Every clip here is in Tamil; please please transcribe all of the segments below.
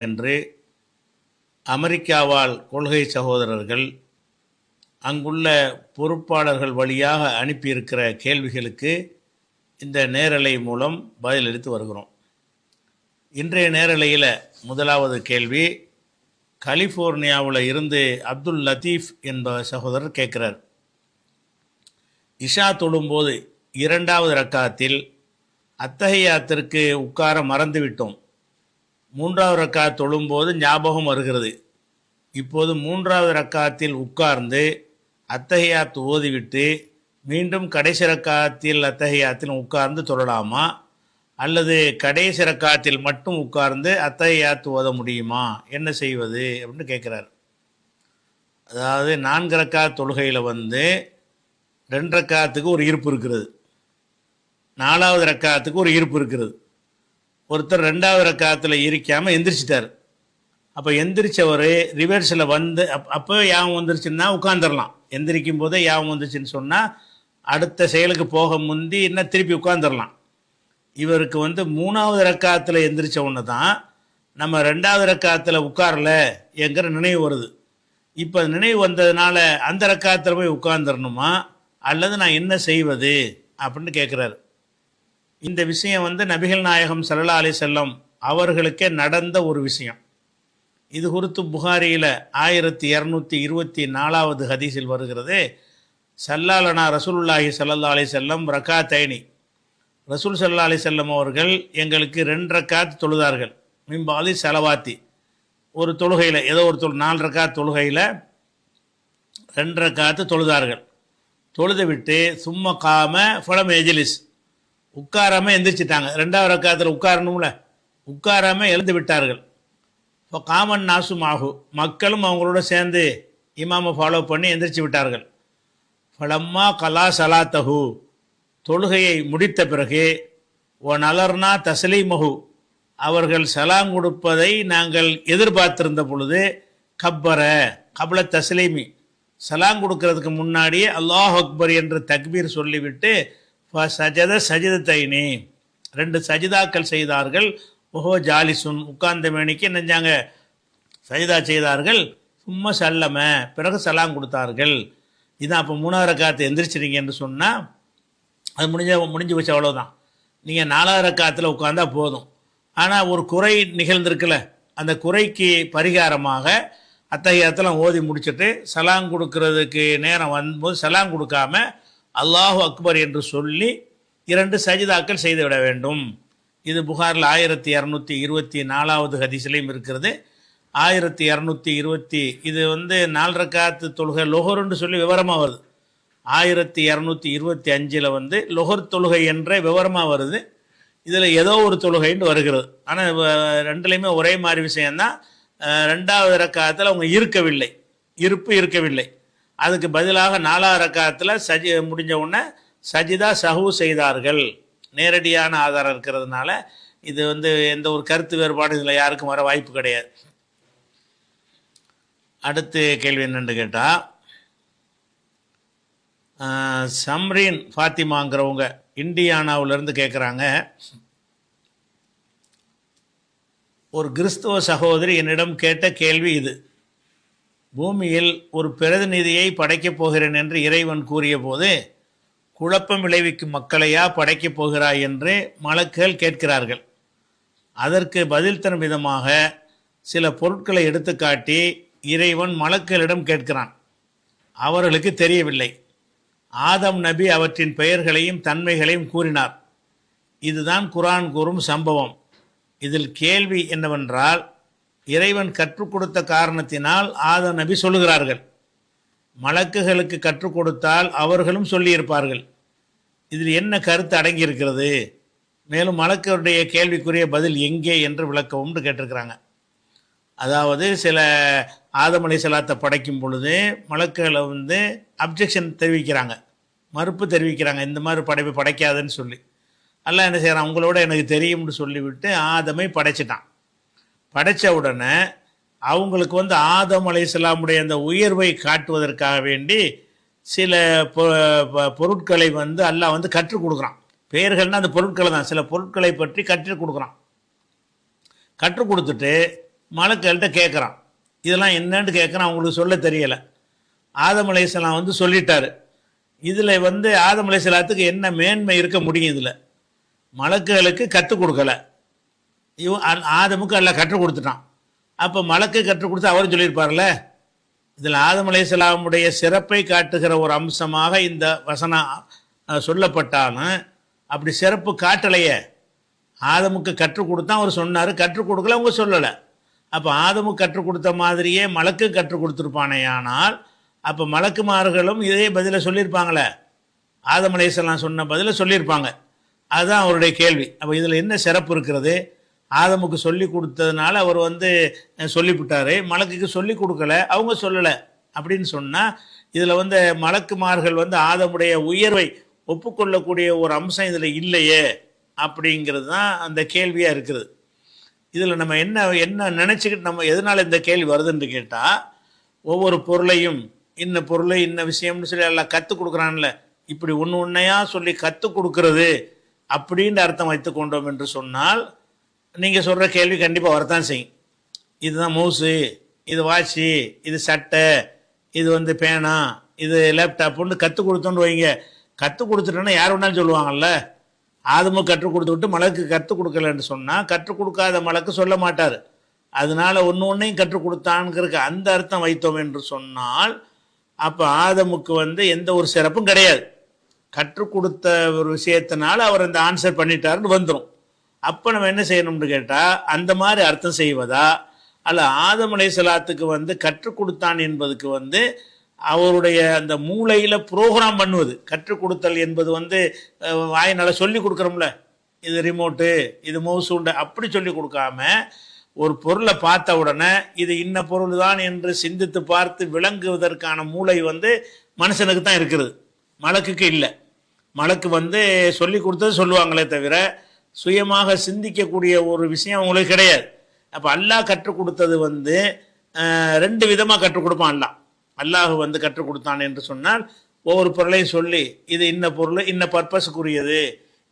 என்று அமெரிக்காவால் கொள்கை சகோதரர்கள் அங்குள்ள பொறுப்பாளர்கள் வழியாக அனுப்பியிருக்கிற கேள்விகளுக்கு இந்த நேரலை மூலம் பதிலளித்து வருகிறோம். இன்றைய நேரலையில் முதலாவது கேள்வி கலிஃபோர்னியாவில் இருந்து அப்துல் லத்தீஃப் என்ப சகோதரர் கேட்குறார். இஷா தொழும்போது இரண்டாவது ரக்காத்தில் அத்தஹியாத்திற்கு உட்கார மறந்துவிட்டோம். மூன்றாவது ரக்காத் தொழும்போது ஞாபகம் வருகிறது. இப்போது மூன்றாவது ரக்காத்தில் உட்கார்ந்து அத்தஹியாத் ஓதிவிட்டு மீண்டும் கடைசி ரக்காத்தில் அத்தஹியாத்தில் உட்கார்ந்து தொழலாமா, அல்லது கடைசி ரக்காத்தில் மட்டும் உட்கார்ந்து அத்தஹியாத் ஓத முடியுமா, என்ன செய்வது அப்படின்னு கேட்குறார். அதாவது 4 ரக்காத் தொழுகையில் 2 ரக்காத்துக்கு ஒரு இருப்பு இருக்கிறது, 4வது ரக்காத்துக்கு ஒரு இருப்பு இருக்கிறது. ஒருத்தர் 2வது ரக்காத்தில் இருக்காமல் எந்திரிச்சிட்டார். அப்போ எந்திரிச்சவர் ரிவர்ஸில் அப்போ யாபம் வந்துருச்சுன்னா உட்காந்துடலாம். எந்திரிக்கும் போதே யாபம் வந்துருச்சுன்னு சொன்னால் அடுத்த செயலுக்கு போக முந்தி என்ன திருப்பி உட்காந்துடலாம். இவருக்கு 3வது ரக்காத்தில் எந்திரிச்ச ஒன்று தான் நம்ம 2வது ரக்காத்தில் உட்காரல என்கிற நினைவு வருது. இப்போ நினைவு வந்ததுனால அந்த ரக்காத்தில் போய் உட்காந்துடணுமா, அல்லது நான் என்ன செய்வது அப்படின்னு கேட்குறாரு. இந்த விஷயம் நபிகள் நாயகம் ஸல்லல்லாஹு அலைஹி வஸல்லம் அவர்களுக்கே நடந்த ஒரு விஷயம். இது குறித்து புகாரியில் 1224வது ஹதீஸில் வருகிறது. சல்லல்லனா ரசூலுல்லாஹி ஸல்லல்லாஹு அலைஹி வஸல்லம் ரக்காத்தைனி, ரசூல் ஸல்லல்லாஹு அலைஹி வஸல்லம் அவர்கள் எங்களுக்கு 2 ரக்காத் தொழுதார்கள். மின்பாதி செலவாத்தி, ஒரு தொழுகையில் ஏதோ ஒரு 4 ரக்காத் தொழுகையில் 2 ரக்காத்து தொழுதார்கள். தொழுது விட்டு சும்மா காம ஃபலம் எஜிலிஸ், உட்காராமல் எந்திரிச்சிட்டாங்க. 2வது ரக்காத்தில் உட்காரணும்ல, உட்காராமல் எழுந்து விட்டார்கள். இப்போ காமன் நாசும் ஆகும், மக்களும் அவங்களோட சேர்ந்து இமாமை ஃபாலோ பண்ணி எந்திரிச்சு விட்டார்கள். ஃபலம்மா கலா சலாத்தஹு, தொழுகையை முடித்த பிறகு ஓ நலர்னா தஸ்லீமஹு, அவர்கள் சலாம் கொடுப்பதை நாங்கள் எதிர்பார்த்திருந்த பொழுது கப்பர கபல தஸ்லீமி, சலாம் கொடுக்கறதுக்கு முன்னாடியே அல்லாஹ் அக்பர் என்று தக்பீர் சொல்லிவிட்டு சஜத சஜிதத்தைனி, 2 சஜிதாக்கள் செய்தார்கள். ஓஹோ ஜாலிசுன், உட்கார்ந்த மேனிக்கு நெஞ்சாங்க சஜிதா செய்தார்கள். சும்மா சல்லம, பிறகு சலாம் கொடுத்தார்கள். இதான் அப்போ 3வது ரக்காத்து எந்திரிச்சிருங்க என்று சொன்னால் அது முடிஞ்சு வச்சு அவ்வளோதான். நீங்கள் 4வது ரக்காத்தில் உட்கார்ந்தா போதும். ஆனால் ஒரு குறை நிகழ்ந்திருக்குல்ல, அந்த குறைக்கு பரிகாரமாக அத்தகையத்தெல்லாம் ஓதி முடிச்சுட்டு சலாம் கொடுக்கறதுக்கு நேரம் வரும்போது சலாம் கொடுக்காம அல்லாஹு அக்பர் என்று சொல்லி 2 சஜிதாக்கள் செய்து விட வேண்டும். இது புகாரில் 1224வது ஹதீஸ்லையும் இருக்கிறது. 1220 இது 4 ரக்காத்து தொழுகை லொஹருன்னு சொல்லி விவரமாக வருது. 1225 லொஹர் தொழுகை என்ற விவரமாக வருது. இதில் ஏதோ ஒரு தொழுகைன்னு வருகிறது. ஆனால் 2லையுமே ஒரே மாதிரி விஷயந்தான். 2வது ரக்காத்தில் அவங்க இருப்பு இருக்கவில்லை. அதுக்கு பதிலாக 4வது ரக்காத்தில் முடிஞ்ச உடனே சஜிதா சஹூ செய்தார்கள். நேரடியான ஆதாரம் இருக்கிறதுனால இது எந்த ஒரு கருத்து வேறுபாடு இதில் யாருக்கும் வர வாய்ப்பு கிடையாது. அடுத்த கேள்வி என்னென்னு கேட்டால், சம்ரீன் ஃபாத்திமாங்கிறவங்க இண்டியானாவிலேருந்து கேட்குறாங்க. ஒரு கிறிஸ்தவ சகோதரி என்னிடம் கேட்ட கேள்வி இது: பூமியில் ஒரு பிரதிநிதியை படைக்கப் போகிறேன் என்று இறைவன் கூறிய போது குழப்பம் விளைவிக்கும் மக்களையா படைக்கப் போகிறாய் என்று மலக்குகள் கேட்கிறார்கள். அதற்கு பதில் தரும் விதமாக சில பொருட்களை எடுத்துக்காட்டி இறைவன் மலக்குகளிடம் கேட்கிறான். அவர்களுக்கு தெரியவில்லை. ஆதம் நபி அவற்றின் பெயர்களையும் தன்மைகளையும் கூறினார். இதுதான் குர்ஆன் கூறும் சம்பவம். இதில் கேள்வி என்னவென்றால், இறைவன் கற்றுக் கொடுத்த காரணத்தினால் ஆதம் நபி சொல்லுகிறார்கள். மலக்குகளுக்கு கற்றுக் கொடுத்தால் அவர்களும் சொல்லியிருப்பார்கள். இதில் என்ன கருத்து அடங்கியிருக்கிறது, மேலும் மலக்குடைய கேள்விக்குரிய பதில் எங்கே என்று விளக்கவும்னு கேட்டிருக்கிறாங்க. அதாவது சில ஆதம் அலைஹிஸ்ஸலாத்தை படைக்கும் பொழுது மலக்குகளை அப்ஜெக்ஷன் தெரிவிக்கிறாங்க, மறுப்பு தெரிவிக்கிறாங்க, இந்த மாதிரி படைப்பை படைக்காதுன்னு சொல்லி. அல்லாஹ் என்ன செய்கிறான், உங்களோட எனக்கு தெரியும்னு சொல்லிவிட்டு ஆதமை படைச்சிட்டான். படைத்த உடனே அவங்களுக்கு ஆதம் அலைஹிஸ்ஸலாமுடைய அந்த உயர்வை காட்டுவதற்காக வேண்டி சில பொருட்களை அல்லாஹ் கற்றுக் கொடுக்குறான். பெயர்கள்னால் அந்த பொருட்களை தான், சில பொருட்களை பற்றி கற்றுக் கொடுக்குறான். கற்றுக் கொடுத்துட்டு மலக்குகள்கிட்ட கேட்குறான். இதெல்லாம் என்னன்னு கேட்குறான், அவங்களுக்கு சொல்ல தெரியலை. ஆதம் அலைஹிஸ்ஸலாம் வந்து சொல்லிட்டாரு. இதில் வந்து ஆதம் அலைஹிஸ்ஸலாத்துக்கு என்ன மேன்மை இருக்க முடியும்? இதில் மலக்குகளுக்கு கற்றுக் கொடுக்கல, ஆதமுக்கு எல்லாம் கற்றுக் கொடுத்துட்டான். அப்போ மலக்கு கற்றுக் கொடுத்து அவரும் சொல்லியிருப்பார்ல. இதில் ஆதம் அலைஹிஸ்ஸலாமுடைய சிறப்பை காட்டுகிற ஒரு அம்சமாக இந்த வசனம் சொல்லப்பட்டாலும் அப்படி சிறப்பு காட்டலையே. ஆதமுக்கு கற்றுக் கொடுத்தா அவர் சொன்னார், கற்றுக் கொடுக்கல அவங்க சொல்லலை. அப்போ ஆதமுக்கு கற்றுக் கொடுத்த மாதிரியே மலக்கு கற்றுக் கொடுத்துருப்பானே. ஆனால் அப்போ மலக்குமார்களும் இதே பதிலை சொல்லியிருப்பாங்களே, ஆதம் அலைஹிஸ்ஸலாம் சொன்ன பதிலை சொல்லியிருப்பாங்க. அதுதான் அவருடைய கேள்வி. அப்போ இதில் என்ன சிறப்பு இருக்கிறது? ஆதமுக்கு சொல்லி கொடுத்ததுனால அவர் வந்து சொல்லிவிட்டார், மலக்குக்கு சொல்லி கொடுக்கல, அவங்க சொல்லலை அப்படின்னு சொன்னால் இதில் வந்து மலக்குமார்கள் வந்து ஆதமுடைய உயர்வை ஒப்புக்கொள்ளக்கூடிய ஒரு அம்சம் இதில் இல்லையே அப்படிங்கிறது தான் அந்த கேள்வியாக இருக்குது. இதில் நம்ம என்ன நினச்சிக்கிட்டு நம்ம எதனால் இந்த கேள்வி வருதுன்னு கேட்டால், ஒவ்வொரு பொருளையும் இன்ன பொருளை இன்ன விஷயம்னு சொல்லி எல்லாம் கற்றுக் கொடுக்குறான்ல, இப்படி ஒன்று ஒன்றையாக சொல்லி கற்றுக் கொடுக்கறது அப்படின்ற அர்த்தம் வைத்து கொண்டோம் என்று சொன்னால் நீங்கள் சொல்கிற கேள்வி கண்டிப்பாக வரத்தான் செய்யும். இதுதான் மவுஸு, இது வாட்சி, இது சட்டை, இது வந்து பேனா, இது லேப்டாப்புன்னு கற்றுக் கொடுத்தோன்னு வைங்க. கற்றுக் கொடுத்துட்டோன்னா யார் வேணாலும் சொல்லுவாங்கல்ல. ஆதமும் கற்றுக் கொடுத்து விட்டு மலக்கு கற்றுக் கொடுக்கலன்னு சொன்னால் கற்றுக் கொடுக்காத மலக்கு சொல்ல மாட்டார். அதனால ஒன்று ஒன்றையும் கற்றுக் கொடுத்தான்ங்கிறதுக்கு அந்த அர்த்தம் வைத்தோம் என்று சொன்னால் அப்போ ஆதமுக்கு வந்து எந்த ஒரு சிறப்பும் கிடையாது. கற்றுக் கொடுத்த ஒரு விஷயத்தினால அவர் அந்த ஆன்சர் பண்ணிட்டாருன்னு வந்துடும். அப்போ நம்ம என்ன செய்யணும்னு கேட்டால், அந்த மாதிரி அர்த்தம் செய்வதா, அல்ல ஆதம் அலைஹிஸ்ஸலாத்துக்கு வந்து கற்றுக் கொடுத்தான் என்பதுக்கு வந்து அவருடைய அந்த மூளையில் ப்ரோக்ராம் பண்ணுவது. கற்றுக் கொடுத்தல் என்பது வந்து வாயினால் சொல்லி கொடுக்குறோம்ல, இது ரிமோட்டு, இது மவுஸ் உண்டு, அப்படி சொல்லி கொடுக்காம ஒரு பொருளை பார்த்த உடனே இது இன்ன பொருள் தான் என்று சிந்தித்து பார்த்து விளங்குவதற்கான மூளை வந்து மனுஷனுக்கு தான் இருக்கிறது, மலக்குக்கு இல்லை. மலக்கு வந்து சொல்லி கொடுத்தது சொல்லுவாங்களே தவிர சுயமாக சிந்திக்கக்கூடிய ஒரு விஷயம் அவங்களுக்கு கிடையாது. அப்போ அல்லாஹ் கற்றுக் கொடுத்தது வந்து ரெண்டு விதமாக கற்றுக் கொடுப்பான். அல்லாஹ் வந்து கற்றுக் கொடுத்தான் என்று சொன்னால் ஒவ்வொரு பொருளையும் சொல்லி இது இன்ன பொருள் இன்ன பர்பஸுக்குரியது,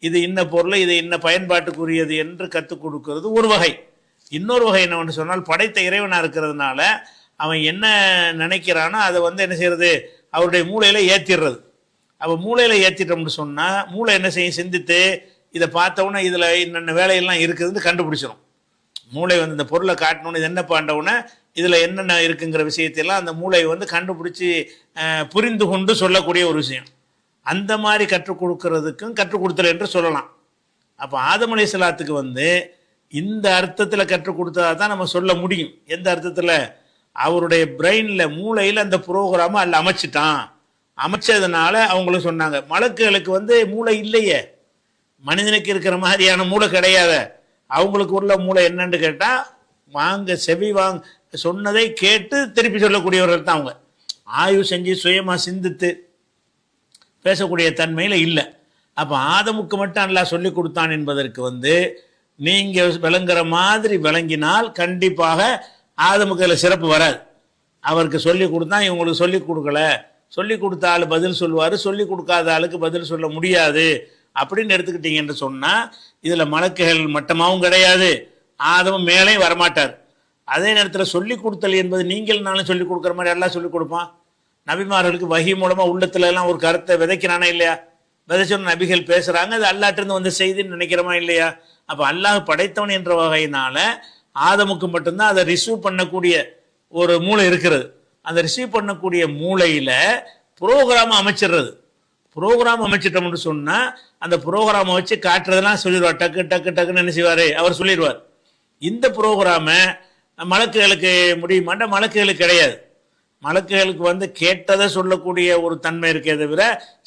இது இன்ன பொருள் இது இன்ன பயன்பாட்டுக்குரியது என்று கற்றுக் கொடுக்கிறது ஒரு வகை. இன்னொரு வகை என்னவென்று சொன்னால், படைத்த இறைவனாக இருக்கிறதுனால அவன் என்ன நினைக்கிறானோ அதை வந்து என்ன செய்யறது, அவருடைய மூளையில் ஏற்றிடுறது. அப்போ மூளையில் ஏற்றிட்டோம்னு சொன்னால் மூளை என்ன செய்யும், சிந்தித்து இதை பார்த்தவுடனே இதில் என்னென்ன வேலையெல்லாம் இருக்குதுன்னு கண்டுபிடிச்சிடும். மூளை வந்து இந்த பொருளை காட்டணுன்னு இது என்ன பாண்டவுடனே இதில் என்னென்ன இருக்குங்கிற விஷயத்தையெல்லாம் அந்த மூளை வந்து கண்டுபிடிச்சி புரிந்து கொண்டு சொல்லக்கூடிய ஒரு விஷயம். அந்த மாதிரி கற்றுக் கொடுக்கறதுக்கும் கற்றுக் கொடுத்தல் என்று சொல்லலாம். அப்போ ஆதம் அலைஹிஸ்ஸலாத்துக்கு வந்து இந்த அர்த்தத்தில் கற்றுக் கொடுத்ததா தான் நம்ம சொல்ல முடியும். எந்த அர்த்தத்தில்? அவருடைய பிரெயினில் மூளையில் அந்த ப்ரோக்ராமை அல்ல அமைச்சிட்டான். அமைச்சதுனால அவங்களும் சொன்னாங்க. மலக்குகளுக்கு வந்து மூளை இல்லையே, மனிதனுக்கு இருக்கிற மாதிரியான மூளை கிடையாது. அவங்களுக்கு உள்ள மூளை என்னன்னு கேட்டால், வாங்க செவி வாங்க சொன்னதை கேட்டு திருப்பி சொல்லக்கூடியவர்கள் தான் அவங்க. ஆய்வு செஞ்சு சுயமாக சிந்தித்து பேசக்கூடிய தன்மையில் இல்லை. அப்போ ஆதமுக்கு மட்டும் அல்லாஹ் சொல்லி கொடுத்தான் என்பதற்கு வந்து நீங்கள் விளங்குற மாதிரி விளங்கினால் கண்டிப்பாக ஆதமுக்கு அதில் சிறப்பு வராது. அவருக்கு சொல்லி கொடுத்தா இவங்களுக்கு சொல்லி கொடுக்கல, சொல்லி கொடுத்த ஆள் பதில் சொல்லுவார், சொல்லி கொடுக்காத ஆளுக்கு பதில் சொல்ல முடியாது அப்படின்னு எடுத்துக்கிட்டீங்கன்னு சொன்னால் இதில் மலக்குகள் மட்டமாகவும் கிடையாது, ஆதமும் மேலே வரமாட்டார். அதே நேரத்தில் சொல்லி கொடுத்தல் என்பது நீங்கள் நானும் சொல்லிக் கொடுக்குற மாதிரி எல்லாம் சொல்லிக் கொடுப்பான். நபிமார்களுக்கு வஹி மூலமாக உள்ளத்துல எல்லாம் ஒரு கருத்தை விதைக்கிறானா இல்லையா? விதைச்சோன்னு நபிகள் பேசுகிறாங்க, அது அல்லாட்டிருந்து வந்த செய்தின்னு நினைக்கிறோமா இல்லையா? அப்போ அல்லாஹ் படைத்தவன் என்ற வகையினால ஆதமுக்கு மட்டும்தான் அதை ரிசீவ் பண்ணக்கூடிய ஒரு மூளை இருக்கிறது. அந்த ரிசீவ் பண்ணக்கூடிய மூளையில் ப்ரோக்ராம் அமைச்சிடுறது. ப்ரோக்ராம் அமைச்சிட்டோம்னு சொன்னால் அந்த ப்ரோக்ராமை வச்சு காட்டுறதெல்லாம் சொல்லிடுவார். டக்கு டக்கு டக்குன்னு என்ன செய்வார், அவர் சொல்லிடுவார். இந்த ப்ரோக்ராமை மலக்குகளுக்கு முடியுமாண்ட மலக்குகளுக்கு கிடையாது. மலக்குகளுக்கு வந்து கேட்டதை சொல்லக்கூடிய ஒரு தன்மை இருக்கே தவிர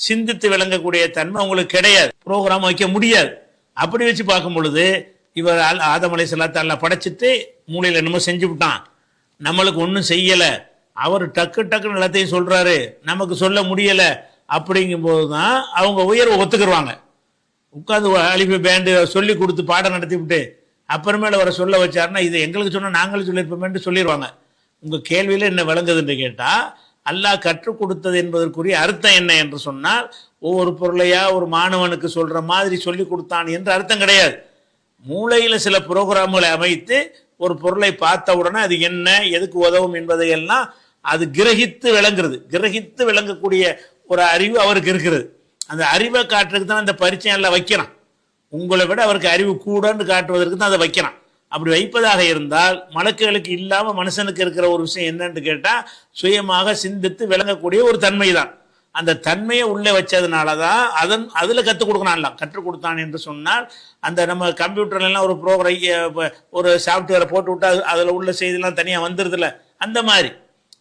சிந்தித்து விளங்கக்கூடிய தன்மை அவங்களுக்கு கிடையாது. ப்ரோக்ராம் வைக்க முடியாது. அப்படி வச்சு பார்க்கும் பொழுது இவர் ஆதம் அலைஹிஸ்ஸலாத்தை அல்லாஹ் படைச்சிட்டு மூளையில் என்னமோ செஞ்சு விட்டான், நம்மளுக்கு ஒன்றும் செய்யலை, அவர் டக்கு டக்குன்னு எல்லாத்தையும் சொல்கிறாரு, நமக்கு சொல்ல முடியலை. அப்படிங்கும்போது தான் அவங்க உயர்வை ஒத்துக்குருவாங்க. உட்காந்து அழிப்பு பேண்டு சொல்லி கொடுத்து பாடம் நடத்தி விட்டு அப்புறமேல அவரை சொல்ல வச்சாருன்னா இது எங்களுக்கு சொன்னால் நாங்களும் சொல்லியிருப்போமேன்ட்டு சொல்லிடுவாங்க. உங்கள் கேள்வியில் என்ன விளங்குதுன்னு கேட்டால், அல்லாஹ் கற்றுக் கொடுத்தது என்பதற்குரிய அர்த்தம் என்ன என்று சொன்னால் ஒவ்வொரு பொருளையா ஒரு மாணவனுக்கு சொல்கிற மாதிரி சொல்லி கொடுத்தான் என்று அர்த்தம் கிடையாது. மூளையில் சில புரோகிராம்களை அமைத்து ஒரு பொருளை பார்த்த உடனே அது என்ன, எதுக்கு உதவும் என்பதையெல்லாம் அது கிரகித்து விளங்குறது. கிரகித்து விளங்கக்கூடிய ஒரு அறிவு அவருக்கு இருக்கிறது. அந்த அறிவை காட்டுறதுக்கு தான் அந்த பரீட்சை எல்லாம் வைக்கிறான். உங்களை விட அவருக்கு அறிவு கூடன்னு காட்டுவதற்கு தான் அதை வைக்கிறான். அப்படி வைப்பதாக இருந்தால் மலக்குகளுக்கு இல்லாமல் மனுஷனுக்கு இருக்கிற ஒரு விஷயம் என்னன்னு கேட்டால் சுயமாக சிந்தித்து விளங்கக்கூடிய ஒரு தன்மை தான். அந்த தன்மையை உள்ளே வச்சதுனால தான் அதில் கற்றுக் கொடுக்கணும். கற்றுக் கொடுத்தான் என்று சொன்னால் அந்த நம்ம கம்ப்யூட்டர்லாம் ஒரு ப்ரோக்ராம் ஒரு சாஃப்ட்வேரை போட்டு விட்டா அதில் உள்ள செய்திலாம் தனியாக வந்துடுதுல, அந்த மாதிரி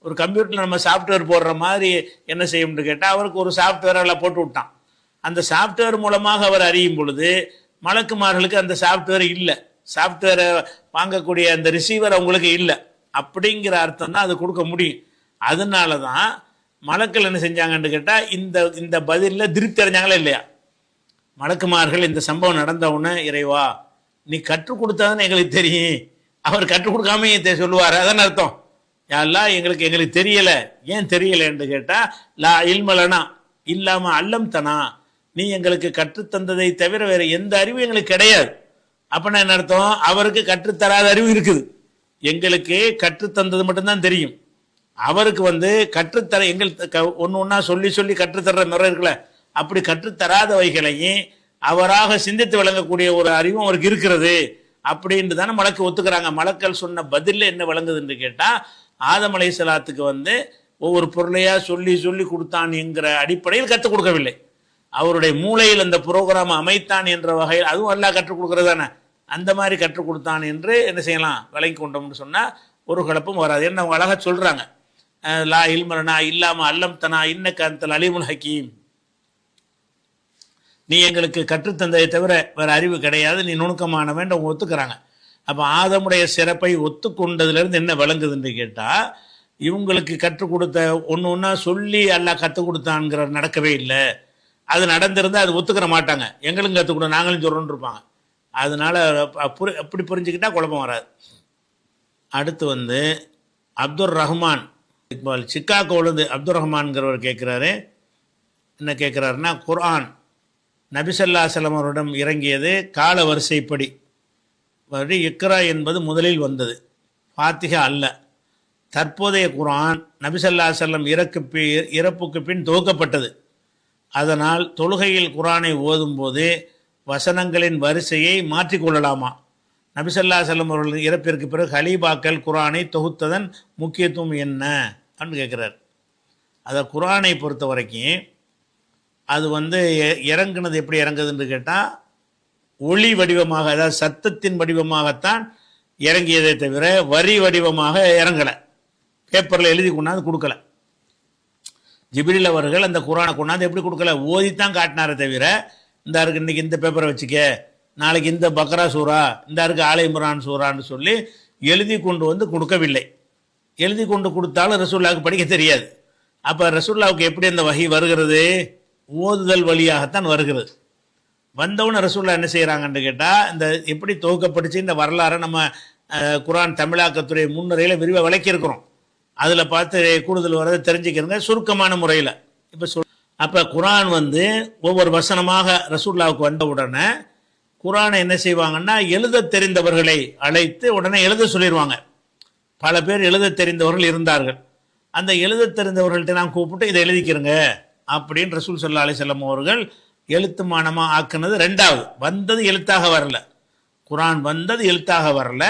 ஒரு கம்ப்யூட்டரில் நம்ம சாஃப்ட்வேர் போடுற மாதிரி என்ன செய்யும்னு கேட்டால் அவருக்கு ஒரு சாஃப்ட்வேரெல்லாம் போட்டு விட்டான். அந்த சாஃப்ட்வேர் மூலமாக அவர் அறியும் பொழுது மலக்குமார்களுக்கு அந்த சாஃப்ட்வேர் இல்லை, சாஃப்ட்வேரை வாங்கக்கூடிய அந்த ரிசீவர் அவங்களுக்கு இல்லை. அப்படிங்கிற அர்த்தம் தான் அது கொடுக்க முடியும். அதனால தான் மலக்கள் என்ன செஞ்சாங்கன்னு கேட்டால் இந்த பதிலில் திருப்தி அடைஞ்சாங்களா இல்லையா? மலக்குமார்கள் இந்த சம்பவம் நடந்த உடனே, இறைவா நீ கற்றுக் கொடுத்தாதான் எங்களுக்கு தெரியும், அவர் கற்றுக் கொடுக்காம சொல்லுவார், அதான் அர்த்தம். யாரெல்லாம் எங்களுக்கு தெரியலை, ஏன் தெரியலைன்னு கேட்டால் லா இல்மலனா இல்லாமல் அல்லம் தனா, நீ எங்களுக்கு கற்றுத்தந்ததை தவிர வேற எந்த அறிவும் எங்களுக்கு கிடையாது. அப்படின்னா என்ன அர்த்தம்? அவருக்கு கற்றுத்தராத அறிவு இருக்குது, எங்களுக்கு கற்றுத்தந்தது மட்டும்தான் தெரியும். அவருக்கு கற்றுத்தர எங்களுக்கு ஒன்று ஒன்றா சொல்லி கற்றுத்தர்ற முறை இருக்குல்ல, அப்படி கற்றுத்தராதவைகளையும் அவராக சிந்தித்து விளங்கக்கூடிய ஒரு அறிவும் அவருக்கு இருக்கிறது அப்படின்ட்டு தானே மலக்கு ஒத்துக்கிறாங்க. மலக்கள் சொன்ன பதில் என்ன விளங்குதுன்னு கேட்டால் ஆதம் அலைஹிஸ்ஸலாத்துக்கு ஒவ்வொரு பொருளையா சொல்லி கொடுத்தான் என்கிற அடிப்படையில் கற்றுக் கொடுக்கவில்லை. அவருடைய மூளையில் அந்த புரோகிராம் அமைத்தான் என்ற வகையில் அதுவும் அல்லாஹ் கற்றுக் கொடுக்கறது தானே, அந்த மாதிரி கற்றுக் கொடுத்தான் என்று என்ன செய்யலாம், விளங்கி கொண்டோம்னு சொன்னால் ஒரு குழப்பம் வராது. என்ன அவங்க அழகாக சொல்கிறாங்க, லா இல்மலனா இல்லாமல் அல்லம் தனா இன்னக்க அந்தல் அலீமுல் ஹக்கீம், நீ எங்களுக்கு கற்றுத்தந்ததை தவிர வேறு அறிவு கிடையாது, நீ நுணுக்கமானவன் அவங்க ஒத்துக்கிறாங்க. அப்போ ஆதமுடைய சிறப்பை ஒத்துக்கொண்டதுலேருந்து என்ன விளங்குதுன்னு கேட்டால் இவங்களுக்கு கற்றுக் கொடுத்த ஒன்று ஒன்றா சொல்லி அல்லாஹ் கற்றுக் கொடுத்தான்ங்கிற நடக்கவே இல்லை. அது நடந்திருந்தால் அது ஒத்துக்கிற மாட்டாங்க, எங்களும் கற்றுக் கொடு நாங்களும் சொல்கிறோன்னு இருப்பாங்க. அதனால அப்படி புரிஞ்சுக்கிட்டால் குழப்பம் வராது. அடுத்து அப்துல் ரஹ்மான் இக்பால் சிக்காகோலேருந்து அப்துல் ரஹ்மான்கிறவர் கேட்குறாரு. என்ன கேட்குறாருன்னா, குர்ஆன் நபி ஸல்லல்லாஹு அலைஹி வஸல்லம் அவரிடம் இறங்கியது கால வரிசைப்படி இக்ரா என்பது முதலில் வந்தது, ஃபாத்திஹா அல்ல. தற்போதைய குர்ஆன் நபி ஸல்லல்லாஹு அலைஹி வஸல்லம் இறப்புக்கு பின் துவக்கப்பட்டது. அதனால் தொழுகையில் குர்ஆனை ஓதும்போது வசனங்களின் வரிசையை மாற்றிக்கொள்ளலாமா? நபி ஸல்லல்லாஹு அலைஹி வஸல்லம் அவர்கள் இறப்பிற்கு பிறகு ஹலீபாக்கள் குர்ஆனை தொகுத்ததன் முக்கியத்துவம் என்ன அப்படின்னு கேட்குறார். அதை குர்ஆனை பொறுத்த வரைக்கும் அது இறங்குனது எப்படி இறங்குதுன்னு கேட்டால் ஒளி வடிவமாக, அதாவது சத்தத்தின் வடிவமாகத்தான் இறங்கியதை தவிர வரி வடிவமாக இறங்கலை, பேப்பரில் எழுதி கொண்டாந்து கொடுக்கல. ஜிப்ரீல் அவர்கள் அந்த குர்ஆனை கொண்டாந்து எப்படி கொடுக்கல, ஓதித்தான் காட்டினாரே தவிர இந்த இருக்கு இன்னைக்கு இந்த பேப்பரை வச்சுக்க, நாளைக்கு இந்த பக்ரா சூரா, இந்த இருக்கு ஆல இம்ரான் சூரான்னு சொல்லி எழுதி கொண்டு கொடுக்கவில்லை. எழுதி கொண்டு கொடுத்தாலும் ரசூலுல்லாஹ்வுக்கு படிக்க தெரியாது. அப்போ ரசூலுல்லாஹ்வுக்கு எப்படி அந்த வஹி வருகிறது? ஓதுதல் வழியாகத்தான் வருகிறது. வந்தவுடனே ரசூலுல்லாஹ் என்ன செய்கிறாங்கன்னு கேட்டால் இந்த எப்படி துவக்கப்பட்டுச்சு இந்த வரலாறை நம்ம குர்ஆன் தமிழாக்கத்துறை முன்னுரையில் விரிவாக விளக்கியிருக்கிறோம். அதில் பார்த்து கூடுதல் வரதை தெரிஞ்சுக்கிறங்க சுருக்கமான முறையில். அப்போ குர்ஆன் ஒவ்வொரு வசனமாக ரசூலுல்லாஹ்வுக்கு வந்த உடனே குர்ஆனை என்ன செய்வாங்கன்னா எழுத தெரிந்தவர்களை அழைத்து உடனே எழுத சொல்லிடுவாங்க. பல பேர் எழுத தெரிந்தவர்கள் இருந்தார்கள். அந்த எழுத தெரிந்தவர்கள்ட்ட நான் கூப்பிட்டு இதை எழுதிக்கிறங்க அப்படின்னு ரசூல் ஸல்லல்லாஹு அலைஹி வஸல்லம் அவர்கள் எழுத்துமானமாக ஆக்குனது ரெண்டாவது. வந்தது எழுத்தாக வரல, குர்ஆன் வந்தது எழுத்தாக வரல.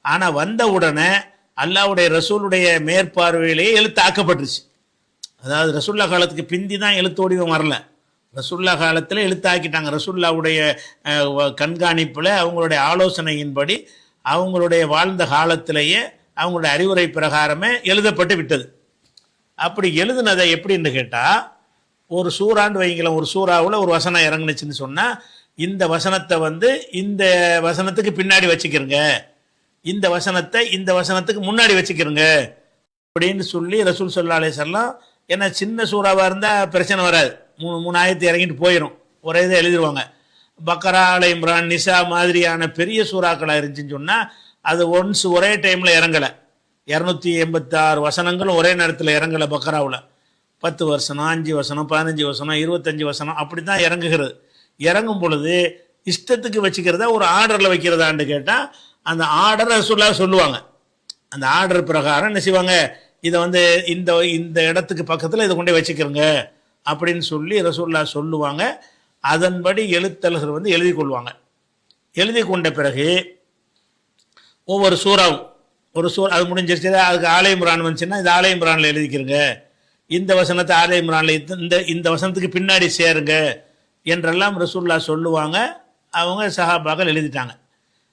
ஆனால் வந்த உடனே அல்லாஹ்வுடைய ரசூலுடைய மேற்பார்வையிலேயே எழுத்து ஆக்கப்பட்டுருச்சு. அதாவது ரசூல்லா காலத்துக்கு பிந்தி தான் எழுத்து வடிவம் வரல, ரசூல்லா காலத்தில் எழுத்தாக்கிட்டாங்க. ரசூல்லாவுடைய கண்காணிப்பில் அவங்களுடைய ஆலோசனையின்படி அவங்களுடைய வாழ்ந்த காலத்திலேயே அவங்களுடைய அறிவுரை பிரகாரமே எழுதப்பட்டு விட்டது. அப்படி எழுதுனதை எப்படின்னு கேட்டால் ஒரு சூறான்னு வைங்களேன், ஒரு சூறாவில் ஒரு வசனம் இறங்குனுச்சுன்னு சொன்னால் இந்த வசனத்தை இந்த வசனத்துக்கு பின்னாடி வச்சுக்கிறங்க, இந்த வசனத்தை இந்த வசனத்துக்கு முன்னாடி வச்சுக்கிறங்க அப்படின்னு சொல்லி ரசூல் ஸல்லல்லாஹு அலைஹி வஸல்லம். ஏன்னா சின்ன சூறாவாக இருந்தால் பிரச்சனை வராது, 3 ஆயத்து இறங்கிட்டு போயிடும், ஒரே இதை எழுதிடுவாங்க. பக்கரா, ஆல இம்ரான், நிசா மாதிரியான பெரிய சூறாக்களாக இருந்துச்சுன்னு சொன்னால் அது ஒரே டைமில் இறங்கலை. 286 வசனங்களும் ஒரே நேரத்தில் இறங்கலை. பக்கராவில் 10 வசனம், 5 வசனம், 15 வசனம், 25 வசனம் அப்படி தான் இறங்குகிறது. இறங்கும் பொழுது இஷ்டத்துக்கு வச்சுக்கிறதா ஒரு ஆர்டரில் வைக்கிறதான்னு கேட்டால் அந்த ஆர்டர் ரசூலுல்லாஹ் சொல்லுவாங்க. அந்த ஆர்டர் பிரகாரம் என்ன செய்வாங்க, இதை வந்து இந்த இந்த இடத்துக்கு பக்கத்தில் இதை கொண்டு வச்சுக்கிறங்க அப்படின்னு சொல்லி ரசூலுல்லாஹ் சொல்லுவாங்க. அதன்படி எழுத்தர்கள் வந்து எழுதி கொள்வாங்க. எழுதி கொண்ட பிறகு ஒவ்வொரு சூறாவும் ஒரு அது முடிஞ்சிருச்சு, அதுக்கு ஆலை இம்ரான் வந்துச்சுன்னா இந்த ஆலை இம்ரானில் எழுதிக்கிறங்க, இந்த வசனத்தை ஆலை இம்ரானில் இந்த இந்த வசனத்துக்கு பின்னாடி சேருங்க என்றெல்லாம் ரசூலுல்லாஹ் சொல்லுவாங்க. அவங்க சஹாபாக்கள் எழுதிட்டாங்க.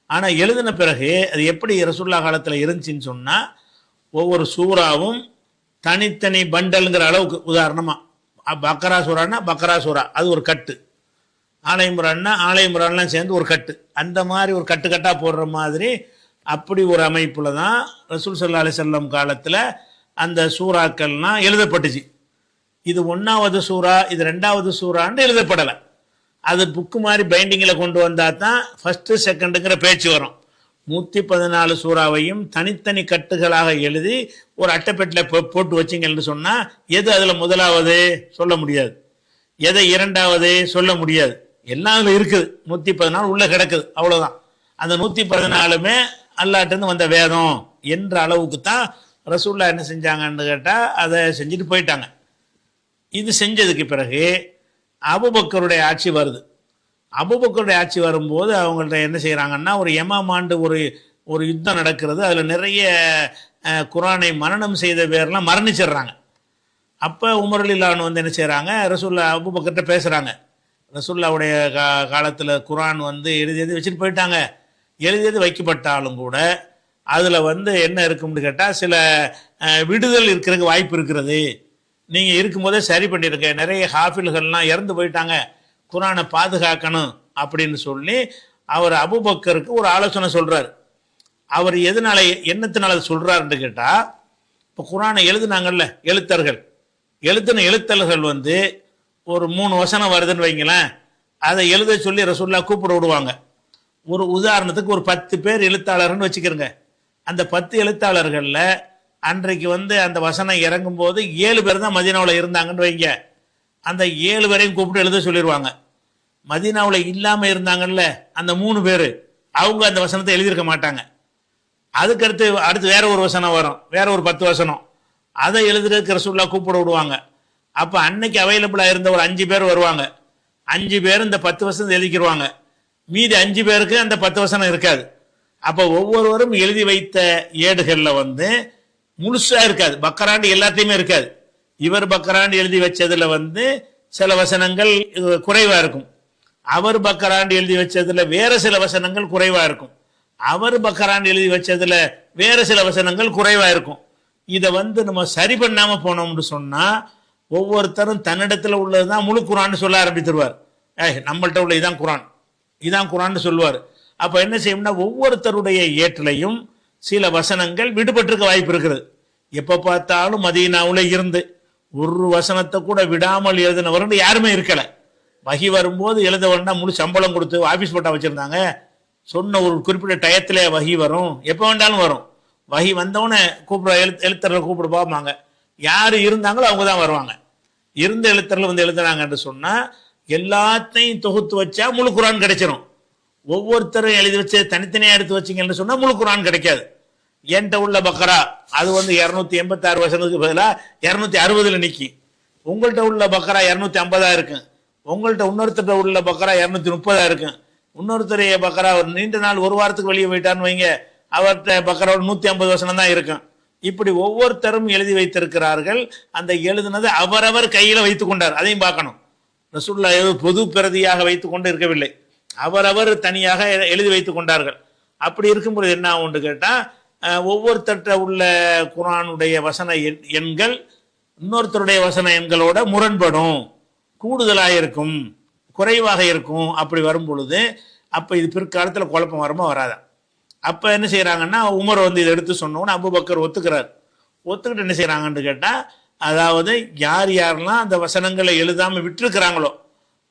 ஆனால் எழுதின பிறகு அது எப்படி ரசூலுல்லாஹ் காலத்தில் இருந்துச்சின்னு சொன்னால், ஒவ்வொரு சூறாவும் தனித்தனி பண்டலுங்கிற அளவுக்கு, உதாரணமாக பக்ரா சூறான்னா பக்ரா சூறா அது ஒரு கட்டு, ஆலை இம்ரான்னா ஆலை இம்ரான்லாம் சேர்ந்து ஒரு கட்டு, அந்த மாதிரி ஒரு கட்டு கட்டாக போடுற மாதிரி அப்படி ஒரு அமைப்பில் தான் ரசூல் ஸல்லல்லாஹு அலைஹி வஸல்லம் காலத்தில் அந்த சூறாக்கள்லாம் எழுதப்பட்டுச்சு. இது 1வது சூறா இது 2வது சூறான்னு எழுதப்படலை. அது புக்கு மாதிரி பைண்டிங்கில் கொண்டு வந்தால் தான் ஃபஸ்ட்டு செகண்டுங்கிற பேச்சு வரும். 114 சூறாவையும் தனித்தனி கட்டுகளாக எழுதி ஒரு அட்டைப்பெட்டில் போட்டு வச்சிங்கன்னு சொன்னால் எது அதில் முதலாவது சொல்ல முடியாது, எதை 2வது சொல்ல முடியாது. எல்லாம் அதில் இருக்குது. 114 உள்ளே கிடக்குது, அவ்வளோதான். அந்த 114மே அல்லாஹ்ட்டேருந்து வந்த வேதம் என்ற அளவுக்கு தான் ரசூலுல்லாஹ் என்ன செஞ்சாங்கன்னு கேட்டால் அதை செஞ்சுட்டு போயிட்டாங்க. இது செஞ்சதுக்கு பிறகு அபூபக்கருடைய ஆட்சி வருது. அபூபக்கருடைய ஆட்சி வரும்போது அவங்கள்ட்ட என்ன செய்கிறாங்கன்னா, ஒரு யமாம் ஆண்டு ஒரு யுத்தம் நடக்கிறது. அதில் நிறைய குரானை மரணம் செய்த பேர்லாம் மரணிச்சிடுறாங்க. அப்போ உமர் ரலியல்லாஹு அன்ஹு வந்து என்ன செய்கிறாங்க, ரசூலுல்லாஹ் அபூபக்கர்கிட்ட பேசுகிறாங்க. ரசூலுல்லாஹ்வுடைய காலத்தில் குரான் வந்து எழுதியது வச்சுட்டு போயிட்டாங்க. எழுதியது வைக்கப்பட்டாலும் கூட அதில் வந்து என்ன இருக்கும்னு கேட்டால் சில விடுதல் இருக்கிறதுக்கு வாய்ப்பு இருக்கிறது. நீங்கள் இருக்கும்போதே சரி பண்ணியிருக்க, நிறைய ஹாஃபில்கள்லாம் இறந்து போயிட்டாங்க, குரானை பாதுகாக்கணும் அப்படின்னு சொல்லி அவர் அபூபக்கருக்கு ஒரு ஆலோசனை சொல்கிறார். அவர் எதனால என்னத்தினால அது சொல்கிறாருன்னு கேட்டால், இப்போ குரானை எழுதுனாங்கல்ல எழுத்தர்கள் வந்து ஒரு 3 வசனம் வருதுன்னு வைங்களேன், அதை எழுத சொல்லி ரசூலுல்லாஹ் கூப்பிட விடுவாங்க. ஒரு உதாரணத்துக்கு ஒரு 10 பேர் எழுத்தாளர்னு வச்சுக்கிறங்க. அந்த 10 எழுத்தாளர்களில் அன்றைக்கு வந்து அந்த வசனம் இறங்கும்போது 7 பேர் தான் மதீனாவில் இருந்தாங்கன்னு வைங்க. அந்த 7 பேரையும் கூப்பிட்டு எழுத சொல்லிடுவாங்க. மதீனாவில் இல்லாமல் இருந்தாங்கல்ல அந்த 3 பேர், அவங்க அந்த வசனத்தை எழுதியிருக்க மாட்டாங்க. அடுத்து வேற ஒரு வசனம் வரும், வேற ஒரு 10 வசனம், அதை எழுதுறதுக்கு ரசூலுல்லாஹ் கூப்பிட விடுவாங்க. அப்போ அன்னைக்கு அவைலபிளாக இருந்த ஒரு 5 பேர் வருவாங்க. 5 பேர் இந்த 10 வசனம் எழுதிக்கிடுவாங்க. மீதி 5 பேருக்கு அந்த 10 வசனம் இருக்காது. அப்போ ஒவ்வொருவரும் எழுதி வைத்த ஏடுகளில் வந்து முழுசாக இருக்காது, பக்கராண்டு எல்லாத்தையுமே இருக்காது. இவர் பக்கராண்டு எழுதி வச்சதில் வந்து சில வசனங்கள் குறைவாக இருக்கும், அவர் பக்கராண்டு எழுதி வச்சதில் வேறு சில வசனங்கள் குறைவாக இருக்கும், அவர் பக்கராண்டு எழுதி வச்சதில் வேறு சில வசனங்கள் குறைவாக இருக்கும். இதை வந்து நம்ம சரி பண்ணாமல் போனோம்னு சொன்னால் ஒவ்வொருத்தரும் தன்னிடத்தில் உள்ளது தான் முழு குரான்னு சொல்ல ஆரம்பித்துருவார். நம்மள்கிட்ட உள்ள இதான் குரான்னு சொல்லுவார். அப்போ என்ன செய்யும்னா, ஒவ்வொருத்தருடைய ஏட்டிலையும் சில வசனங்கள் விடுபட்டிருக்க வாய்ப்பு இருக்கிறது. எப்போ பார்த்தாலும் மதீனாவில் இருந்து ஒரு வசனத்தை கூட விடாமல் எழுதினவர்னு யாருமே இருக்கலை. வகி வரும்போது எழுத வேண்டாம், முழு சம்பளம் கொடுத்து ஆஃபீஸ் போட்டா வச்சுருந்தாங்க. சொன்ன ஒரு குறிப்பிட்ட டயத்திலே வகி வரும், எப்போ வேண்டாலும் வரும். வகி வந்தவொடனே எழுத்தர்களை கூப்பிடு பார்ப்பாங்க. யார் இருந்தாங்களோ அவங்க தான் வருவாங்க. இருந்த எழுத்தர்கள் வந்து எழுதுனாங்கன்னு சொன்னால் எல்லாத்தையும் தொகுத்து வச்சா முழு குரான் கிடைச்சிடும். ஒவ்வொருத்தரும் எழுதி வச்சு தனித்தனியாக எடுத்து வச்சிங்கன்னு சொன்னால் முழு குரான் கிடைக்காது. என்கிட்ட உள்ள பக்கரா அது வந்து 286 வசனத்துக்கு பதிலாக 260 நிற்கி. உங்கள்கிட்ட உள்ள பக்கரா 250 இருக்கு. உங்கள்கிட்ட இன்னொருத்தர் உள்ள பக்கரா 230 இருக்கு. இன்னொருத்தரைய பக்கரா ஒரு நீண்ட நாள் ஒரு வாரத்துக்கு வெளியே போயிட்டான்னு வைங்க, அவர்கிட்ட பக்கராவோட 150 வசனம் தான் இருக்கும். இப்படி ஒவ்வொருத்தரும் எழுதி வைத்திருக்கிறார்கள். அந்த எழுதுனதை அவரவர் கையில் வைத்து கொண்டார். அதையும் பார்க்கணும். ரசூலுல்லாஹ் பொது பிரதியாக வைத்து கொண்டு இருக்கவில்லை, அவரவர் தனியாக எழுதி வைத்து கொண்டார்கள். அப்படி இருக்கும்போது என்ன ஆகும்னு கேட்டால், ஒவ்வொருத்தட்ட உள்ள குரானுடைய வசன எண்கள் இன்னொருத்தருடைய வசன எண்களோட முரண்படும், கூடுதலாக இருக்கும், குறைவாக இருக்கும். அப்படி வரும் பொழுது அப்போ இது பிற்காலத்தில் குழப்பம் வருமா வராதா? அப்போ என்ன செய்கிறாங்கன்னா, உமர் வந்து இதை எடுத்து சொன்னோன்னு அபூபக்கர் ஒத்துக்கிட்டு என்ன செய்கிறாங்கன்னு கேட்டால், அதாவது யார் யாரெல்லாம் அந்த வசனங்களை எழுதாமல் விட்டுருக்கிறாங்களோ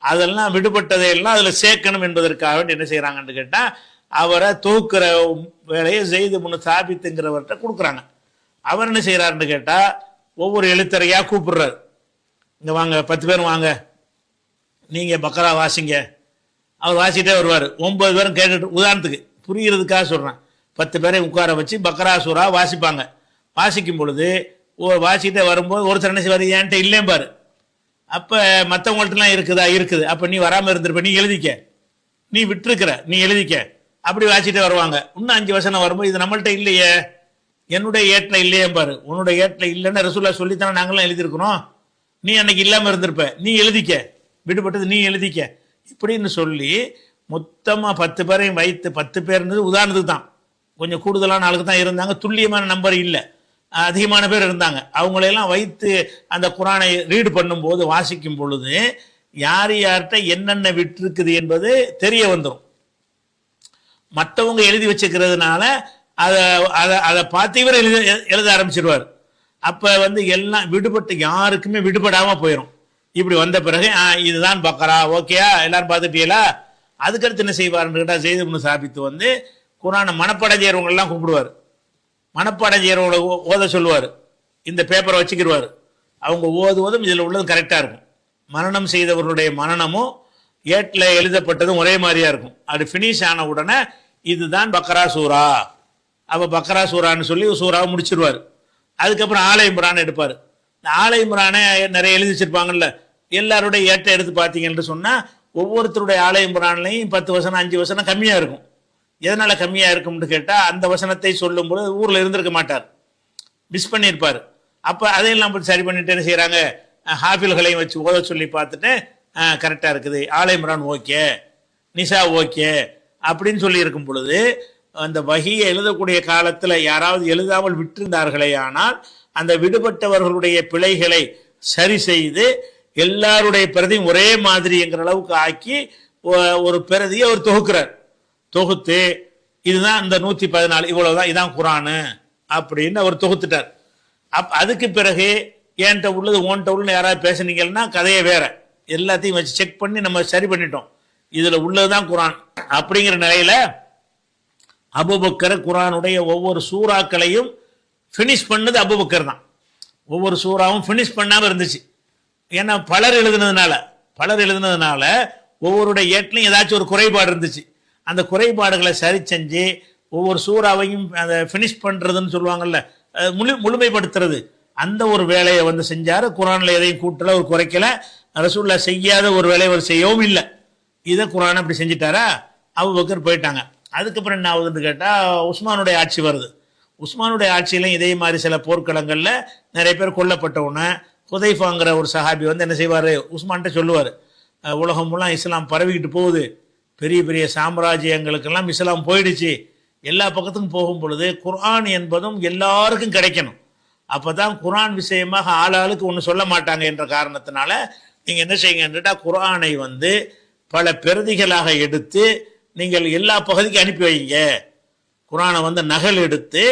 அதெல்லாம் விடுபட்டதையெல்லாம் அதில் சேர்க்கணும் என்பதற்காக என்ன செய்கிறாங்கன்னு கேட்டால், அவரை தூக்குற வேலையை ஸெய்த் இப்னு சாபித்துங்கிறவர்கிட்ட கொடுக்குறாங்க. அவர் என்ன செய்கிறாருன்னு கேட்டால், ஒவ்வொரு எழுத்தரையாக கூப்பிடுறாரு. இங்கே வாங்க 10 பேர் வாங்க, நீங்கள் பக்கரா வாசிங்க. அவர் வாசிக்கிட்டே வருவார். 9 பேரும் கேட்டுட்டு, உதாரணத்துக்கு புரிகிறதுக்காக சொல்கிறேன், 10 பேரை உட்கார வச்சு பக்ரா சூரா வாசிப்பாங்க. வாசிக்கும் பொழுது வாசிக்கிட்டே வரும்போது ஒருத்தர் என்ன செய்வார், என்கிட்ட இல்லைம்பாரு. அப்போ மற்றவங்கள்ட்டலாம் இருக்குது, அப்போ நீ வராமல் இருந்திருப்ப, நீ எழுதிக்க, நீ விட்டுருக்கிற, நீ எழுதிக்க, அப்படி வாசிட்டே வருவாங்க. இன்னும் 5 வசனம் வரும்போது இது நம்மள்ட்ட இல்லையே, என்னுடைய ஏட்டில் இல்லையேம்பாரு. உன்னுடைய ஏட்டில் இல்லைன்னு ரசூல்லா சொல்லித்தானே நாங்களாம் எழுதியிருக்கிறோம், நீ அன்னைக்கு இல்லாமல் இருந்திருப்ப, நீ எழுதிக்க, விடுபட்டது நீ எழுதிக்க இப்படின்னு சொல்லி மொத்தமாக 10 பேரையும் வைத்து, 10 பேர்ன்றது உதாரணத்துக்கு தான், கொஞ்சம் கூடுதலான ஆளுக்கு தான் இருந்தாங்க, துல்லியமான நம்பர் இல்லை, அதிகமான பேர் இருந்தாங்க. அவங்களையெல்லாம் வைத்து அந்த குரானை ரீடு பண்ணும்போது, வாசிக்கும் பொழுது யார் யார்கிட்ட என்னென்ன விட்டுருக்குது என்பது தெரிய வந்துடும். மற்றவங்க எழுதி வச்சுக்கிறதுனால அதை அதை அதை பார்த்து இவர் எழுத ஆரம்பிச்சிருவார். அப்போ எல்லாம் விடுபட்டு யாருக்குமே விடுபடாமல் போயிடும். இப்படி வந்த பிறகு இதுதான் பக்கரா, ஓகேயா, எல்லாரும் பார்த்துட்டீங்களா? அதுக்கடுத்து என்ன செய்வார்னு கேட்டால், ஸெய்த் இப்னு சாபித் குரானை மனப்பாடம் செய்கிறவங்களெல்லாம் கூப்பிடுவார். மனப்பாடம் செய்கிறவங்களை ஓத சொல்லுவார். இந்த பேப்பரை வச்சுக்கிடுவார். அவங்க ஓதுவதும் இதில் உள்ளதும் கரெக்டாக இருக்கும். மரணம் செய்தவர்களுடைய மரணமும் ஏட்டில் எழுதப்பட்டதும் ஒரே மாதிரியாக இருக்கும். அது ஃபினிஷ் ஆன உடனே இதுதான் பக்ரா சூரா, அப்போ பக்ரா சூரான்னு சொல்லி சூறாவை முடிச்சிருவார். அதுக்கப்புறம் ஆல இம்ரான் எடுப்பார். இந்த ஆல இம்ரானை நிறைய எழுதி வச்சிருப்பாங்கல்ல, எல்லாருடைய ஏட்டை எடுத்து பார்த்தீங்கன்னு சொன்னால் ஒவ்வொருத்தருடைய ஆல இம்ரான்லையும் 10 வசனம் 5 வசனம் கம்மியாக இருக்கும். எதனால் கம்மியாக இருக்கும்னு கேட்டால், அந்த வசனத்தை சொல்லும்போது ஊரில் இருந்திருக்க மாட்டார், மிஸ் பண்ணியிருப்பார். அப்போ அதையெல்லாம் போய் சரி பண்ணிட்டு என்ன செய்கிறாங்க, ஹாஃபில்களையும் வச்சு ஓத சொல்லி பார்த்துட்டு கரெக்டாக இருக்குது, ஆல இம்ரான் ஓகே, நிசா ஓகே அப்படின்னு சொல்லி இருக்கும் பொழுது, அந்த வஹியை எழுதக்கூடிய காலத்தில் யாராவது எழுதாமல் விட்டிருந்தார்களே ஆனால் அந்த விடுபட்டவர்களுடைய பிழைகளை சரி செய்து எல்லாருடைய பிரதியும் ஒரே மாதிரிங்கிற அளவுக்கு ஆக்கி ஒரு பிரதியை அவர் தொகுக்கிறார். தொகுத்து இதுதான் இந்த 114 இவ்வளவுதான், இதான் குரானு அப்படின்னு அவர் தொகுத்துட்டார். அதுக்கு பிறகு என்கிட்ட உள்ளது ஓன்ட்ட உள்ள யாராவது பேசுனீங்கன்னா கதையை வேற, எல்லாத்தையும் வச்சு செக் பண்ணி நம்ம சரி பண்ணிட்டோம், இதுல உள்ளதுதான் குரான் அப்படிங்கிற நிலையில அபூபக்கர் குரானுடைய ஒவ்வொரு சூறாக்களையும் ஃபினிஷ் பண்ணது அபூபக்கர் தான். ஒவ்வொரு சூறாவும் ஃபினிஷ் பண்ணாமல் இருந்துச்சு. ஏன்னா பலர் எழுதுனதுனால ஒவ்வொருடைய ஏட்லையும் ஏதாச்சும் ஒரு குறைபாடு இருந்துச்சு. அந்த குறைபாடுகளை சரி செஞ்சு ஒவ்வொரு சூறாவையும் அதை ஃபினிஷ் பண்ணுறதுன்னு சொல்லுவாங்கல்ல, முழுமைப்படுத்துறது, அந்த ஒரு வேலையை செஞ்சார். குரானில் எதையும் கூட்டல, ஒரு குறைக்கல. ரசூல்லா செய்யாத ஒரு வேலையை அவர் செய்யவும் இல்லை. இதை குரானை அப்படி செஞ்சிட்டாரா, அபூபக்கர் போயிட்டாங்க. அதுக்கப்புறம் என்ன ஆகுதுன்னு கேட்டால், உஸ்மானுடைய ஆட்சி வருது. உஸ்மானுடைய ஆட்சியிலையும் இதே மாதிரி சில போர்க்களங்களில் நிறைய பேர் கொல்லப்பட்டவுடனே ஹுதைஃபாங்கிற ஒரு சஹாபி என்ன செய்வார், உஸ்மான்கிட்ட சொல்லுவார், உலகம் எல்லாம் இஸ்லாம் பரவிக்கிட்டு போகுது, பெரிய பெரிய சாம்ராஜ்யங்களுக்கெல்லாம் இஸ்லாம் போயிடுச்சு, எல்லா பக்கத்துக்கும் போகும் பொழுது குர்ஆன் என்பதும் எல்லாருக்கும் கிடைக்கணும், அப்போ தான் குர்ஆன் விஷயமாக ஆளாளுக்கு ஒன்று சொல்ல மாட்டாங்க என்ற காரணத்தினால நீங்கள் என்ன செய்யுங்கன்றா, குர்ஆனை பல பிரதிகளாக எடுத்து நீங்கள் எல்லா பகுதிக்கும் அனுப்பி வைங்க. குர்ஆனை நகல் எடுத்து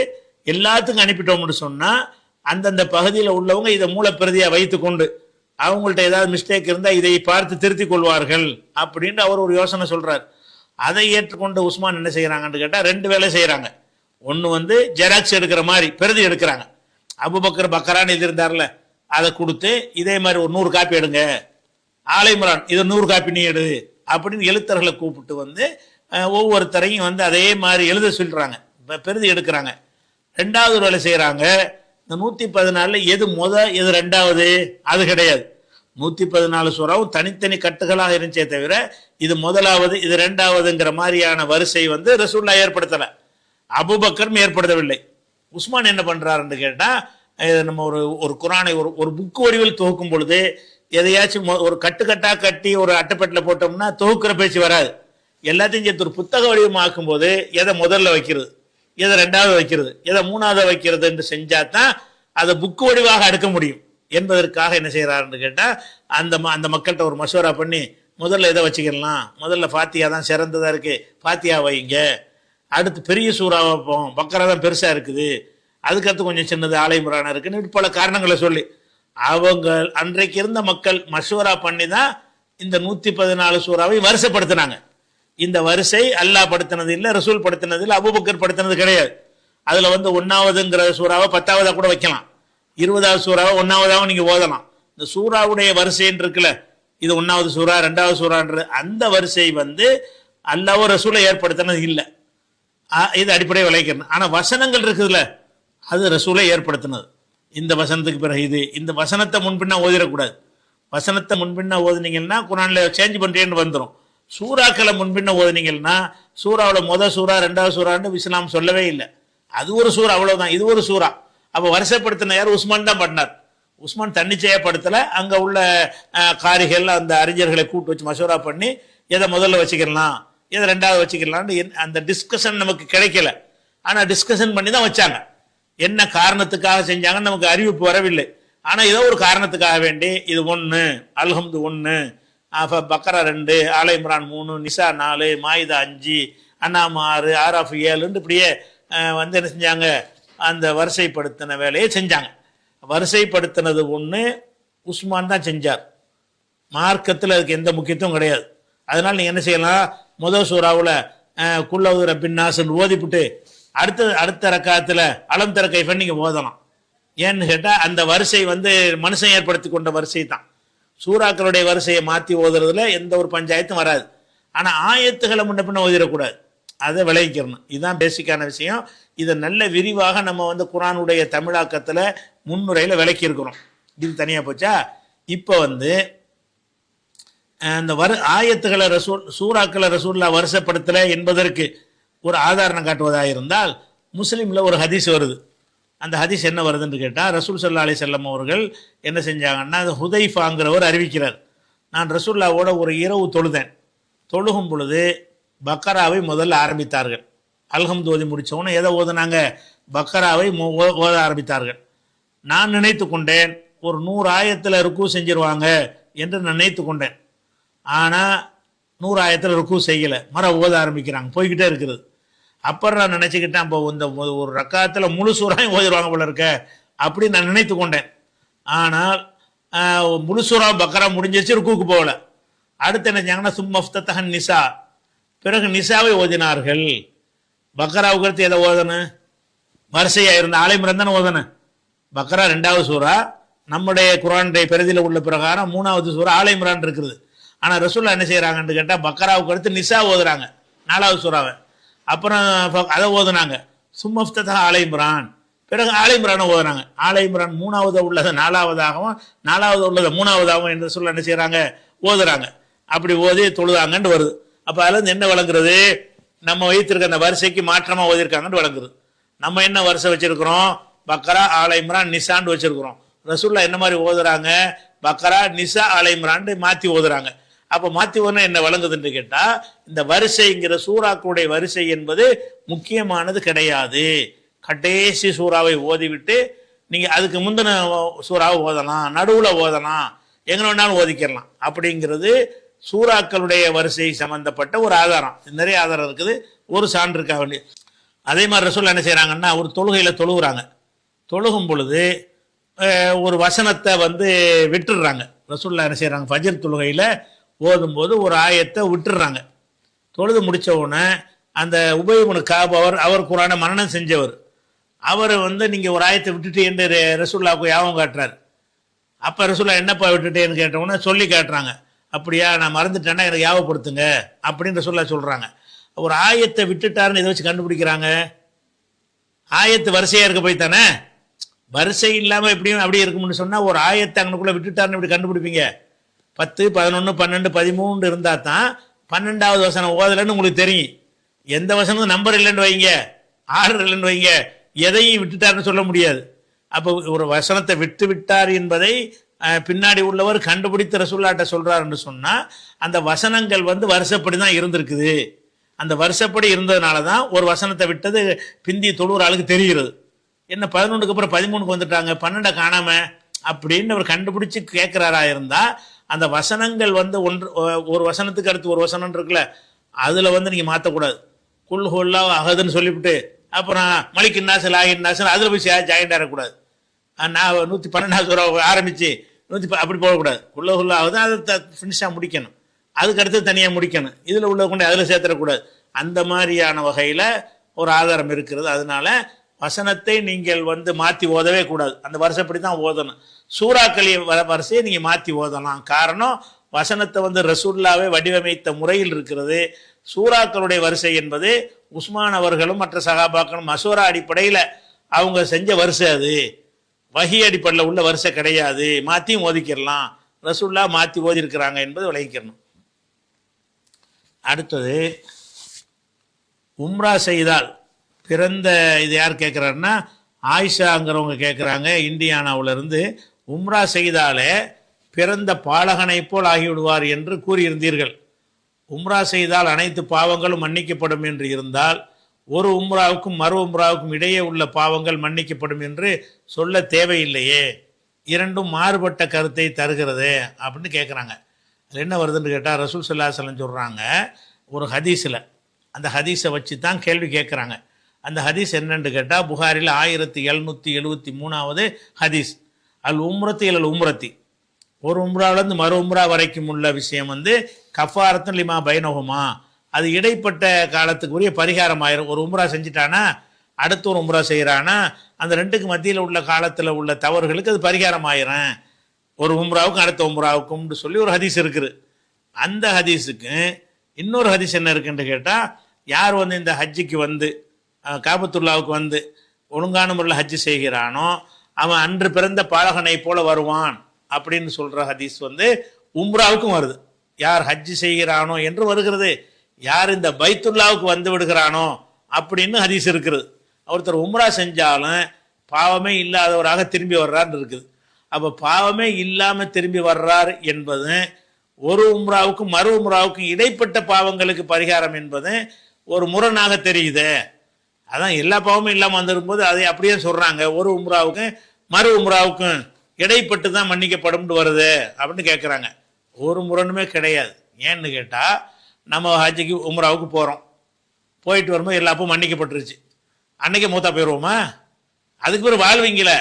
எல்லாத்துக்கும் அனுப்பிட்டோம்னு சொன்னால் அந்தந்த பகுதியில் உள்ளவங்க இதை மூலப்பிரதியாக வைத்து கொண்டு அவங்கள்ட்ட ஏதாவது மிஸ்டேக் இருந்தால் இதை பார்த்து திருத்திக் கொள்வார்கள் அப்படின்னு அவர் ஒரு யோசனை சொல்கிறார். அதை ஏற்றுக்கொண்டு உஸ்மான் என்ன செய்கிறாங்கன்னு கேட்டால் 2 வேலை செய்கிறாங்க. ஒன்று ஜெராக்ஸ் எடுக்கிற மாதிரி பிரதி எடுக்கிறாங்க. அபூபக்கர் பக்கரான்னு இது இருந்தார்ல, அதை கொடுத்து இதே மாதிரி ஒரு 100 காப்பி எடுங்க, ஆல இம்ரான் இது 100 காப்பி நீ எடு அப்படின்னு எழுத்தர்களை கூப்பிட்டு ஒவ்வொருத்தரையும் அதே மாதிரி எழுத சொல்கிறாங்க, பிரதி எடுக்கிறாங்க. 2வது வேலை செய்கிறாங்க. இந்த 114 எது எது 2வது அது கிடையாது. 114 சூறாவும் தனித்தனி கட்டுகளாக இருந்துச்சே தவிர இது 1வது இது 2வதுங்கிற மாதிரியான வரிசை ரசூல்லா ஏற்படுத்தலை, அபூபக்கரும் ஏற்படுத்தவில்லை. உஸ்மான் என்ன பண்றாருன்னு கேட்டா, நம்ம ஒரு குரானை ஒரு புக்கு வடிவில் தொகுக்கும் பொழுது எதையாச்சும் ஒரு கட்டுக்கட்டா கட்டி ஒரு அட்டைப்பட்டில் போட்டோம்னா தொகுக்கிற பேச்சு வராது. எல்லாத்தையும் சேர்த்து ஒரு புத்தக வடிவமாக்கும் போது எதை முதல்ல வைக்கிறது, எதை 2வது வைக்கிறது, எதை 3வது வைக்கிறது என்று செஞ்சா தான் அதை புக்கு வடிவாக அடுக்க முடியும் என்பதற்காக என்ன செய்யறாருன்னு கேட்டால், அந்த மக்கள்கிட்ட ஒரு மசோரா பண்ணி முதல்ல எதை வச்சுக்கலாம், முதல்ல ஃபாத்தியா தான் சிறந்ததாக இருக்குது, ஃபாத்தியா வைங்க, அடுத்து பெரிய சூறா வைப்போம், பக்கரா தான் பெருசாக இருக்குது, அதுக்கடுத்து கொஞ்சம் சின்னது ஆல இம்ரான் இருக்குன்னு பல காரணங்களை சொல்லி அவங்க அன்றைக்கு இருந்த மக்கள் மசோரா பண்ணி தான் இந்த 114 சூறாவை வரிசைப்படுத்தினாங்க. இந்த வரிசை அல்லாஹ் படுத்தினது இல்லை, ரசூல் படுத்தினது இல்லை, அபூபக்கர் படுத்தினது கிடையாது. அதில் 1வதுங்கிற சூறாவை 10வதாக கூட வைக்கலாம், 20வது சூறாவை 1வதாகவும் நீங்கள் ஓதலாம். இந்த சூறாவுடைய வரிசைன்னு இருக்குல்ல, இது 1வது சூறா 2வது சூறான்றது அந்த வரிசை அல்லாஹ்வோ ரசூலை ஏற்படுத்தினது இல்லை. இது அடிப்படை விளைவிக்கணும். ஆனால் வசனங்கள் இருக்குதுல்ல, அது ரசூலை ஏற்படுத்தினது. இந்த வசனத்துக்கு பிறகு இது, இந்த வசனத்தை முன்பின்னா ஓதிடக்கூடாது. வசனத்தை முன்பின்னா ஓதுனீங்கன்னா குரானில் சேஞ்ச் பண்ணுறேன்னு வந்துடும். சூறாக்களை முன்பின்ன ஓதுனீங்கன்னா சூறாவில் முதல் சூறா ரெண்டாவது சூறான்னு இஸ்லாம் சொல்லவே இல்லை. அது ஒரு சூறா, அவ்வளோதான். இது ஒரு சூறா. அப்போ வரிசைப்படுத்தின யார்? உஸ்மான் தான் பண்ணார். உஸ்மான் தன்னிச்சையப்படுத்தலை. அங்கே உள்ள காரிகள் அந்த அறிஞர்களை கூட்டு வச்சு மசூரா பண்ணி எதை முதல்ல வச்சுக்கலாம், எதை ரெண்டாவது வச்சுக்கலான்னு அந்த டிஸ்கஷன் நமக்கு கிடைக்கல. ஆனால் டிஸ்கஷன் பண்ணி தான் வச்சாங்க. என்ன காரணத்துக்காக செஞ்சாங்கன்னு நமக்கு அறிவிப்பு வரவில்லை. ஆனால் ஏதோ ஒரு காரணத்துக்காக வேண்டி இது 1, அல்ஹம்து 1, பக்கரா 2, ஆல இம்ரான் 3, நிசா 4, மாயிதா 5, அன்னாம் 6, ஆராஃப் 7 இப்படியே வந்து என்ன செஞ்சாங்க, அந்த வரிசைப்படுத்தின வேலையை செஞ்சாங்க. வரிசைப்படுத்தினது 1 உஸ்மான் தான் செஞ்சார். மார்க்கத்தில் அதுக்கு எந்த முக்கியத்துவம் கிடையாது. அதனால நீங்கள் என்ன செய்யலாம், முதல் சூறாவில் குல்லவுது ரப்பின் நாஸ்ன்னு ஓதிப்புட்டு அடுத்த ரக்காத்தில் அலம் தர கைஃபன் நீங்கள் ஓதலாம். ஏன்னு கேட்டால் அந்த வரிசை வந்து மனுஷன் ஏற்படுத்தி கொண்ட வரிசை தான். சூறாக்களுடைய வரிசையை மாற்றி ஓதுறதுல எந்த ஒரு பஞ்சாயத்தும் வராது. ஆனால் ஆயத்துகளை முன்ன பின்ன ஓதிடக்கூடாது. அதை விளைவிக்கிறணும். இதுதான் பேசிக்கான விஷயம். இதை நல்ல விரிவாக நம்ம வந்து குரானுடைய தமிழாக்கத்தில் முன்னுரையில் விளக்கியிருக்கிறோம். இது தனியாக போச்சா. இப்போ வந்து அந்த ஆயத்துகளை சூறாக்களை ரசூல்லா வருஷப்படுத்தலை என்பதற்கு ஒரு ஆதாரம் காட்டுவதாக இருந்தால் முஸ்லீமில் ஒரு ஹதீஸ் வருது. அந்த ஹதீஸ் என்ன வருதுன்னு கேட்டால், ரசூல் ஸல்லல்லாஹு அலைஹி வஸல்லம் அவர்கள் என்ன செஞ்சாங்கன்னா, அது ஹுதைஃபாங்கிறவர் அறிவிக்கிறார். நான் ரசூல்லாவோட ஒரு இரவு தொழுதேன். தொழுகும் பொழுது பக்கராவை முதல்ல ஆரம்பித்தார்கள். அல்ஹம்து ஓதி முடித்தவொன்னே எதை ஓதுனாங்க, பக்கராவை ஓத ஆரம்பித்தார்கள். நான் நினைத்து கொண்டேன் ஒரு 100 ஆயத்தில் ருக்கு செஞ்சிருவாங்க என்று நினைத்து கொண்டேன். ஆனால் 100 ஆயத்தில் ருக்கு செய்யலை, ஓத ஆரம்பிக்கிறாங்க, போய்கிட்டே இருக்குது. அப்புறம் நான் நினச்சிக்கிட்டேன், அப்போ இந்த ஒரு ரக்காத்தில் முழு சூறாயும் ஓதிடுவாங்க போல இருக்க அப்படின்னு நான் நினைத்து கொண்டேன். ஆனால் முழு சூறா பக்கரா முடிஞ்சிச்சு, ருக்குக்கு போகல. அடுத்து என்ன செஞ்சாங்கன்னா, சும்மஃப்தஹன் நிசா, பிறகு நிசாவை ஓதினார்கள். பக்கராவுக்கு அடுத்து எதை ஓதணும், வரிசையாக இருந்த ஆலை இம்ரான் தானே ஓதணும். பக்கரா 2வது சூறா, நம்முடைய குர்ஆனுடைய பிரதியில் உள்ள பிரகாரம் 3வது சூறா ஆலை இம்ரான் இருக்குது. ஆனால் ரசூல்லா என்ன செய்கிறாங்கன்னு கேட்டால், பக்கராவுக்கு அடுத்து நிசா ஓதுறாங்க 4வது சூறாவை. அப்புறம் அதை ஓதுனாங்க சும்மஃப்தஹ ஆலை இம்ரான், பிறகு ஆலை இம்ரானை ஓதுனாங்க. ஆலை இம்ரான் 3வது உள்ளதை 4வதாகவும் 4வது உள்ளதை 3வதாகவும் என்று சொல்ல என்ன செய்கிறாங்க, ஓதுறாங்க. அப்படி ஓதி தொழுதாங்கன்னு வருது. அப்போ அதுலேருந்து என்ன வழங்குறது, நம்ம வைத்திருக்க அந்த வரிசைக்கு மாற்றமாக ஓதிருக்காங்கன்னு வழங்குறது. நம்ம என்ன வரிசை வச்சிருக்கிறோம், பக்கரா ஆலை இம்ரான் நிசான்னு வச்சிருக்கிறோம். ரசூல்லா என்ன மாதிரி ஓதுறாங்க, பக்கரா நிசா ஆலை இம்ரான் மாற்றி ஓதுறாங்க. அப்போ மாற்றி ஓதுனா என்ன வழங்குதுன்னு கேட்டால், இந்த வரிசைங்கிற சூறாக்களுடைய வரிசை என்பது முக்கியமானது கிடையாது. கடைசி சூறாவை ஓதிவிட்டு நீங்கள் அதுக்கு முந்தின சூறாவை ஓதலாம், நடுவில் ஓதலாம், எங்கே வேணாலும் ஓதிக்கலாம். அப்படிங்கிறது சூறாக்களுடைய வரிசை சம்பந்தப்பட்ட ஒரு ஆதாரம். நிறைய ஆதாரம் இருக்குது, ஒரு சான்று இருக்க வேண்டிய. அதே மாதிரி ரசூல் என்ன செய்கிறாங்கன்னா, ஒரு தொழுகையில் தொழுகிறாங்க. தொழுகும் பொழுது ஒரு வசனத்தை வந்து விட்டுடுறாங்க. ரசூல்லா என்ன செய்கிறாங்க, ஃபஜ்ர் தொழுகையில் ஓதும்போது ஒரு ஆயத்தை விட்டுடுறாங்க. தொழுது முடித்த உடனே அந்த உபய் இப்னு கஅப் அவர் குர்ஆனை மனனம் செஞ்சவர், அவர் வந்து நீங்கள் ஒரு ஆயத்தை விட்டுட்டு என்று ரசூல்லாவுக்கு யாபகம் காட்டுறாரு. அப்போ ரசூல்லா என்னப்பா விட்டுட்டேன்னு கேட்டவுடனே சொல்லி காட்டுறாங்க. அப்படியா, நான் மறந்துட்டேன்னா எனக்கு யாபகப்படுத்துங்க அப்படின்னு ரசூல்லா சொல்கிறாங்க. ஒரு ஆயத்தை விட்டுட்டாருன்னு இதை வச்சு கண்டுபிடிக்கிறாங்க. ஆயத்து வரிசையாக இருக்க போய் தானே, வரிசை இல்லாமல் எப்படியும் அப்படியே இருக்கும்னு சொன்னால் ஒரு ஆயத்தை அங்கனுக்குள்ளே விட்டுட்டாருன்னு எப்படி கண்டுபிடிப்பீங்க? 10, 11, 12, 13 இருந்தால் தான் 12வது வசனம் ஓதலைன்னு உங்களுக்கு தெரியும். எந்த வசனம் நம்பர் இல்லைன்னு வைங்க, ஆர்டர் இல்லைன்னு வைங்க, எதையும் விட்டுட்டாருன்னு சொல்ல முடியாது. அப்போ ஒரு வசனத்தை விட்டு விட்டார் என்பதை பின்னாடி உள்ளவர் கண்டுபிடித்து ரசூல்லாட்ட சொல்கிறாருன்னு சொன்னால், அந்த வசனங்கள் வந்து வருஷப்படி தான் இருந்திருக்குது. அந்த வருஷப்படி இருந்ததுனால தான் ஒரு வசனத்தை விட்டது பிந்தி தொழுகிற ஆளுக்கு தெரிகிறது. என்ன 11க்கு அப்புறம் 13க்கு வந்துட்டாங்க, 12 காணாம அப்படின்னு அவர் கண்டுபிடிச்சு கேட்குறாரா இருந்தால், அந்த வசனங்கள் வந்து ஒரு வசனத்துக்கு அடுத்து ஒரு வசனம் இருக்குல்ல, அதில் வந்து நீங்கள் மாற்றக்கூடாது. குல் ஹுல்லா அஹதுன்னு சொல்லிவிட்டு அப்புறம் மலிக்கின்னாசல் ஆகின்னாசல் அதில் போய் ஜாயிண்ட் ஆகக்கூடாது. நான் 112வது சூறா ஆரம்பித்து 110 அப்படி போகக்கூடாது. குல் ஹுல்லா ஆகுது அதை ஃபினிஷாக முடிக்கணும், அதுக்கு அடுத்து தனியாக முடிக்கணும். இதில் உள்ள கொண்டு அதில் சேர்த்துடக்கூடாது. அந்த மாதிரியான வகையில் ஒரு ஆதாரம் இருக்கிறது. அதனால வசனத்தை நீங்கள் வந்து மாற்றி ஓதவே கூடாது. அந்த வருஷப்படி தான் ஓதணும். சூறாக்களி வரிசையை நீங்கள் மாற்றி ஓதலாம். காரணம் வசனத்தை வந்து ரசூல்லாவே வடிவமைத்த முறையில் இருக்கிறது. சூறாக்களுடைய வரிசை என்பது உஸ்மான் அவர்களும் மற்ற சகாபாக்களும் மசூரா அடிப்படையில் அவங்க செஞ்ச வரிசை, அது வஹி அடிப்படையில் உள்ள வரிசை கிடையாது. மாற்றியும் ஓதிக்கிறலாம், ரசூல்லா மாற்றி ஓதிருக்கிறாங்க என்பது விளங்கிக்கிறணும். அடுத்தது, உம்ரா செய்தால் பிறந்த, இது யார் கேட்குறாருன்னா ஆயிஷாங்கிறவங்க கேட்குறாங்க இந்தியானாவிலிருந்து. உம்ரா செய்தாலே பிறந்த பாலகனை போல் ஆகிவிடுவார் என்று கூறியிருந்தீர்கள். உம்ரா செய்தால் அனைத்து பாவங்களும் மன்னிக்கப்படும் என்று இருந்தால் ஒரு உம்ராவுக்கும் மறு உம்ராவுக்கும் இடையே உள்ள பாவங்கள் மன்னிக்கப்படும் என்று சொல்ல தேவையில்லையே, இரண்டும் மாறுபட்ட கருத்தை தருகிறது அப்படின்னு கேட்குறாங்க. அது என்ன வருதுன்னு கேட்டால் ரசூல் ஸல்லல்லாஹு அலைஹி வஸல்லம் சொல்கிறாங்க ஒரு ஹதீஸில், அந்த ஹதீஸை வச்சு தான் கேள்வி கேட்குறாங்க. அந்த ஹதீஸ் என்னன்னு கேட்டால் புகாரில் 1773வது ஹதீஸ். அல் உம்ரத்தி அல் உம்ரத்தி, ஒரு உம்ராவிலேருந்து மறு உம்ரா வரைக்கும் உள்ள விஷயம் வந்து கஃபாரத்துன் லிமா பைனஹுமா, அது இடைப்பட்ட காலத்துக்குரிய பரிகாரம் ஆயிரும். ஒரு உம்ரா செஞ்சுட்டானா அடுத்த ஒரு உம்ரா செய்கிறானா அந்த ரெண்டுக்கு மத்தியில் உள்ள காலத்தில் உள்ள தவறுகளுக்கு அது பரிகாரம் ஆயிரும். ஒரு உம்ராவுக்கும் அடுத்த உம்ராவுக்கும்னு சொல்லி ஒரு ஹதீஸ் இருக்குது. அந்த ஹதீஸுக்கு இன்னொரு ஹதீஸ் என்ன இருக்குன்னு கேட்டால், யார் வந்து இந்த ஹஜ்ஜுக்கு வந்து காபத்துல்லாவுக்கு வந்து ஒழுங்கான முறையில் ஹஜ்ஜு செய்கிறானோ அவன் அன்று பிறந்த பாலகனை போல வருவான் அப்படின்னு சொல்கிற ஹதீஸ் வந்து உம்ராவுக்கும் வருது. யார் ஹஜ்ஜு செய்கிறானோ என்று வருகிறது, யார் இந்த பைத்துல்லாவுக்கு வந்து விடுகிறானோ அப்படின்னு ஹதீஸ் இருக்கிறது. ஒருத்தர் உம்ரா செஞ்சாலும் பாவமே இல்லாதவராக திரும்பி வர்றான்னு இருக்குது. அப்போ பாவமே இல்லாமல் திரும்பி வர்றார் என்பது ஒரு உம்ராவுக்கும் மறு உம்ராவுக்கும் இடைப்பட்ட பாவங்களுக்கு பரிகாரம் என்பது ஒரு முரணாக தெரியுது. அதான் எல்லா பாவமும் இல்லாமல் வந்துருக்கும்போது அதை அப்படியே சொல்கிறாங்க, ஒரு உம்ராவுக்கும் மறு உம்ராவுக்கும் இடைப்பட்டு தான் மன்னிக்கப்படும் வருது அப்படின்னு கேட்குறாங்க. ஒரு முரணுமே கிடையாது. ஏன்னு கேட்டால் நம்ம ஹஜ்ஜுக்கு உம்ராவுக்கு போகிறோம், போயிட்டு வரும்போது எல்லா அப்பவும் மன்னிக்கப்பட்டுருச்சு, அன்னைக்கு மூத்தா போயிடுவோமா? அதுக்கு பிறகு வாழ்வீங்கள,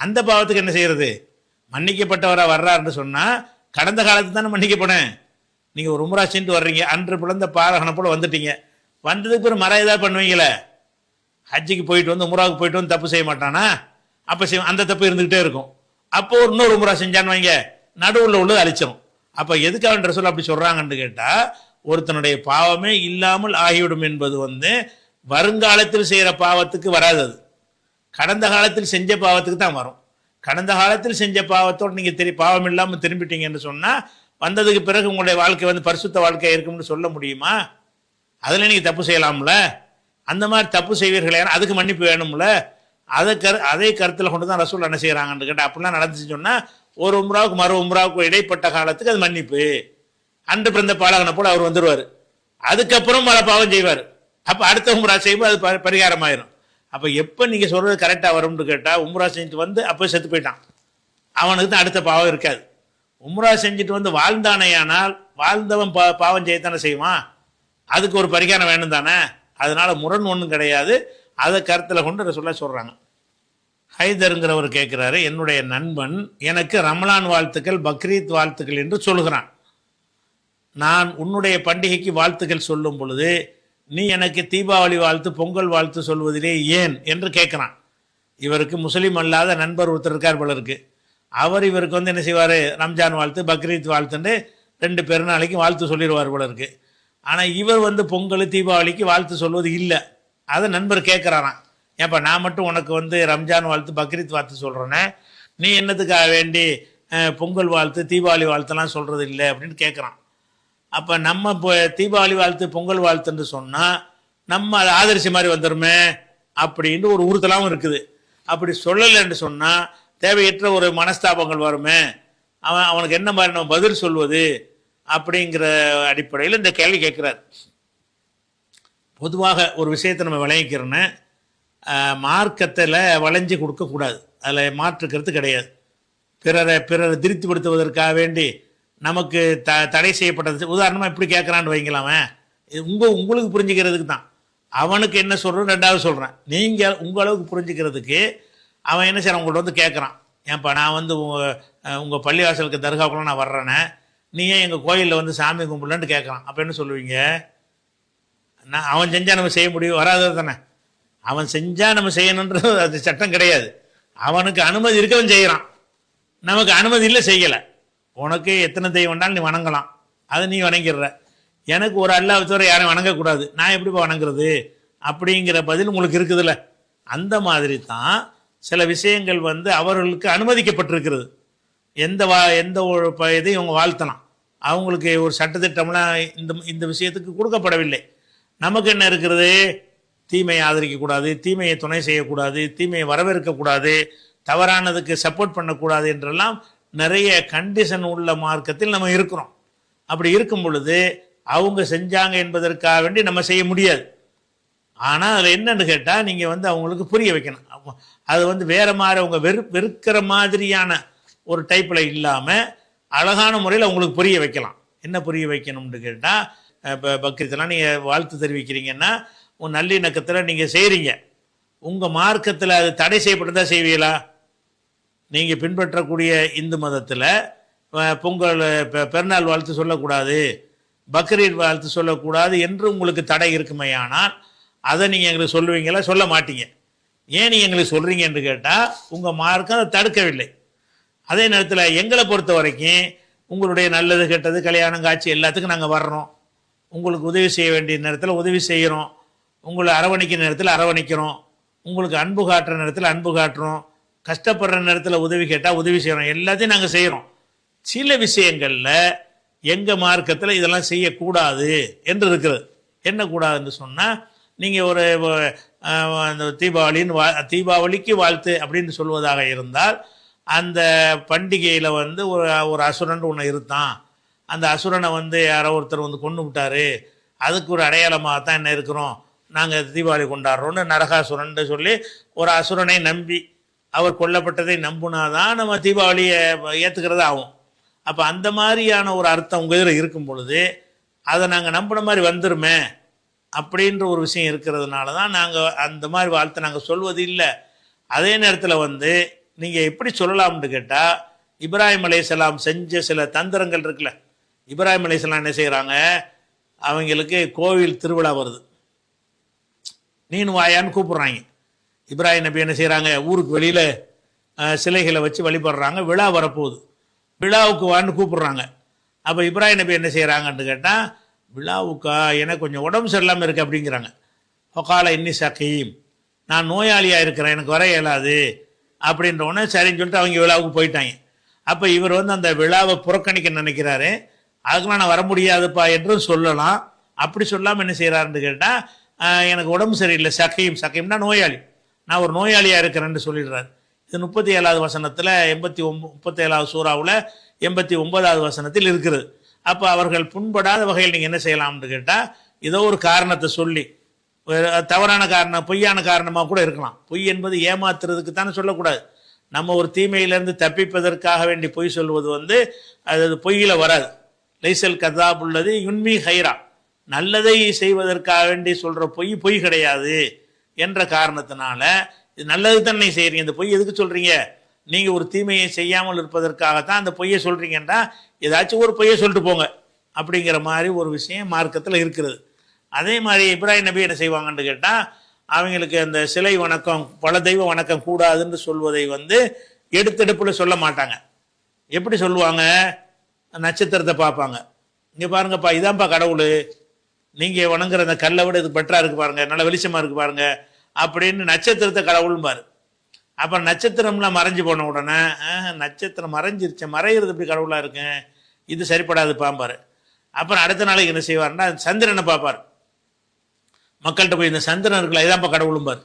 அந்த பாவத்துக்கு என்ன செய்யறது? மன்னிக்கப்பட்டவராக வர்றாருன்னு சொன்னால் கடந்த காலத்துக்கு தானே மன்னிக்கப்படும். நீங்கள் ஒரு உம்ரா செஞ்சுட்டு வர்றீங்க, அன்று பிறந்த பாலகனை போல் வந்துட்டீங்க, வந்ததுக்கு பிறகு மர ஏதாவது பண்ணுவீங்களே. ஹஜ்ஜுக்கு போயிட்டு வந்து உம்ராவுக்கு போயிட்டு வந்து தப்பு செய்ய மாட்டானா? அப்போ அந்த தப்பு இருந்துக்கிட்டே இருக்கும். அப்போ ஒரு இன்னொரு உம்ரா செஞ்சான்னு வைங்க, நடுவில் உள்ளது அழிச்சிடும். அப்போ எதுக்காக ரசூல் அப்படி சொல்கிறாங்கன்னு கேட்டால், ஒருத்தனுடைய பாவமே இல்லாமல் ஆகிவிடும் என்பது வந்து வருங்காலத்தில் செய்கிற பாவத்துக்கு வராது, அது கடந்த காலத்தில் செஞ்ச பாவத்துக்கு தான் வரும். கடந்த காலத்தில் செஞ்ச பாவத்தோடு நீங்கள் பாவம் இல்லாமல் திரும்பிட்டீங்கன்னு சொன்னால் வந்ததுக்கு பிறகு உங்களுடைய வாழ்க்கை வந்து பரிசுத்த வாழ்க்கையாக இருக்கும்னு சொல்ல முடியுமா? அதில் நீங்கள் தப்பு செய்யலாம்ல. அந்த மாதிரி தப்பு செய்வீர்கள், ஏன்னா அதுக்கு மன்னிப்பு வேணும்ல. அதே கருத்தில் கொண்டு தான் ரசூல் என்ன செய்கிறாங்கன்னு கேட்டால், அப்படிலாம் நடந்துச்சு சொன்னால் ஒரு உம்ராவுக்கு மறு உம்ராவுக்கு இடைப்பட்ட காலத்துக்கு அது மன்னிப்பு. அன்று பிறந்த பாலகனை போல் அவர் வந்துடுவார், அதுக்கப்புறம் பல பாவம் செய்வார். அப்போ அடுத்த உம்ரா செய்வோம், அது பரிகாரம் ஆயிரும். அப்போ எப்போ நீங்கள் சொல்கிறது கரெக்டாக வரும்னு கேட்டால், உம்ரா செஞ்சுட்டு வந்து அப்போ செத்து போயிட்டான், அவனுக்கு தான் அடுத்த பாவம் இருக்காது. உம்ரா செஞ்சுட்டு வந்து வாழ்ந்தானேயானால் வாழ்ந்தவன் பாவம் செய்யத்தானே செய்வான், அதுக்கு ஒரு பரிகாரம் வேணும் தானே. அதனால முரண் ஒன்றும் கிடையாது. அதை கருத்தில் கொண்டு சொல்கிறாங்க. ஹைதருங்கிறவர் கேட்குறாரு, என்னுடைய நண்பன் எனக்கு ரமலான் வாழ்த்துக்கள் பக்ரீத் வாழ்த்துக்கள் என்று சொல்கிறான். நான் உன்னுடைய பண்டிகைக்கு வாழ்த்துக்கள் சொல்லும் பொழுது நீ எனக்கு தீபாவளி வாழ்த்து பொங்கல் வாழ்த்து சொல்வதிலே ஏன் என்று கேட்குறான். இவருக்கு முஸ்லீம் அல்லாத நண்பர் ஒருத்தர் இருக்கார் போல இருக்கு. அவர் இவருக்கு வந்து என்ன செய்வார், ரம்ஜான் வாழ்த்து பக்ரீத் வாழ்த்துன்னு 2 பெருநாளைக்கு வாழ்த்து சொல்லிடுவார் போல இருக்கு. ஆனால் இவர் வந்து பொங்கல் தீபாவளிக்கு வாழ்த்து சொல்வது இல்லை. அதை நண்பர் கேட்குறாராம், ஏன்ப்பா நான் மட்டும் உனக்கு வந்து ரம்ஜான் வாழ்த்து பக்ரீத் வாழ்த்து சொல்கிறேன்னே, நீ என்னத்துக்காக வேண்டி பொங்கல் வாழ்த்து தீபாவளி வாழ்த்துலாம் சொல்கிறது இல்லை அப்படின்னு கேட்குறான். அப்போ நம்ம இப்போ தீபாவளி வாழ்த்து பொங்கல் வாழ்த்துன்னு சொன்னால் நம்ம அதை ஆதரிச்ச மாதிரி வந்துடுமே அப்படின்ட்டு ஒரு உறுத்தலாகவும் இருக்குது. அப்படி சொல்லலைன்னு சொன்னால் தேவையற்ற ஒரு மனஸ்தாபங்கள் வருமே, அவனுக்கு என்ன மாதிரி நம்ம பதில் சொல்வது அப்படிங்கிற அடிப்படையில் இந்த கேள்வி கேட்குறார். பொதுவாக ஒரு விஷயத்தை நம்ம விளங்கிக்கிறோன்னு, மார்க்கத்தில் வளைஞ்சி கொடுக்கக்கூடாது, அதில் மாற்றுக்கிறது கிடையாது. பிறரை திருப்திப்படுத்துவதற்காக வேண்டி நமக்கு தடை செய்யப்பட்டது. உதாரணமாக இப்படி கேட்குறான்னு வைங்களாமே, உங்களுக்கு புரிஞ்சுக்கிறதுக்கு தான். அவனுக்கு என்ன சொல்கிறோன்னு ரெண்டாவது சொல்கிறேன். நீங்கள் உங்களவுக்கு புரிஞ்சுக்கிறதுக்கு அவன் என்ன செய்கிறான், உங்கள்கிட்ட வந்து கேட்குறான், ஏன்ப்பா நான் வந்து உங்கள் பள்ளிவாசலுக்கு தர்காவுக்குலாம் நான் வர்றேனே, நீ ஏன் எங்கள் கோயிலில் வந்து சாமி கும்பிடலன்னு கேட்குறான். அப்போ என்ன சொல்லுவீங்க? அவன் செஞ்சால் நம்ம செய்ய முடியும், வராதது தானே. அவன் செஞ்சால் நம்ம செய்யணுன்றது அது சட்டம் கிடையாது. அவனுக்கு அனுமதி இருக்கவன் செய்கிறான், நமக்கு அனுமதி இல்லை செய்யலை. உனக்கு எத்தனை தெய்வம் வேணாலும் நீ வணங்கலாம், அதை நீ வணங்கிடுற. எனக்கு ஒரு அல்லாஹ் தவிர யாரும் வணங்கக்கூடாது, நான் எப்படிப்பா வணங்குறது அப்படிங்கிற பதில் உங்களுக்கு இருக்குதுல்ல. அந்த மாதிரி தான் சில விஷயங்கள் வந்து அவர்களுக்கு அனுமதிக்கப்பட்டிருக்கிறது. எந்த ஒரு இதையும் அவங்க வாழ்த்தலாம். அவங்களுக்கு ஒரு சட்டத்திட்டம்லாம் இந்த இந்த விஷயத்துக்கு கொடுக்கப்படவில்லை. நமக்கு என்ன இருக்கிறது? தீமையை ஆதரிக்கக்கூடாது, தீமையை துணை செய்யக்கூடாது, தீமையை வரவேற்கக்கூடாது, தவறானதுக்கு சப்போர்ட் பண்ணக்கூடாது என்றெல்லாம் நிறைய கண்டிஷன் உள்ள மார்க்கத்தில் நம்ம இருக்கிறோம். அப்படி இருக்கும் பொழுது அவங்க செஞ்சாங்க என்பதற்காக வேண்டி நம்ம செய்ய முடியாது. ஆனால் அதில் என்னன்னு கேட்டால் நீங்கள் வந்து அவங்களுக்கு புரிய வைக்கணும். அது வந்து வேற மாதிரி அவங்க வெறுக்கிற மாதிரியான ஒரு டைப்பில் இல்லாமல் அழகான முறையில் அவங்களுக்கு புரிய வைக்கலாம். என்ன புரிய வைக்கணும்னு கேட்டால், இப்போ பக்ரீத்தெல்லாம் நீங்கள் வாழ்த்து தெரிவிக்கிறீங்கன்னா உங்கள் நல்லிணக்கத்தில் நீங்கள் செய்கிறீங்க. உங்கள் மார்க்கத்தில் அது தடை செய்யப்பட்டதா செய்வீங்களா? நீங்கள் பின்பற்றக்கூடிய இந்து மதத்தில் பொங்கல் பெருநாள் வாழ்த்து சொல்லக்கூடாது, பக்ரீத் வாழ்த்து சொல்லக்கூடாது என்று உங்களுக்கு தடை இருக்குமையானால் அதை நீங்கள் எங்களுக்கு சொல்லுவீங்களா? சொல்ல மாட்டீங்க. ஏன் நீங்கள் எங்களுக்கு சொல்கிறீங்க என்று கேட்டால் உங்கள் மார்க்கம் அதை தடுக்கவில்லை. அதே நேரத்தில் எங்களை பொறுத்த வரைக்கும் உங்களுடைய நல்லது கெட்டது கல்யாணம் காட்சி எல்லாத்துக்கும் நாங்கள் வர்றோம். உங்களுக்கு உதவி செய்ய வேண்டிய நேரத்தில் உதவி செய்கிறோம், உங்களை அரவணைக்கிற நேரத்தில் அரவணைக்கிறோம், உங்களுக்கு அன்பு காட்டுற நேரத்தில் அன்பு காட்டுறோம், கஷ்டப்படுற நேரத்தில் உதவி கேட்டால் உதவி செய்கிறோம், எல்லாத்தையும் நாங்கள் செய்கிறோம். சில விஷயங்களில் எங்கள் மார்க்கத்தில் இதெல்லாம் செய்யக்கூடாது என்று இருக்கிறது. என்ன கூடாதுன்னு சொன்னால், நீங்கள் ஒரு அந்த தீபாவளிக்கு வாழ்த்து அப்படின்னு சொல்வதாக இருந்தால், அந்த பண்டிகையில் வந்து ஒரு அசுரன் ஒன்று இருந்தான், அந்த அசுரனை வந்து யாரோ ஒருத்தர் வந்து கொண்டு விட்டாரு, அதுக்கு ஒரு அடையாளமாக தான் என்ன இருக்கிறோம், நாங்கள் தீபாவளி கொண்டாடுறோன்னு நரகாசுரன் சொல்லி ஒரு அசுரனை நம்பி அவர் கொல்லப்பட்டதை நம்புனாதான் நம்ம தீபாவளியை ஏற்றுக்கிறது ஆகும். அப்போ அந்த மாதிரியான ஒரு அர்த்தம் உங்கள் இதில் இருக்கும் பொழுது அதை நாங்கள் நம்பின மாதிரி வந்துருமே அப்படின்ற ஒரு விஷயம் இருக்கிறதுனால தான் நாங்கள் அந்த மாதிரி வாழ்த்தை நாங்கள் சொல்வது இல்லை. அதே நேரத்தில் வந்து நீங்கள் எப்படி சொல்லலாம்னு கேட்டால், இப்ராஹிம் அலைஹிஸ்ஸலாம் செஞ்ச சில தந்திரங்கள் இருக்குல்ல. இப்ராஹிம் அலைஹிஸ்ஸலாம் என்ன செய்கிறாங்க, அவங்களுக்கு கோவில் திருவிழா வருது, நீனு வாயான்னு கூப்பிட்றாங்க. இப்ராஹிம் நபி என்ன செய்கிறாங்க, ஊருக்கு வெளியில் சிலைகளை வச்சு வழிபடுறாங்க. விழா வரப்போகுது, விழாவுக்கு வான்னு கூப்பிட்றாங்க. அப்போ இப்ராஹிம் நபி என்ன செய்கிறாங்கன்னு கேட்டால், விழாவுக்கா, எனக்கு கொஞ்சம் உடம்பு சரியில்லாமல் இருக்குது அப்படிங்கிறாங்க. ஒகால இன்னி சகீம், நான் நோயாளியாக இருக்கிறேன், எனக்கு வர இயலாது அப்படின்ற உடனே சரின்னு சொல்லிட்டு அவங்க விழாவுக்கு போயிட்டாங்க. அப்போ இவர் வந்து அந்த விழாவை புறக்கணிக்க நினைக்கிறாரு. அதுக்கெல்லாம் நான் வர முடியாதுப்பா என்றும் சொல்லலாம். அப்படி சொல்லாமல் என்ன செய்கிறாருன்னு கேட்டால், எனக்கு உடம்பு சரியில்லை, சகீம்னா நோயாளி, நான் ஒரு நோயாளியாக இருக்கிறேன்னு சொல்லிடுறாரு. இது 37வது வசனத்தில் 37வது சூறாவில் 89வது வசனத்தில் இருக்கிறது. அப்போ அவர்கள் புண்படாத வகையில் நீங்கள் என்ன செய்யலாம்னு கேட்டால், ஏதோ ஒரு காரணத்தை சொல்லி, தவறான காரணம் பொய்யான காரணமாக கூட இருக்கலாம். பொய் என்பது ஏமாத்துறதுக்கு தானே சொல்லக்கூடாது. நம்ம ஒரு தீமையிலேருந்து தப்பிப்பதற்காக வேண்டி பொய் சொல்வது வந்து அது பொய்யில் வராது. லைசல் கதாப் உள்ளது யுன்மி ஹைரா, நல்லதை செய்வதற்காக வேண்டி சொல்கிற பொய் கிடையாது என்ற காரணத்தினால, இது நல்லது தானே செய்கிறீங்க, இந்த பொய் எதுக்கு சொல்கிறீங்க, நீங்கள் ஒரு தீமையை செய்யாமல் இருப்பதற்காகத்தான் அந்த பொய்யை சொல்கிறீங்கன்னா ஏதாச்சும் ஒரு பொய்யை சொல்லிட்டு போங்க அப்படிங்கிற மாதிரி ஒரு விஷயம் மார்க்கத்தில் இருக்கிறது. அதே மாதிரி இப்ராஹிம் நபி என்ன செய்வாங்கன்னு கேட்டால், அவங்களுக்கு அந்த சிலை வணக்கம் பல தெய்வ வணக்கம் கூடாதுன்னு சொல்வதை வந்து எடுத்தெடுப்பில் சொல்ல மாட்டாங்க. எப்படி சொல்லுவாங்க, நட்சத்திரத்தை பார்ப்பாங்க, இங்கே பாருங்கப்பா இதான்ப்பா கடவுள், நீங்கள் வணங்குற அந்த கல்லை விட இது பெட்டராக இருக்குது பாருங்கள், நல்ல வெளிச்சமாக இருக்குது பாருங்கள் அப்படின்னு நட்சத்திரத்தை கடவுள்னு பாரு. அப்புறம் நட்சத்திரம்லாம் மறைஞ்சு போன உடனே, நட்சத்திரம் மறைஞ்சிருச்சு, மறைகிறது எப்படி கடவுளாக இருக்கேன், இது சரிப்படாது பாம்பார். அப்புறம் அடுத்த நாளைக்கு என்ன செய்வார்னா சந்திரனை பார்ப்பார். மக்கள்கிட்ட போய் இந்த சந்திரன் இருக்குல்ல இதான்ப்பா கடவுளும்பார்.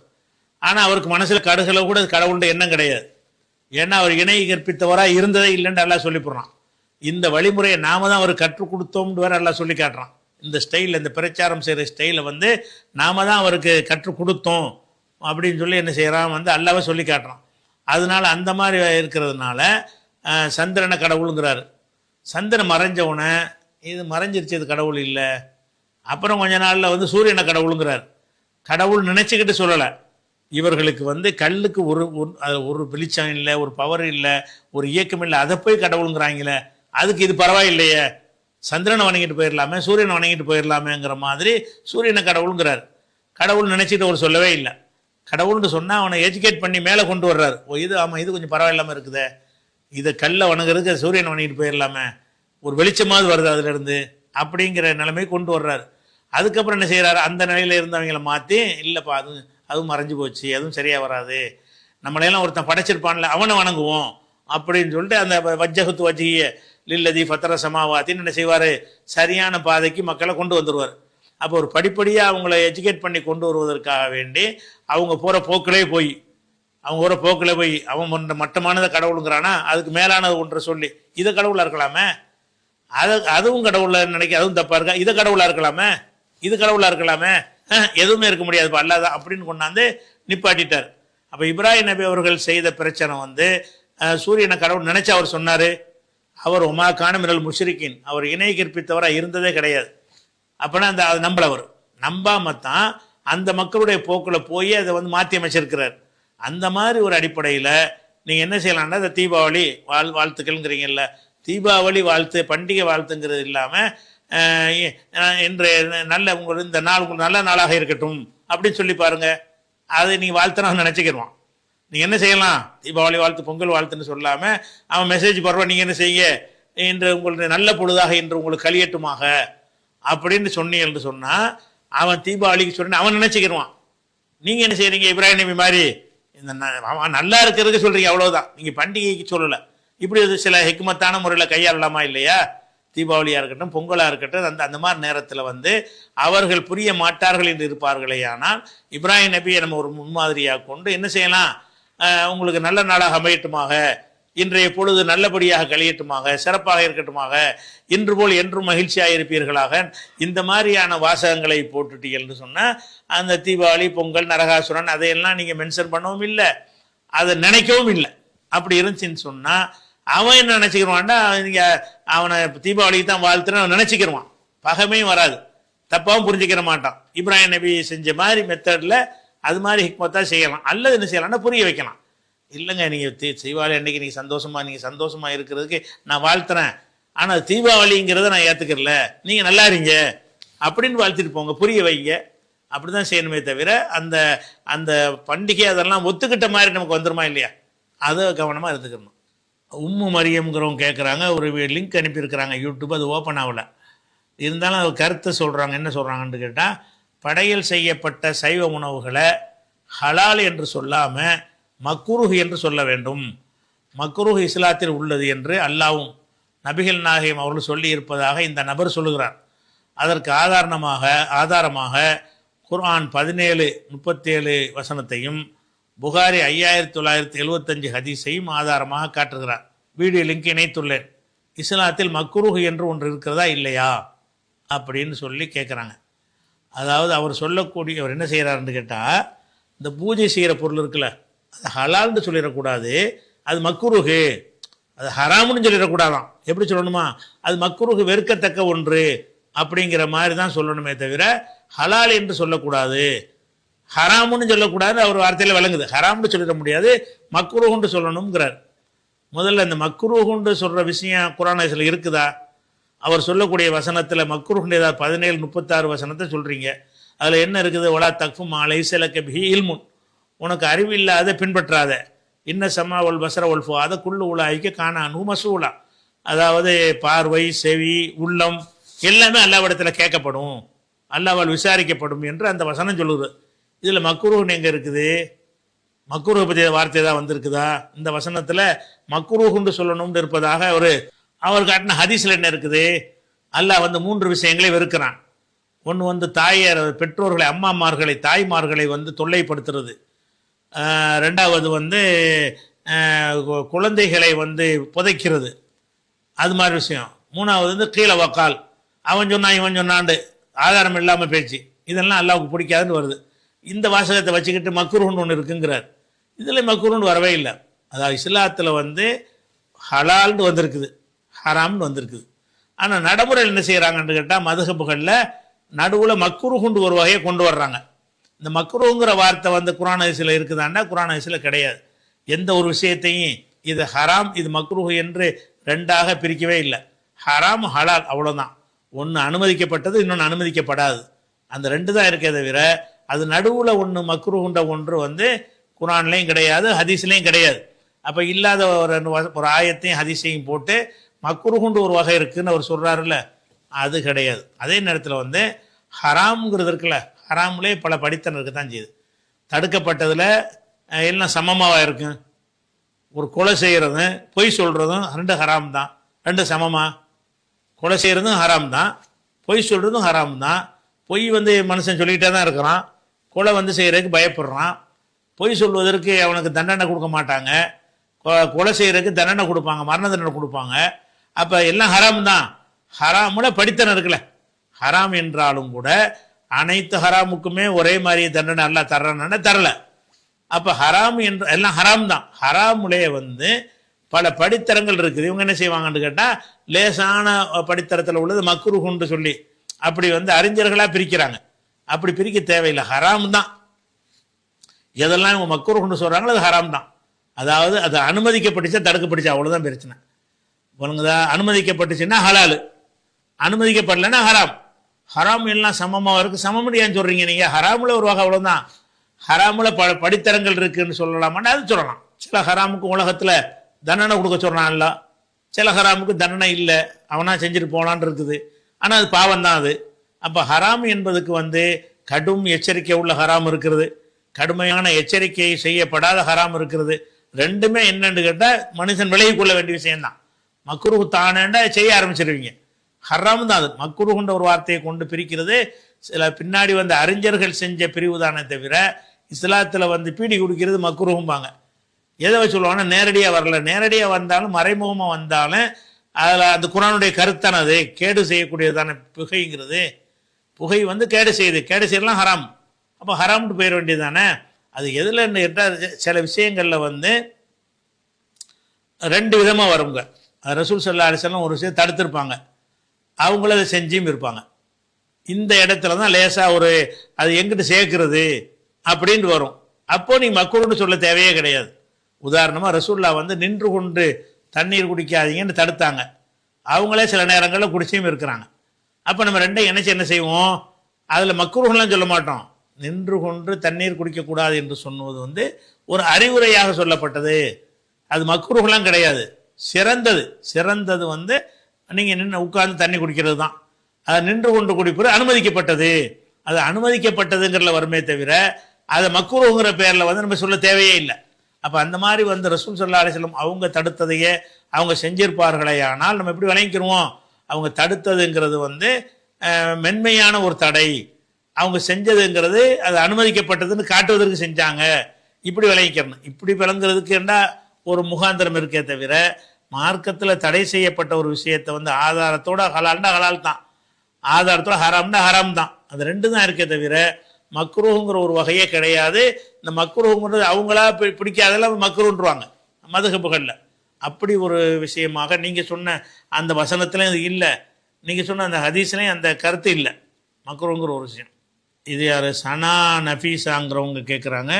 ஆனால் அவருக்கு மனசில் கடுகளை கூட கடவுள்கிட்ட எண்ணம் கிடையாது. ஏன்னா அவர் இணை கற்பித்தவராக இருந்ததே இல்லைன்னு எல்லாம் சொல்லி போடுறான். இந்த வழிமுறையை நாம தான் அவர் கற்றுக் கொடுத்தோம்னு வேற எல்லாம் சொல்லி காட்டுறான். இந்த ஸ்டைலில், இந்த பிரச்சாரம் செய்கிற ஸ்டைலை வந்து நாம தான் அவருக்கு கற்றுக் கொடுத்தோம் அப்படின்னு சொல்லி என்ன செய்கிறான் வந்து அல்லாவே சொல்லி காட்டுறான். அதனால அந்த மாதிரி இருக்கிறதுனால சந்திரனை கடவுளுங்கிறாரு. சந்திரன் மறைஞ்சவுடனே இது மறைஞ்சிருச்சு, இது கடவுள் இல்லை. அப்புறம் கொஞ்ச நாளில் வந்து சூரியனை கடவுளுங்கிறார். கடவுள் நினச்சிக்கிட்டு சொல்லலை. இவர்களுக்கு வந்து கல்லுக்கு ஒரு வெளிச்சம் இல்லை, ஒரு பவர் இல்லை, ஒரு இயக்கம் இல்லை, அதை போய் கடவுளுங்கிறாங்களே, அதுக்கு இது பரவாயில்லையே, சந்திரனை வணங்கிட்டு போயிடலாமே, சூரியனை வணங்கிட்டு போயிடலாமேங்கிற மாதிரி சூரியனை கடவுளுங்கிறார். கடவுள் நினச்சிட்டு அவர் சொல்லவே இல்லை. கடவுள்னு சொன்னால் அவனை எஜுகேட் பண்ணி மேலே கொண்டு வர்றாரு. இது ஆமாம், இது கொஞ்சம் பரவாயில்லாமல் இருக்குதே, இதை கல்லை வணங்குறதுக்கு சூரியனை வணங்கிட்டு போயிடலாமே, ஒரு வெளிச்சமாவது வருது அதுலேருந்து அப்படிங்கிற நிலைமை கொண்டு வர்றாரு. அதுக்கப்புறம் என்ன செய்கிறாரு, அந்த நிலையில் இருந்தவங்களை மாற்றி, இல்லைப்பா அதுவும் மறைஞ்சு போச்சு, அதுவும் சரியாக வராது, நம்மளையெல்லாம் ஒருத்தன் படைச்சிருப்பான்ல அவனை வணங்குவோம் அப்படின்னு சொல்லிட்டு அந்த வஜ்ஜகுத்து வஜ்ஜிய லில்லதி ஃபத்தர சமாவாத்தின்னு என்ன செய்வார், சரியான பாதைக்கு மக்களை கொண்டு வந்துடுவார். அப்போ ஒரு படிப்படியாக அவங்கள எஜுகேட் பண்ணி கொண்டு வருவதற்காக வேண்டி அவங்க போகிற போக்கிலே போய் அவன் மட்டமானதை கடவுளுங்கிறானா, அதுக்கு மேலானது ஒன்றை சொல்லி இதை கடவுளாக இருக்கலாமே, அதுவும் கடவுளில் நினைக்க அதுவும் தப்பாக இருக்கா, இதை கடவுளாக இருக்கலாமே, இது கடவுளாக இருக்கலாமே, எதுவுமே இருக்க முடியாது இப்போ அல்லாதான் அப்படின்னு கொண்டாந்து நிப்பாட்டிட்டார். அப்போ இப்ராஹிம் நபி அவர்கள் செய்த பிரச்சனை வந்து சூரியனை கடவுள் நினைச்சு அவர் சொன்னார். அவர் ஒமா காணமிரல் முஷ்ரிக்கின், அவர் இணை கற்பித்தவராக இருந்ததே கிடையாது. அப்போனா அது நம்பளவர் நம்பாமத்தான் அந்த மக்களுடைய போக்கில் போய் அதை வந்து மாற்றி அமைச்சிருக்கிறார். அந்த மாதிரி ஒரு அடிப்படையில் நீங்கள் என்ன செய்யலாம்னா, இந்த தீபாவளி வாழ்த்துக்கள்ங்கிறீங்கல்ல, தீபாவளி வாழ்த்து பண்டிகை வாழ்த்துங்கிறது இல்லாமல் இன்று நல்ல இந்த நாள் உங்களுக்கு நல்ல நாளாக இருக்கட்டும் அப்படின்னு சொல்லி பாருங்க. அதை நீங்கள் வாழ்த்துனா நினச்சிக்கிடுவான். நீங்கள் என்ன செய்யலாம், தீபாவளி வாழ்த்து பொங்கல் வாழ்த்துன்னு சொல்லாமல் அவன் மெசேஜ் போடுறான், நீங்கள் என்ன செய்யுங்க, இன்று உங்களுக்கு நல்ல பொழுதாக இன்று உங்களுக்கு கழியட்டுமாக அப்படின்னு சொன்னீங்கன்னு சொன்னால் அவன் தீபாவளிக்கு சொன்ன அவன் நினச்சிக்கிடுவான். நீங்கள் என்ன செய்கிறீங்க, இப்ராஹிம் நபி மாதிரி இந்த அவன் நல்லா இருக்கிறதுக்கு சொல்கிறீங்க, அவ்வளோதான், நீங்கள் பண்டிகைக்கு சொல்லலை. இப்படி சில ஹிக்மத்தான முறையில் கையாளலாமா இல்லையா? தீபாவளியாக இருக்கட்டும் பொங்கலாக இருக்கட்டும் அந்த மாதிரி நேரத்தில் வந்து அவர்கள் புரிய மாட்டார்கள் என்று இருப்பார்களே. ஆனால் இப்ராஹிம் நபியை நம்ம ஒரு முன்மாதிரியாக கொண்டு என்ன செய்யலாம், உங்களுக்கு நல்ல நாளாக அமையட்டுமாக, இன்றைய பொழுது நல்லபடியாக கழியட்டுமாக, சிறப்பாக இருக்கட்டுமாக, இன்று போல் என்றும் மகிழ்ச்சியாக இருப்பீர்களாக, இந்த மாதிரியான வாசகங்களை போட்டுட்டீங்கன்னு சொன்னால் அந்த தீபாவளி பொங்கல் நரகாசுரன் அதையெல்லாம் நீங்கள் மென்ஷன் பண்ணவும் இல்லை, அதை நினைக்கவும் இல்லை. அப்படி இருந்துச்சுன்னு சொன்னால் அவன் என்ன நினச்சிக்கிடுவான்டா, நீங்கள் அவனை தீபாவளிக்கு தான் வாழ்த்துன்னு அவன் நினச்சிக்கிடுவான், பகமையும் வராது, தப்பாகவும் புரிஞ்சுக்கிற மாட்டான். இப்ராஹிம் நபி செஞ்ச மாதிரி மெத்தடில் அது மாதிரி ஹிக்மத்தாக செய்யலாம், அல்லது என்ன செய்யலாம்னா புரிய வைக்கலாம். இல்லைங்க, நீங்கள் தீபாவளி அன்றைக்கி நீங்கள் சந்தோஷமாக இருக்கிறதுக்கு நான் வாழ்த்துறேன், ஆனால் தீபாவளிங்கிறத நான் ஏற்றுக்கிறல, நீங்கள் நல்லா இருங்க அப்படின்னு வாழ்த்திட்டு போங்க, புரிய வைங்க. அப்படி தான் செய்யணுமே தவிர அந்த அந்த பண்டிகை அதெல்லாம் ஒத்துக்கிட்ட மாதிரி நமக்கு வந்துருமா இல்லையா, அதை கவனமாக இருந்துக்கணும். உம்மு மரியம்ங்கிறவங்க கேட்குறாங்க, ஒரு லிங்க் அனுப்பியிருக்கிறாங்க யூடியூப், அது ஓப்பன் ஆகலை, இருந்தாலும் அது கருத்தை சொல்கிறாங்க. என்ன சொல்கிறாங்கன்னு கேட்டால், படையல் செய்யப்பட்ட சைவ உணவுகளை ஹலால் என்று சொல்லாமல் மக்ரூஹ் என்று சொல்ல வேண்டும். மக்ரூஹ் இஸ்லாத்தில் உள்ளது என்று அல்லாவும் நபிகள் நாயகம் அவர்கள் சொல்லி இருப்பதாக இந்த நபர் சொல்லுகிறார். அதற்கு ஆதாரமாக குர்ஆன் 17:37 வசனத்தையும் புகாரி 5975 ஹதீஸையும் ஆதாரமாக காட்டுகிறார். வீடியோ லிங்க் இணைத்துள்ளேன். இஸ்லாத்தில் மக்ரூஹ் என்று ஒன்று இருக்கிறதா இல்லையா அப்படின்னு சொல்லி கேட்குறாங்க. அதாவது அவர் சொல்லக்கூடியவர் என்ன செய்கிறாருன்னு கேட்டால், இந்த பூஜை செய்கிற பொருள் இருக்குல்ல, அது ஹலால்னு சொல்லிடக்கூடாது, அது மக்ரூஹு, அது ஹராம்னு சொல்லிடக்கூடாதான். எப்படி சொல்லணுமா, அது மக்ரூஹு வெறுக்கத்தக்க ஒன்று அப்படிங்கிற மாதிரி தான் சொல்லணுமே தவிர ஹலால் என்று சொல்லக்கூடாது, ஹராமுன்னு சொல்லக்கூடாது. அவர் வார்த்தையில் விளங்குது, ஹராம்னு சொல்லிட முடியாது, மக்ரூஹுன்னு சொல்லணுங்கிறார். முதல்ல இந்த மக்ரூஹுன்னு சொல்கிற விஷயம் குர்ஆனில் இருக்குதா? அவர் சொல்லக்கூடிய வசனத்தில் மக்ரூஹுன்னு ஏதாவது 17:36 வசனத்தை சொல்கிறீங்க, அதில் என்ன இருக்குது, ஒலா தக்ஃபு மா லைஸ லக பிஹி இல்முன், உனக்கு அறிவில்லாத பின்பற்றாத, இன்ன சமா ஒல் பசர ஒல் ஃபுஆத குல்லு உலாயிக்க கானானு மசூலா, அதாவது பார்வை செவி உள்ளம் எல்லாமே அல்லாஹ்விடத்தில் கேட்கப்படும், அல்லாஹ்வால் விசாரிக்கப்படும் என்று அந்த வசனம் சொல்லுது. இதில் மக்ரூஹ்னு எங்கே இருக்குது? மக்ரூஹ் பற்றிய வார்த்தை தான் வந்திருக்குதா? இந்த வசனத்தில் மக்ரூஹுன்னு சொல்லணும்னு இருப்பதாக அவர் காட்டின ஹதீஸில் என்ன இருக்குது? அல்லாஹ் 3 விஷயங்களை வெறுக்கிறான். ஒன்று பெற்றோர்களை, அம்மாமார்களை, தாய்மார்களை தொல்லைப்படுத்துறது. ரெண்டாவது குழந்தைகளை புதைக்கிறது, அது மாதிரி விஷயம். மூணாவது கீழே வக்கால், அவன் சொன்னான் இவன் சொன்னாண்டு ஆதாரம் இல்லாமல் பேச்சு, இதெல்லாம் அல்லாவுக்கு பிடிக்காதுன்னு வருது. இந்த வாசகத்தை வச்சுக்கிட்டு மக்ரூஹ்னு ஒன்று இருக்குங்கிறார். இதில் மக்ரூஹ்னு வரவே இல்லை. அதாவது இஸ்லாத்தில் ஹலால்னு வந்திருக்குது, ஹராம்னு வந்திருக்குது. ஆனால் நடைமுறையில் என்ன செய்கிறாங்கன்னு கேட்டால், மதுஹபுகளில் நடுவில் மக்ரூஹுண்டு ஒரு வகையை கொண்டு வர்றாங்க. இந்த மக்ரூங்கிற வார்த்தை குர்ஆன் ஹதீஸில் இருக்குதான்னா குர்ஆன் ஹதீஸில் கிடையாது. எந்த ஒரு விஷயத்தையும் இது ஹராம் இது மக்ரூஹ் என்று ரெண்டாக பிரிக்கவே இல்லை. ஹராம் ஹலால் அவ்வளோதான். ஒன்று அனுமதிக்கப்பட்டது, இன்னொன்று அனுமதிக்கப்படாது. அந்த ரெண்டு தான் இருக்கே தவிர அது நடுவில் ஒன்று மக்ரூஹுண்ட ஒன்று குர்ஆன்லேயும் கிடையாது, ஹதீஸ்லேயும் கிடையாது. அப்போ இல்லாத ஒரு ஆயத்தையும் ஹதீஸையும் போட்டு மக்ரூஹுண்டு ஒரு வகை இருக்குன்னு அவர் சொல்கிறாருல்ல, அது கிடையாது. அதே நேரத்தில் வந்து ஹராம்ங்கிறது இருக்குல்ல, ஹராம்லே பல படித்தனம் இருக்க தான் செய்யுது. தடுக்கப்பட்டதில் எல்லாம் சமமாக இருக்கும். ஒரு கொலை செய்கிறதும் பொய் சொல்கிறதும் ரெண்டு ஹராம் தான். ரெண்டு சமமா? கொலை செய்கிறதும் ஹராம் தான், பொய் சொல்கிறதும் ஹராம் தான். பொய் வந்து மனுஷன் சொல்லிக்கிட்டே தான் இருக்கிறான், கொலை வந்து செய்கிறதுக்கு பயப்படுறான். பொய் சொல்வதற்கு அவனுக்கு தண்டனை கொடுக்க மாட்டாங்க, கொலை செய்கிறதுக்கு தண்டனை கொடுப்பாங்க, மரண தண்டனை கொடுப்பாங்க. அப்போ எல்லாம் ஹராம் தான். ஹராமுல படித்தனம் இருக்குல்ல, ஹராம் என்றாலும் கூட அனைத்து ஹராமுக்குமே ஒரே மாதிரி தண்டனை எல்லாம் தர்றான்னு தரல. அப்போ ஹராம் என்ற எல்லாம் ஹராம் தான். ஹராமுலே வந்து பல படித்தரங்கள் இருக்குது. இவங்க என்ன செய்வாங்கன்னு கேட்டால் லேசான படித்தரத்தில் உள்ளது மக்ரூஹுன்னு சொல்லி அப்படி வந்து அறிஞர்களாக பிரிக்கிறாங்க. அப்படி பிரிக்க தேவையில்லை, ஹராம் தான். எதெல்லாம் இவங்க மக்ரூஹுன்னு சொல்கிறாங்களோ அது ஹராம் தான். அதாவது அது அனுமதிக்கப்பட்டுச்சா தடுக்கப்பட்டுச்சா அவ்வளோதான் பிரச்சனை. உனக்குதா அனுமதிக்கப்பட்டுச்சுன்னா ஹலாலு, அனுமதிக்கப்படலைன்னா ஹராம். ஹராம் எல்லாம் சமமாக இருக்குது. சமம்னு ஏன் சொல்கிறீங்க நீங்கள்? ஹராமில் ஒரு வகை அவ்வளோதான். ஹராமில் படித்தரங்கள் இருக்குன்னு சொல்லலாமான்னு அது சொல்லலாம். சில ஹராமுக்கு உலகத்தில் தண்டனை கொடுக்க சொல்கிறான்ல, சில ஹராமுக்கு தண்டனை இல்லை, அவனா செஞ்சுட்டு போகலான் இருக்குது. ஆனால் அது பாவம் தான் அது. அப்போ ஹராம் என்பதுக்கு வந்து கடும் எச்சரிக்கை உள்ள ஹராம் இருக்கிறது, கடுமையான எச்சரிக்கை செய்யப்படாத ஹராம் இருக்கிறது. ரெண்டுமே என்னன்னு கேட்டால் மனுஷன் விலகி கொள்ள வேண்டிய விஷயம்தான். மக்ரூஹ் தானேண்டா செய்ய ஆரம்பிச்சிருவீங்க, ஹராம் தான் அது. மக்ரூஹ்ன்ற ஒரு வார்த்தையை கொண்டு பிரிக்கிறது சில பின்னாடி வந்து அறிஞர்கள் செஞ்ச பிரிவு தானே தவிர இஸ்லாத்தில் வந்து பீடி குடிக்கிறது மக்ரூஹும்பாங்க. எதை வச்சு சொல்லுவாங்கன்னா நேரடியாக வரல, நேரடியாக வந்தாலும் மறைமுகமாக வந்தாலும் அதில் அந்த குர்ஆனுடைய கருத்தானது கேடு செய்யக்கூடியதான புகைங்கிறது. புகை வந்து கேடு செய்யுது, கேடு செய்யலாம் ஹராம். அப்போ ஹராம்ட்டு போயிட வேண்டியது தானே. அது எதில் கேட்டால் சில விஷயங்களில் வந்து ரெண்டு விதமாக வருங்க. ரசூல் ஸல்லல்லாஹு அலைஹி வஸல்லம் ஒரு விஷயம் தடுத்திருப்பாங்க, அவங்கள அதை செஞ்சும் இருப்பாங்க. இந்த இடத்துல தான் லேசாக ஒரு அது எங்கிட்ட சேர்க்கிறது அப்படின்ட்டு வரும். அப்போ நீ மக்ரூஹ்னு சொல்ல தேவையே கிடையாது. உதாரணமாக ரசூல்லா வந்து நின்று கொண்டு தண்ணீர் குடிக்காதீங்கன்னு தடுத்தாங்க, அவங்களே சில நேரங்களில் குடிச்சும் இருக்கிறாங்க. அப்போ நம்ம ரெண்டையும் இணைச்சி என்ன செய்வோம்? அதில் மக்ரூஹ்லாம் சொல்ல மாட்டோம். நின்று கொண்டு தண்ணீர் குடிக்கக்கூடாது என்று சொன்னது வந்து ஒரு அறிவுரையாக சொல்லப்பட்டது, அது மக்ரூஹ்லாம் கிடையாது. சிறந்தது வந்து நீங்கள் நின்று உட்கார்ந்து தண்ணி குடிக்கிறது தான். அதை நின்று கொண்டு குடிப்பது அனுமதிக்கப்பட்டது. அது அனுமதிக்கப்பட்டதுங்கிறதுல வருமே தவிர அதை மக்ரூஹ்ங்கிற பேரில் வந்து நம்ம சொல்ல தேவையே இல்லை. அப்போ அந்த மாதிரி வந்து ரசூல் ஸல்லல்லாஹு அலைஹி வஸல்லம் அவங்க தடுத்ததையே அவங்க செஞ்சிருப்பார்களே, ஆனால் நம்ம எப்படி விளங்கிக்கிறோம்? அவங்க தடுத்ததுங்கிறது வந்து மென்மையான ஒரு தடை, அவங்க செஞ்சதுங்கிறது அது அனுமதிக்கப்பட்டதுன்னு காட்டுவதற்கு செஞ்சாங்க, இப்படி விளங்கிக்கிறணும். இப்படி விளங்குறதுக்கு என்ன ஒரு முகாந்திரம் இருக்கே தவிர மார்க்கத்தில் தடை செய்யப்பட்ட ஒரு விஷயத்தை வந்து ஆதாரத்தோட ஹலால்னா ஹலால் தான், ஆதாரத்தோட ஹராம்னா ஹராம் தான். அது ரெண்டு தான் இருக்கே தவிர மக்ரூஹுங்கிற ஒரு வகையே கிடையாது. இந்த மக்ரூஹுங்கிறது அவங்களா பிடிக்காதெல்லாம் மக்ரூன்றுவாங்க மதுஹபுகளில். அப்படி ஒரு விஷயமாக நீங்கள் சொன்ன அந்த வசனத்துலேயும் இது இல்லை, நீங்கள் சொன்ன அந்த ஹதீஸ்லேயும் அந்த கருத்து இல்லை மக்ரூங்கிற ஒரு விஷயம். இது யார் சனா நஃபீஸாங்கிறவங்க கேட்குறாங்க.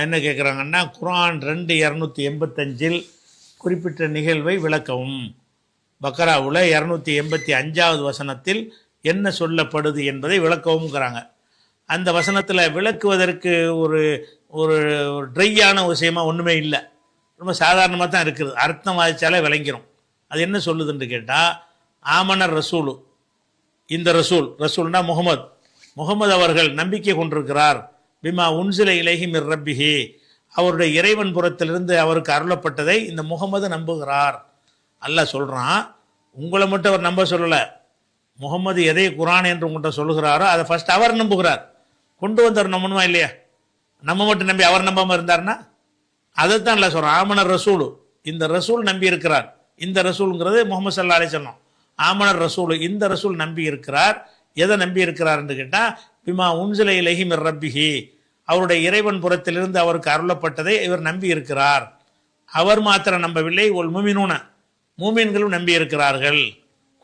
என்ன கேட்குறாங்கன்னா, குர்ஆன் 2:285 குறிப்பிட்ட நிகழ்வை விளக்கவும். பக்ராவில் 285வது வசனத்தில் என்ன சொல்லப்படுது என்பதை விளக்கவும்ங்கிறாங்க. அந்த வசனத்தில் விளக்குவதற்கு ஒரு ஒரு ட்ரையான விஷயமாக ஒன்றுமே இல்லை, ரொம்ப சாதாரணமாக தான் இருக்குது. அர்த்தம் வாதிச்சாலே விளங்கிடும். அது என்ன சொல்லுதுன்னு கேட்டால், ஆமனர் ரசூலு, இந்த ரசூல்னா முகமது அவர்கள் நம்பிக்கை கொண்டிருக்கிறார். பிமா உன்சில இலைஹி மிர் ரப்பிஹி, அவருடைய இறைவன் புறத்திலிருந்து அவருக்கு அருளப்பட்டதை இந்த முகமது நம்புகிறார். அல்லாஹ் சொல்கிறான், உங்களை மட்டும் அவர் நம்ப சொல்லலை, முகமது எதை குர்ஆன் என்று உங்கள்கிட்ட சொல்லுகிறாரோ அதை ஃபர்ஸ்ட் அவர் நம்புகிறார். கொண்டு வந்தவர் நம்பணுமா இல்லையா? நம்ம மட்டும் நம்பி அவர் நம்பாமல் இருந்தார்னா அதைத்தான் இல்லை சொல்கிறோம். ஆமனர் ரசூலு, இந்த ரசூல் நம்பி இருக்கிறார். இந்த ரசூலுங்கிறது முகமது ஸல்லல்லாஹு அலைஹி வஸல்லம். ஆமனர் ரசூலு, இந்த ரசூல் நம்பி இருக்கிறார். எதை நம்பி இருக்கிறார் என்று கேட்டால், பிமா உன்சில இலைஹி மிர் ரப்பிஹி, அவருடைய இறைவன் புறத்திலிருந்து அவருக்கு அருளப்பட்டதை இவர் நம்பி இருக்கிறார். அவர் மாத்திரம் நம்பவில்லை, ஒல் முமினூன, மூமின்களும் நம்பி இருக்கிறார்கள்.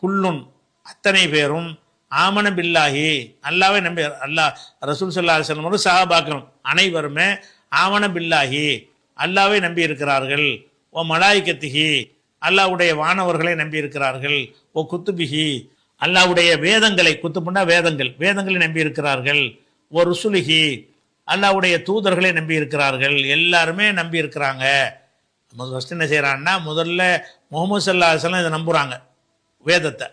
குல்லுன், அத்தனை பேரும், ஆமன பில்லாஹி, அல்லாவே நம்பி, அல்லாஹ் ரசூல் ஸல்லல்லாஹு அலைஹி வஸல்லம் ஒரு சஹாபாக்களும் அனைவருமே ஆமன பில்லாஹி, அல்லாவே நம்பி இருக்கிறார்கள். ஓ மலாயிகத்திஹி, அல்லாஹ்வுடைய வானவர்களை நம்பி இருக்கிறார்கள். ஓ குத்துபிஹி, அல்லாஹ்வுடைய வேதங்களை, குத்துப்புண்டா வேதங்களை நம்பி இருக்கிறார்கள். ஓ ருசுலிஹி, அல்லாஹ்வுடைய தூதர்களை நம்பி இருக்கிறார்கள். எல்லாருமே நம்பி இருக்கிறாங்க. ஃபஸ்ட்டு என்ன செய்கிறான்னா, முதல்ல முகமது ஸல்லல்லாஹு அலைஹி வஸல்லம் இதை நம்புகிறாங்க, வேதத்தை.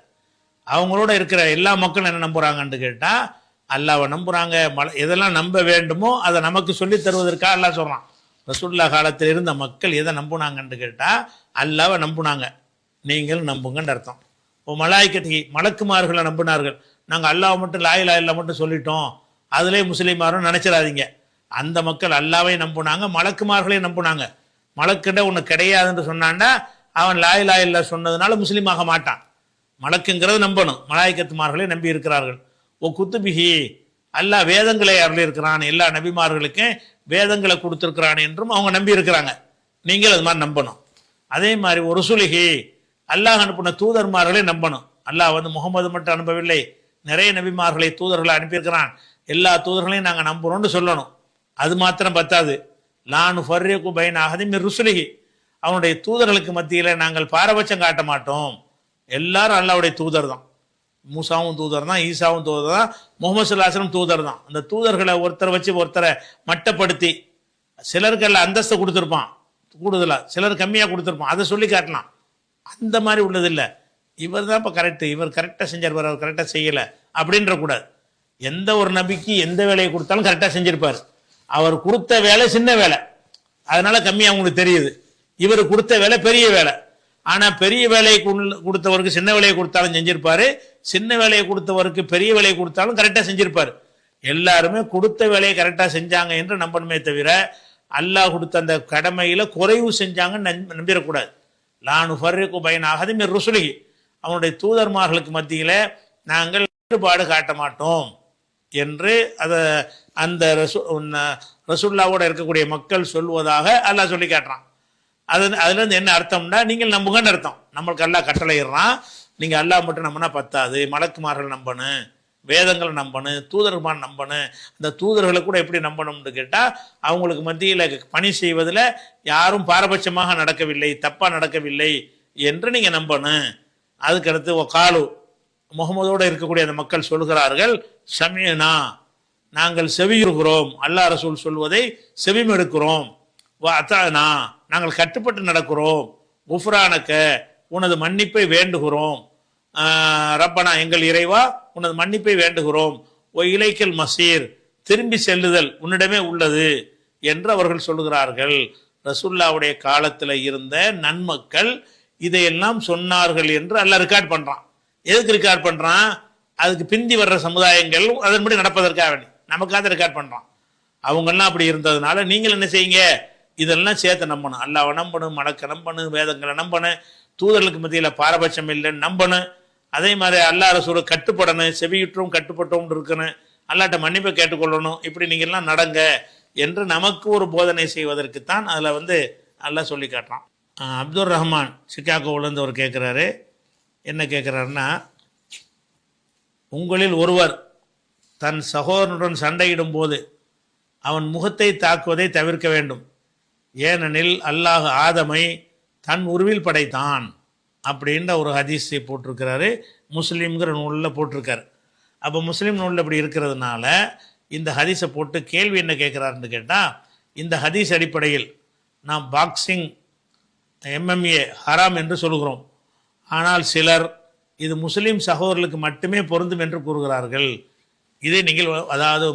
அவங்களோட இருக்கிற எல்லா மக்களும் என்ன நம்புகிறாங்கன்னு கேட்டால், அல்லாவை நம்புகிறாங்க. எதெல்லாம் நம்ப வேண்டுமோ அதை நமக்கு சொல்லி தருவதற்காக அல்லாஹ் சொல்கிறான். ரசூலுல்லாஹ் காலத்தில் இருந்த மக்கள் எதை நம்புனாங்கன்னு கேட்டால், அல்லாவை நம்புனாங்க. நீங்கள் நம்புங்கன்னு அர்த்தம். இப்போ மலாய்க்கத்தி மலக்குமார்களை நம்பினார்கள். நாங்கள் அல்லாவை மட்டும் லா இலாஹ இல்லல்லாஹ் மட்டும் சொல்லிட்டோம், அதிலே முஸ்லீமாரும் நினச்சிடாதீங்க. அந்த மக்கள் அல்லாவை நம்புனாங்க, மலக்குமார்களையும் நம்புனாங்க. மலக்குண்ட ஒன்று கிடையாதுன்னு சொன்னான்டா அவன் லா இலாஹ இல்லல்லாஹ் சொன்னதுனால முஸ்லீம் ஆக மாட்டான். மலக்குங்கிறது நம்பணும். மலாய்க்கத்துமார்களே நம்பி இருக்கிறார்கள். ஓ குத்துபிஹி, அல்லாஹ் வேதங்களை அருளி இருக்கிறான், எல்லா நபிமார்களுக்கும் வேதங்களை கொடுத்துருக்கிறான் என்றும் அவங்க நம்பி இருக்கிறாங்க. நீங்கள் அது மாதிரி நம்பணும். அதே மாதிரி ஒரு ருசுலிஹி, அல்லாஹ் அனுப்பின தூதர்மார்களை நம்பணும். அல்லாஹ் வந்து முகமது மட்டும் அனுப்பவில்லை, நிறைய நபிமார்களை தூதர்களை அனுப்பியிருக்கிறான், எல்லா தூதர்களையும் நாங்கள் நம்புகிறோம்னு சொல்லணும். அது மாத்திரம் பத்தாது. லானு ஃபர்ரிகு பைன அஹதின் மின் ருசுலிஹி, அவனுடைய தூதர்களுக்கு மத்தியில் நாங்கள் பாரபட்சம் காட்ட மாட்டோம். எல்லாரும் அல்லாஹ்வுடைய தூதர் தான். மூசாவும் தூதர் தான், ஈசாவும் தூதர் தான், முகமது ஸல்லல்லாஹு அலைஹி வஸல்லம் தூதர் தான். அந்த தூதர்களை ஒருத்தரை வச்சு ஒருத்தரை மட்டப்படுத்தி, சிலருக்கு எல்லாம் அந்தஸ்தை கொடுத்துருப்பான் கூடுதலாக, சிலர் கம்மியாக கொடுத்துருப்பான், அதை சொல்லி காட்டலாம். அந்த மாதிரி உள்ளது இல்லை. இவர் தான் இப்போ கரெக்டு, இவர் கரெக்டாக செஞ்சிருப்பார், அவர் கரெக்டாக செய்யலை அப்படின்ற கூடாது. எந்த ஒரு நபிக்கு எந்த வேலையை கொடுத்தாலும் கரெக்டாக செஞ்சிருப்பார். அவர் கொடுத்த வேலை சின்ன வேலை, அதனால கம்மியாக அவங்களுக்கு தெரியுது. இவர் கொடுத்த வேலை பெரிய வேலை. ஆனால் பெரிய வேலையை கொடுத்தவருக்கு சின்ன வேலையை கொடுத்தாலும் செஞ்சிருப்பாரு, சின்ன வேலையை கொடுத்தவருக்கு பெரிய வேலையை கொடுத்தாலும் கரெக்டாக செஞ்சிருப்பார். எல்லாருமே கொடுத்த வேலையை கரெக்டாக செஞ்சாங்க என்று நம்பணுமே தவிர, அல்லாஹ் கொடுத்த அந்த கடமையில் குறைவு செஞ்சாங்கன்னு நம்பிடக்கூடாது. லானு ஃபர்ரிகு பைன அஹதின் மின் ருசுலிஹி, அவனுடைய தூதர்மார்களுக்கு மத்தியில் நாங்கள் வேறுபாடு காட்ட மாட்டோம் என்று அதை அந்த ரசூலுல்லாவோட இருக்கக்கூடிய மக்கள் சொல்வதாக அல்லாஹ் சொல்லி காட்டுறான். அதுலேருந்து என்ன அர்த்தம்னா, நீங்கள் நம்புங்கன்னு அர்த்தம். நம்மளுக்கு அல்லாஹ் கட்டளையிடுறான், நீங்கள் அல்லாஹ் மட்டும் நம்பினா பத்தாது, மலக்குமார்கள் நம்பணும், வேதங்களை நம்பணும், தூதர்மான் நம்பணும். அந்த தூதர்களை கூட எப்படி நம்பணும்னு கேட்டால், அவங்களுக்கு மத்தியில் பணி செய்வதில் யாரும் பாரபட்சமாக நடக்கவில்லை, தப்பாக நடக்கவில்லை என்று நீங்கள் நம்பணும். அதுக்கடுத்து காலு, முகமதோடு இருக்கக்கூடிய அந்த மக்கள் சொல்கிறார்கள், சமீனா, நாங்கள் செவியுறுகிறோம், அல்லாஹ் ரசூல் சொல்வதை செவிமெடுக்கிறோம், அத்தானா, நாங்கள் கட்டுப்பட்டு நடக்கிறோம், குஃப்ரானக்க, உனது மன்னிப்பை வேண்டுகிறோம், ரப்பனா, எங்கள் இறைவா உனது மன்னிப்பை வேண்டுகிறோம், ஓ இலைக்கல் மசீர், திரும்பி செல்லுதல் உன்னிடமே உள்ளது என்று அவர்கள் சொல்லுகிறார்கள். ரசூலுல்லாவுடைய காலத்தில் இருந்த நன்மக்கள் இதையெல்லாம் சொன்னார்கள் என்று அல்லாஹ் ரெக்கார்ட் பண்றான். எதுக்கு ரெக்கார்ட் பண்றான்? அதுக்கு பிந்தி வர்ற சமுதாயங்கள் அதன்படி நடப்பதற்காக வேண்டி நமக்காக ரெக்கார்ட் பண்றான். அவங்கெல்லாம் அப்படி இருந்ததுனால நீங்கள் என்ன செய்யுங்க, இதெல்லாம் சேர்த்து நம்பணும். அல்லாஹ்வை நம்பணும், மலக்க நம்பணும், வேதங்களை நம்பணும், தூதர்களுக்கு மத்தியில் பாரபட்சம் இல்லைன்னு நம்பணும். அதே மாதிரி அல்லாஹ் ரசூலை கட்டுப்படணும், செவியுற்றும் கட்டுப்பட்டோம் இருக்கணும், அல்லாஹ்ட்ட மன்னிப்பை கேட்டுக்கொள்ளணும். இப்படி நீங்கள்லாம் நடங்க என்று நமக்கு ஒரு போதனை செய்வதற்குத்தான் அதில் வந்து அல்லாஹ் சொல்லி காட்டுறான். அப்துல் ரஹ்மான் சிகாகோவிலேருந்து அவர் கேட்குறாரு. என்ன கேட்குறாருன்னா, உங்களில் ஒருவர் தன் சகோதரனுடன் சண்டையிடும் போது அவன் முகத்தை தாக்குவதை தவிர்க்க வேண்டும், ஏனெனில் அல்லாஹ் ஆதமை தன் உருவில் படைத்தான் அப்படின்ற ஒரு ஹதீஸை போட்டிருக்கிறாரு. முஸ்லீம்ங்கிற நூலில் போட்டிருக்காரு. அப்போ முஸ்லீம் நூலில் இப்படி இருக்கிறதுனால இந்த ஹதீஸை போட்டு கேள்வி என்ன கேட்குறாருன்னு கேட்டால், இந்த ஹதீஸ் அடிப்படையில் நாம் பாக்ஸிங் MMA ஹராம் என்று சொல்கிறோம், ஆனால் சிலர் இது முஸ்லீம் சகோதரர்களுக்கு மட்டுமே பொருந்தும் என்று கூறுகிறார்கள். இதை நீங்கள் அதாவது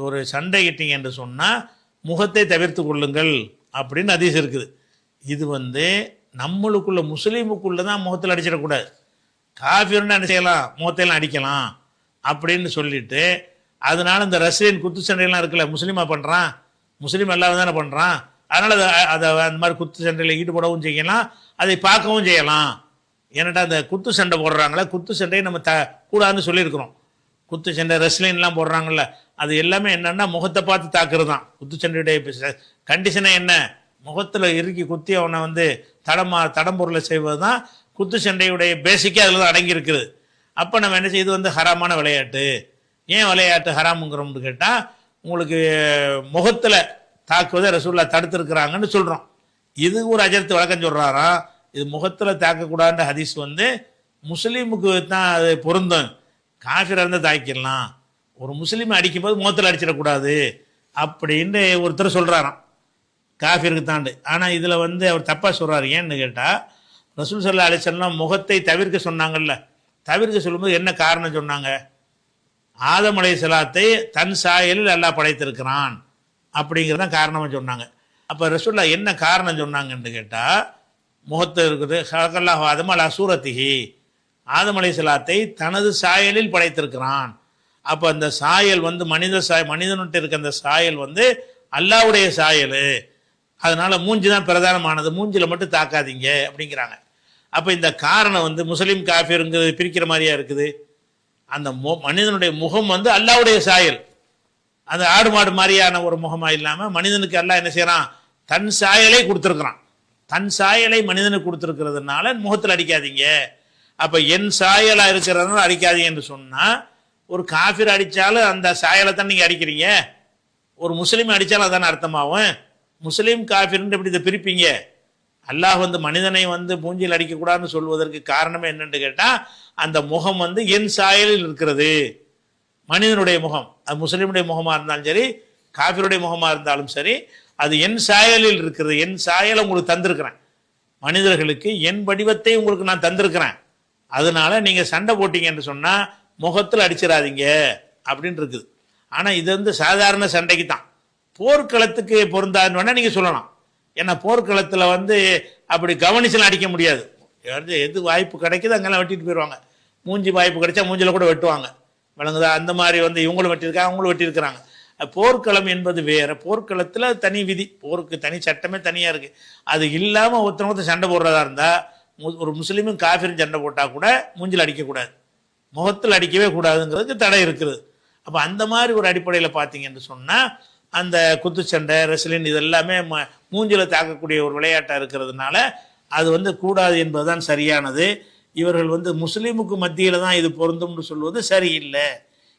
ஒரு சண்டையிட்டீங்க என்று சொன்னால் முகத்தை தவிர்த்து கொள்ளுங்கள் அப்படின்னு ஹதீஸ் இருக்குது. இது வந்து நம்மளுக்குள்ள முஸ்லீமுக்குள்ளே தான் முகத்தில் அடிச்சிடக்கூடாது. காஃபிர்னு என்ன செய்யலாம், முகத்தையெல்லாம் அடிக்கலாம் அப்படின்னு சொல்லிட்டு, அதனால இந்த ரஷ்யன் குத்து சண்டையெல்லாம் இருக்குல்ல, முஸ்லீமாக பண்ணுறான், முஸ்லீம் எல்லாரும் தானே பண்ணுறான், அதனால் அதை அந்த மாதிரி குத்து சண்டையில் ஈடுபடவும் செய்யலாம், அதை பார்க்கவும் செய்யலாம். ஏன்னாட்டா அந்த குத்து சண்டை போடுறாங்களே, குத்து சண்டையை நம்ம கூடாதுன்னு சொல்லியிருக்கிறோம். குத்து சண்டை ரெஸ்லின்லாம் போடுறாங்கல்ல, அது எல்லாமே என்னென்னா முகத்தை பார்த்து தாக்குறது தான். குத்து சண்டையுடைய கண்டிஷனே என்ன, முகத்தில் இறுக்கி குத்தி அவனை வந்து தடம்பொருளை செய்வது தான் குத்து சண்டையுடைய பேசிக்கே அதில் தான் அடங்கி இருக்குது. அப்போ நம்ம என்ன செய்யுது, வந்து ஹராமான விளையாட்டு. ஏன் விளையாட்டு ஹராமுங்கிறோம்னு கேட்டால், உங்களுக்கு முகத்தில் தாக்குவதை ரசூலுல்லாஹ் தடுத்துருக்குறாங்கன்னு சொல்கிறோம். இது ஒரு அஜர்த்து வழக்கம் சொல்கிறாராம். இது முகத்தில் தாக்கக்கூடாதுன்ற ஹதீஸ் வந்து முஸ்லீமுக்கு தான் அது பொருந்தும், காஃபிராக இருந்தால் தாக்கிடலாம், ஒரு முஸ்லீமை அடிக்கும்போது முகத்தில் அடிச்சிடக்கூடாது அப்படின்னு ஒருத்தர் சொல்கிறாராம். காஃபிருக்கு தாண்டு. ஆனால் இதில் வந்து அவர் தப்பாக சொல்கிறார். ஏன்னு கேட்டால் ரசூல் ஸல்லல்லாஹு அலைஹி வஸல்லம் முகத்தை தவிர்க்க சொன்னாங்கல்ல, தவிர்க்க சொல்லும்போது என்ன காரணம் சொன்னாங்க? ஆதம் அலைஹிஸ்ஸலாத்தை தன் சாயலில் அல்லாஹ் படைத்திருக்கிறான் அப்படிங்கிறதான் காரணமாக சொன்னாங்க. அப்போ ரசூல்லா என்ன காரணம் சொன்னாங்கன்னு கேட்டால், முகத்தை இருக்குது ஹலகல்லாஹு ஆதம் அலா சூரத்திஹி, ஆதம் அலைஹிஸ்ஸலாத்தை தனது சாயலில் படைத்திருக்கிறான். அப்போ அந்த சாயல் வந்து மனிதனுட்டு இருக்க அந்த சாயல் வந்து அல்லாஹ்வுடைய சாயல், அதனால மூஞ்சி தான் பிரதானமானது, மூஞ்சில மட்டும் தாக்காதீங்க அப்படிங்கிறாங்க. அப்போ இந்த காரணம் வந்து முஸ்லீம் காஃபிருங்கிறது பிரிக்கிற மாதிரியா இருக்குது. அந்த மனிதனுடைய முகம் வந்து அல்லாஹ்வுடைய சாயல், அந்த ஆடு மாடு மாதிரியான ஒரு முகமா இல்லாமல் மனிதனுக்கு அல்லாஹ் என்ன செய்யறான்? தன் சாயலை கொடுத்துருக்கிறான். தன் சாயலை மனிதனுக்கு கொடுத்துருக்கிறதுனால முகத்தில் அடிக்காதீங்க. அப்போ என் சாயலா இருக்கிறதுனால அடிக்காதீங்க என்று சொன்னா, ஒரு காஃபிர் அடித்தாலும் அந்த சாயலை தான் நீங்கள் அடிக்கிறீங்க, ஒரு முஸ்லீம் அடித்தாலும் அதான அர்த்தமாகும். முஸ்லீம் காஃபிர்ன்னு எப்படி இதை பிரிப்பீங்க? அல்லாஹ் வந்து மனிதனை வந்து மூஞ்சில் அடிக்கக்கூடாதுன்னு சொல்வதற்கு காரணமே என்னன்னு கேட்டால், அந்த முகம் வந்து என் சாயலில் இருக்கிறது. மனிதனுடைய முகம், அது முஸ்லீமுடைய முகமாக இருந்தாலும் சரி, காஃபிருடைய முகமாக இருந்தாலும் சரி, அது என் சாயலில் இருக்கிறது. என் சாயலை உங்களுக்கு தந்திருக்கிறேன், மனிதர்களுக்கு என் வடிவத்தை உங்களுக்கு நான் தந்திருக்கிறேன். அதனால நீங்கள் சண்டை போட்டீங்கன்னு சொன்னால் முகத்தில் அடிச்சிடாதீங்க அப்படின்னு இருக்குது. ஆனால் இது வந்து சாதாரண சண்டைக்கு தான், போர்க்களத்துக்கு பொருந்தாதுன்னு வேணால் நீங்கள் சொல்லலாம். ஏன்னா போர்க்களத்தில் வந்து அப்படி கவனிச்சலாம் அடிக்க முடியாது. எது வாய்ப்பு கிடைக்குது அங்கெல்லாம் வெட்டிட்டு போயிடுவாங்க. மூஞ்சி வாய்ப்பு கிடைச்சா மூஞ்சில் கூட வெட்டுவாங்க, விளங்குதா? அந்த மாதிரி வந்து இவங்களும் வெட்டியிருக்காங்க, அவங்களும் வெட்டியிருக்கிறாங்க. போர்க்களம் என்பது வேறு, போர்க்களத்தில் தனி விதி, போருக்கு தனி சட்டமே தனியாக இருக்குது. அது இல்லாமல் ஒருத்தர் சண்டை போடுறதா இருந்தால், ஒரு முஸ்லீமும் காஃபிரும் சண்டை போட்டால் கூட மூஞ்சில் அடிக்கக்கூடாது, முகத்தில் அடிக்கவே கூடாதுங்கிறதுக்கு தடை இருக்குது. அப்போ அந்த மாதிரி ஒரு அடிப்படையில் பார்த்தீங்கன்னு சொன்னால், அந்த குத்துச்சண்டை ரெஸ்லின் இது எல்லாமே மூஞ்சில் தாக்கக்கூடிய ஒரு விளையாட்டாக இருக்கிறதுனால அது வந்து கூடாது என்பதுதான் சரியானது. இவர்கள் வந்து முஸ்லீமுக்கு மத்தியில் தான் இது பொருந்தும்னு சொல்வது சரியில்லை.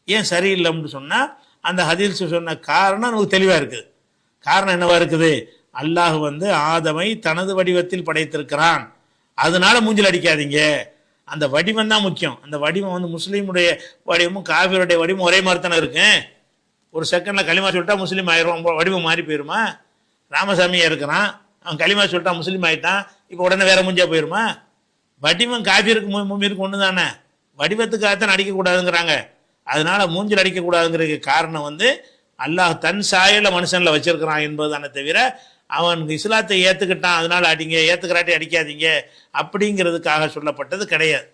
ஏன் சரியில்லைன்னு சொன்னால், அந்த ஹதீஸ் சொன்ன காரணம் நமக்கு தெளிவாக இருக்குது. காரணம் என்னவா இருக்குது? அல்லாஹ் வந்து ஆதமை தனது வடிவத்தில் படைத்திருக்கிறான், அதனால மூஞ்சில் அடிக்காதீங்க. அந்த வடிவம் தான் முக்கியம். அந்த வடிவம் வந்து முஸ்லீமுடைய வடிவமும் காஃபிருடைய வடிவம் ஒரே மாதிரி தானே இருக்கு. ஒரு செகண்டில் களிமா சொல்லிட்டா முஸ்லீம் ஆயிரும், வடிவம் மாறி போயிருமா? ராமசாமியாக இருக்கிறான், அவன் களிமா சொல்லிட்டா முஸ்லீம் ஆகிட்டான், இப்போ உடனே வேற மூஞ்சியா போயிருமா? வடிவம் காஃபிருக்கு மூமிருக்கு ஒன்று தானே, வடிவத்துக்காகத்தான் அடிக்கக்கூடாதுங்கிறாங்க. அதனால மூஞ்சில் அடிக்கக்கூடாதுங்கிறதுக்கு காரணம் வந்து அல்லாஹ் தன் சாயலை மனுஷனில் வச்சிருக்கிறான் என்பதுதானே தவிர, அவன் இஸ்லாத்தை ஏற்றுக்கிட்டான் அதனால அடிங்க, ஏற்றுக்கிறாட்டி அடிக்காதீங்க அப்படிங்கிறதுக்காக சொல்லப்பட்டது கிடையாது.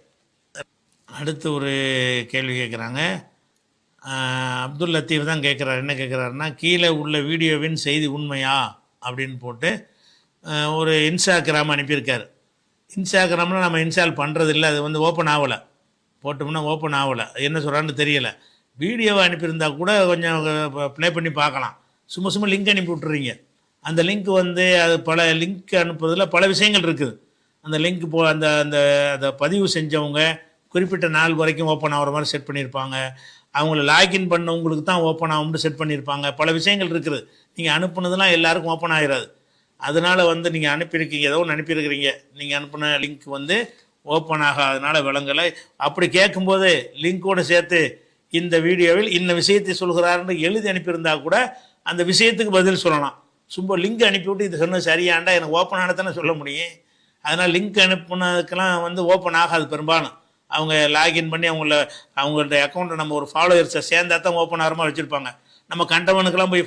அடுத்து ஒரு கேள்வி கேட்குறாங்க. அப்துல் லத்தீஃப் தான் கேட்குறாரு. என்ன கேட்குறாருன்னா, கீழே உள்ள வீடியோவின் செய்தி உண்மையா அப்படின்னு போட்டு ஒரு இன்ஸ்டாகிராம் அனுப்பியிருக்காரு. இன்ஸ்டாகிராமில் நம்ம இன்ஸ்டால் பண்ணுறதில்லை, அது வந்து ஓப்பன் ஆகலை, போட்டோம்னா ஓப்பன் ஆகலை, என்ன சொல்கிறான்னு தெரியலை. வீடியோவை அனுப்பியிருந்தா கூட கொஞ்சம் ப்ளே பண்ணி பார்க்கலாம். சும்மா சும்மா லிங்க் அனுப்பி விட்டுறீங்க. அந்த லிங்க் வந்து அது பல லிங்க் அனுப்புறதுல பல விஷயங்கள் இருக்குது. அந்த லிங்க் அந்த அந்த அதை பதிவு செஞ்சவங்க குறிப்பிட்ட நாள் வரைக்கும் ஓப்பன் ஆகிற மாதிரி செட் பண்ணியிருப்பாங்க. அவங்கள லாகின் பண்ணவங்களுக்கு தான் ஓப்பன் ஆகும்னு செட் பண்ணியிருப்பாங்க. பல விஷயங்கள் இருக்குது. நீங்கள் அனுப்புனதுலாம் எல்லாருக்கும் ஓப்பன் ஆகிடாது. அதனால் வந்து நீங்கள் அனுப்பியிருக்கீங்க, ஏதோ ஒன்று அனுப்பியிருக்கிறீங்க, நீங்கள் அனுப்பின லிங்க் வந்து ஓப்பன் ஆகாதனால விளங்கலை. அப்படி கேட்கும்போது லிங்கோடு சேர்த்து இந்த வீடியோவில் இந்த விஷயத்தை சொல்கிறாருன்னு எழுதி அனுப்பியிருந்தா கூட அந்த விஷயத்துக்கு பதில் சொல்லலாம். சும்மா லிங்க் அனுப்பிவிட்டு இது சொன்ன சரியாண்டா எனக்கு ஓப்பன் ஆனதானே சொல்ல முடியும். அதனால் லிங்க் அனுப்புனதுக்கெல்லாம் வந்து ஓப்பன் ஆகாது. பெரும்பாலும் அவங்க லாகின் பண்ணி அவங்களோட அக்கௌண்ட்டை நம்ம ஒரு ஃபாலோவர்ஸை சேர்ந்தா தான் ஓப்பன் ஆகிற மாதிரி வச்சுருப்பாங்க. நம்ம கண்டவனுக்கெல்லாம் போய்